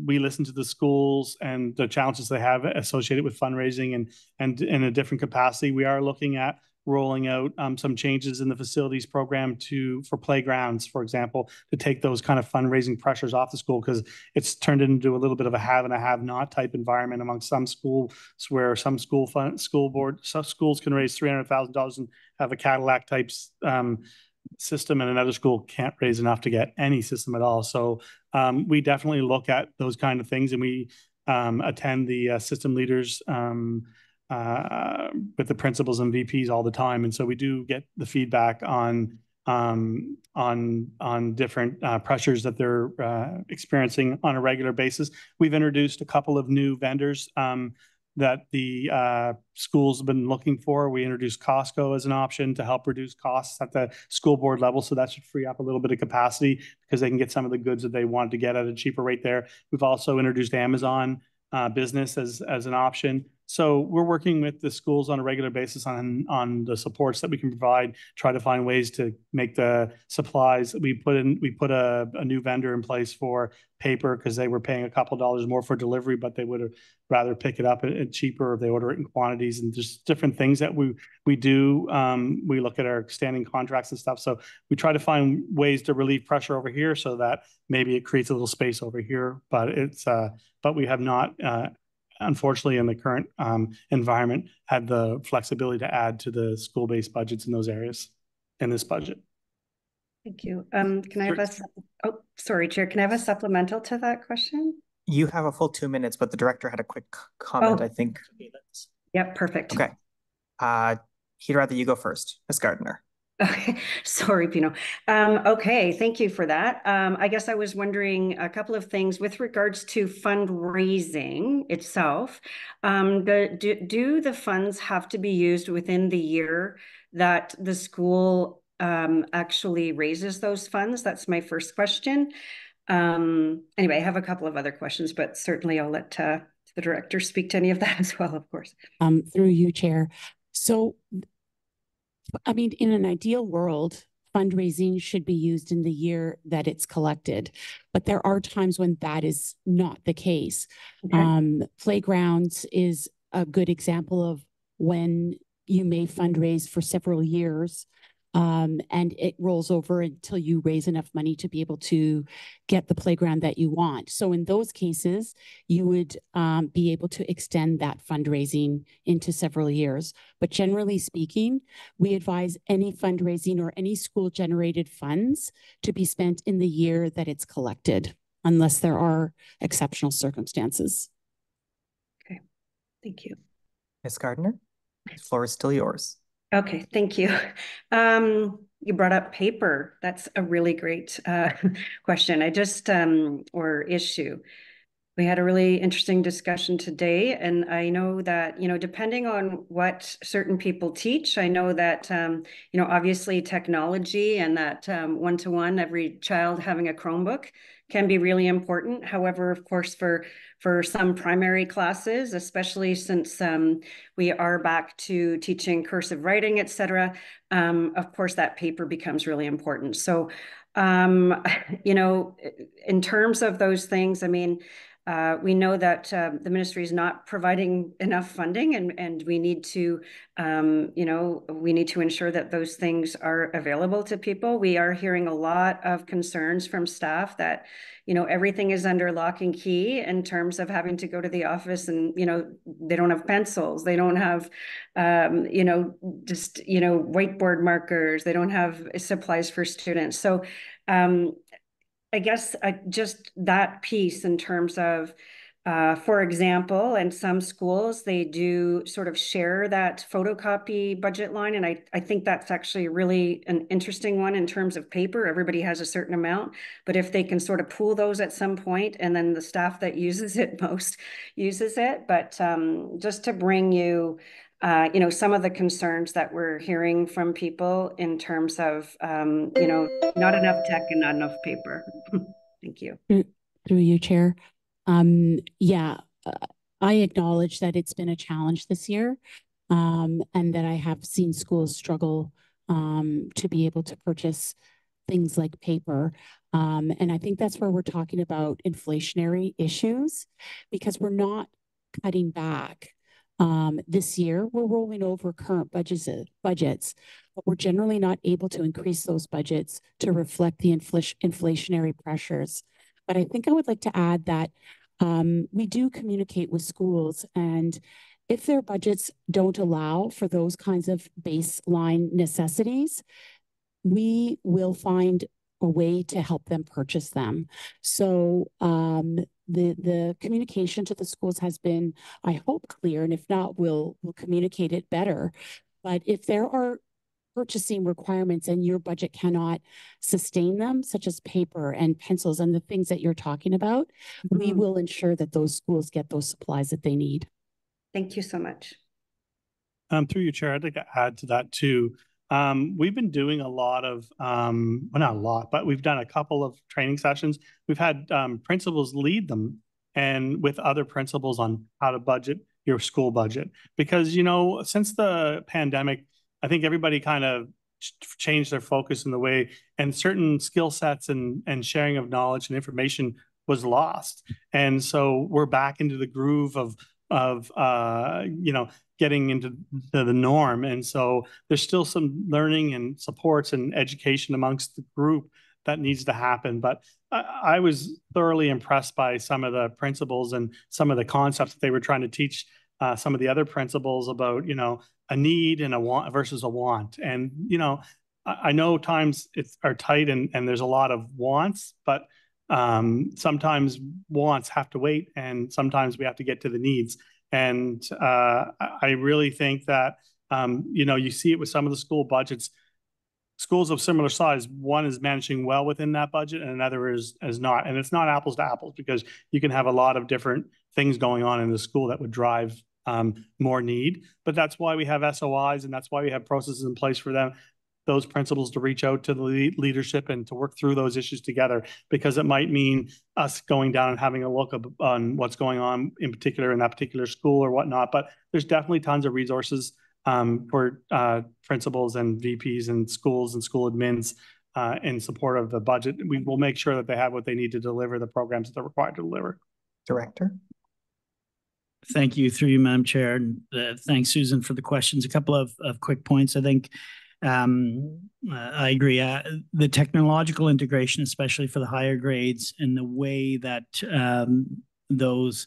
we listen to the schools and the challenges they have associated with fundraising and in a different capacity. We are looking at rolling out some changes in the facilities program for playgrounds, for example, to take those kind of fundraising pressures off the school, because it's turned into a little bit of a have and a have not type environment among some schools, where some schools can raise $300,000 and have a Cadillac type system, and another school can't raise enough to get any system at all. So we definitely look at those kind of things, and we attend the system leaders with the principals and VPs all the time, and so we do get the feedback on different pressures that they're experiencing on a regular basis. We've introduced a couple of new vendors that the schools have been looking for. We introduced Costco as an option to help reduce costs at the school board level, so that should free up a little bit of capacity because they can get some of the goods that they wanted to get at a cheaper rate there. We've also introduced Amazon Business as an option. So we're working with the schools on a regular basis on the supports that we can provide, try to find ways to make the supplies. We put a new vendor in place for paper because they were paying a couple dollars more for delivery, but they would have rather pick it up at cheaper if they order it in quantities. And just different things that we do. We look at our standing contracts and stuff. So we try to find ways to relieve pressure over here so that maybe it creates a little space over here. But we have not unfortunately, in the current environment, had the flexibility to add to the school-based budgets in those areas in this budget. Thank you. Can I have sorry, Chair, can I have a supplemental to that question? You have a full 2 minutes, but the director had a quick comment, I think. Yep, perfect. Okay. He'd rather you go first, Ms. Gardner. Okay, sorry, Pino. Okay, thank you for that. I guess I was wondering a couple of things with regards to fundraising itself. Do the funds have to be used within the year that the school actually raises those funds? That's my first question. Anyway, I have a couple of other questions, but certainly I'll let the director speak to any of that as well, of course. Through you, Chair. So, I mean, in an ideal world, fundraising should be used in the year that it's collected, but there are times when that is not the case. Okay. Playgrounds is a good example of when you may fundraise for several years, and it rolls over until you raise enough money to be able to get the playground that you want. So in those cases, you would be able to extend that fundraising into several years. But generally speaking, we advise any fundraising or any school-generated funds to be spent in the year that it's collected, unless there are exceptional circumstances. Okay, thank you. Ms. Gardner, the floor is still yours. Okay, thank you. You brought up paper. That's a really great question. Or issue. We had a really interesting discussion today, and I know that, depending on what certain people teach, I know that, obviously technology and that one-to-one, every child having a Chromebook can be really important. However, of course, for some primary classes, especially since we are back to teaching cursive writing, et cetera, of course, that paper becomes really important. So, in terms of those things, I mean, we know that the ministry is not providing enough funding, and we need to, ensure that those things are available to people. We are hearing a lot of concerns from staff that, everything is under lock and key in terms of having to go to the office, and, they don't have pencils, they don't have, whiteboard markers, they don't have supplies for students. So, I guess just that piece in terms of, for example, in some schools, they do sort of share that photocopy budget line. And I think that's actually really an interesting one in terms of paper. Everybody has a certain amount, but if they can sort of pool those at some point, and then the staff that uses it most uses it. But just to bring you, some of the concerns that we're hearing from people in terms of, not enough tech and not enough paper. Thank you. Through you, Chair. I acknowledge that it's been a challenge this year. and that I have seen schools struggle to be able to purchase things like paper. And I think that's where we're talking about inflationary issues, because we're not cutting back. This year, we're rolling over current budgets, but we're generally not able to increase those budgets to reflect the inflationary pressures. But I think I would like to add that we do communicate with schools, and if their budgets don't allow for those kinds of baseline necessities, we will find a way to help them purchase them. So the communication to the schools has been, I hope, clear, and if not, we'll communicate it better. But if there are purchasing requirements and your budget cannot sustain them, such as paper and pencils and the things that you're talking about, we will ensure that those schools get those supplies that they need. Thank you so much. Through you, Chair, I'd like to add to that too. We've been doing a lot of, well, not a lot, but we've done a couple of training sessions. We've had principals lead them and with other principals on how to budget your school budget. Because, you know, since the pandemic, I think everybody kind of changed their focus in the way, and certain skill sets and sharing of knowledge and information was lost. And so we're back into the groove of you know, getting into the norm. And so there's still some learning and supports and education amongst the group that needs to happen. But I was thoroughly impressed by some of the principles and some of the concepts that they were trying to teach some of the other principals about, you know, a need and a want versus a want. And, you know, I know times are tight and there's a lot of wants, but sometimes wants have to wait, and sometimes we have to get to the needs. And I really think that, you know, you see it with some of the school budgets. Schools of similar size, one is managing well within that budget and another is not. And it's not apples to apples, because you can have a lot of different things going on in the school that would drive more need. But that's why we have SOIs, and that's why we have processes in place for them, those principals, to reach out to the leadership and to work through those issues together, because it might mean us going down and having a look on what's going on in particular in that particular school or whatnot. But there's definitely tons of resources for principals and VPs and schools and school admins in support of the budget. We will make sure that they have what they need to deliver the programs that they're required to deliver. Director. Thank you, through you, Madam Chair. And thanks, Susan, for the questions. A couple of quick points. I think I agree. The technological integration, especially for the higher grades, and the way that those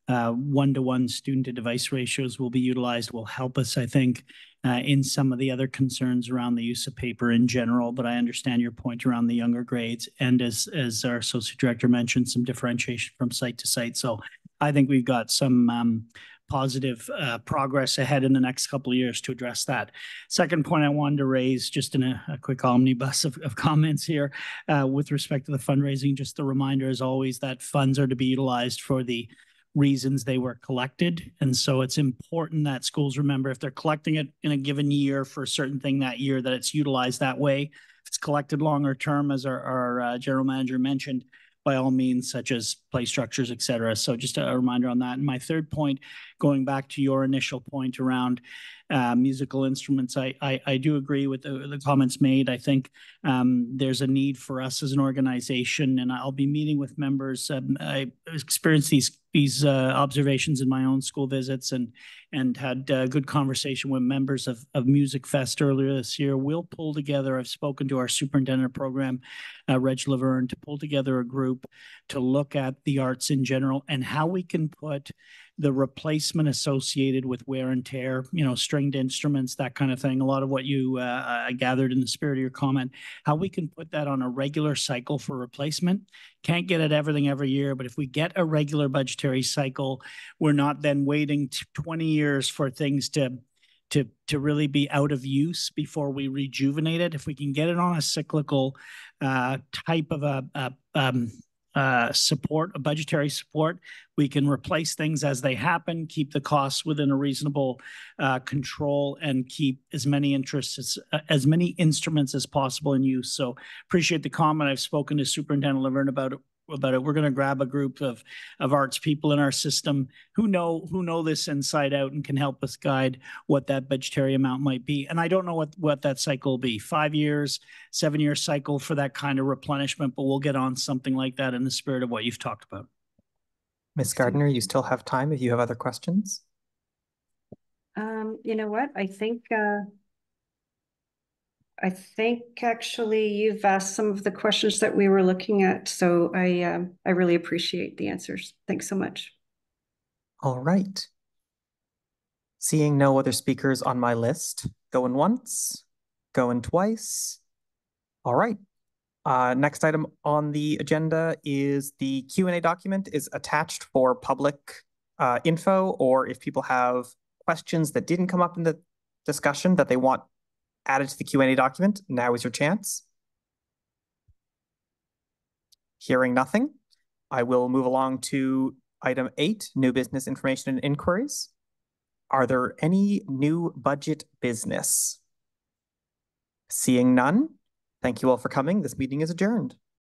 one-to-one student-to-device ratios will be utilized will help us, I think, in some of the other concerns around the use of paper in general. But I understand your point around the younger grades, and as our Associate Director mentioned, some differentiation from site to site. So I think we've got some positive progress ahead in the next couple of years to address that. Second point I wanted to raise, just in a quick omnibus of comments here, with respect to the fundraising, just the reminder, as always, that funds are to be utilized for the reasons they were collected. And so it's important that schools remember, if they're collecting it in a given year for a certain thing that year, that it's utilized that way. If it's collected longer term, as our general manager mentioned, by all means, such as play structures, et cetera. So just a reminder on that. And my third point, going back to your initial point around musical instruments, I do agree with the comments made. I think there's a need for us as an organization, and I'll be meeting with members. I experienced these observations in my own school visits, and had good conversation with members of Music Fest earlier this year. We'll pull together, I've spoken to our superintendent of program, Reg Laverne, to pull together a group to look at the arts in general and how we can put the replacement associated with wear and tear, you know, stringed instruments, that kind of thing. A lot of what you I gathered in the spirit of your comment, how we can put that on a regular cycle for replacement. Can't get at everything every year, but if we get a regular budgetary cycle, we're not then waiting 20 years for things to really be out of use before we rejuvenate it. If we can get it on a cyclical type of support, a budgetary support, we can replace things as they happen, keep the costs within a reasonable control, and keep as many instruments as possible in use. So appreciate the comment. I've spoken to Superintendent Laverne about it about it. We're going to grab a group of arts people in our system who know this inside out and can help us guide what that budgetary amount might be. And I don't know what that cycle will be, 5 years, 7-year cycle for that kind of replenishment, but we'll get on something like that in the spirit of what you've talked about. Ms. Gardner, you still have time if you have other questions. You know what? I think actually you've asked some of the questions that we were looking at, so I really appreciate the answers. Thanks so much. All right. Seeing no other speakers on my list, going once, going twice. All right. Next item on the agenda is the Q&A document is attached for public info, or if people have questions that didn't come up in the discussion that they want added to the Q&A document, now is your chance. Hearing nothing, I will move along to item 8, new business information and inquiries. Are there any new budget business? Seeing none, thank you all for coming. This meeting is adjourned.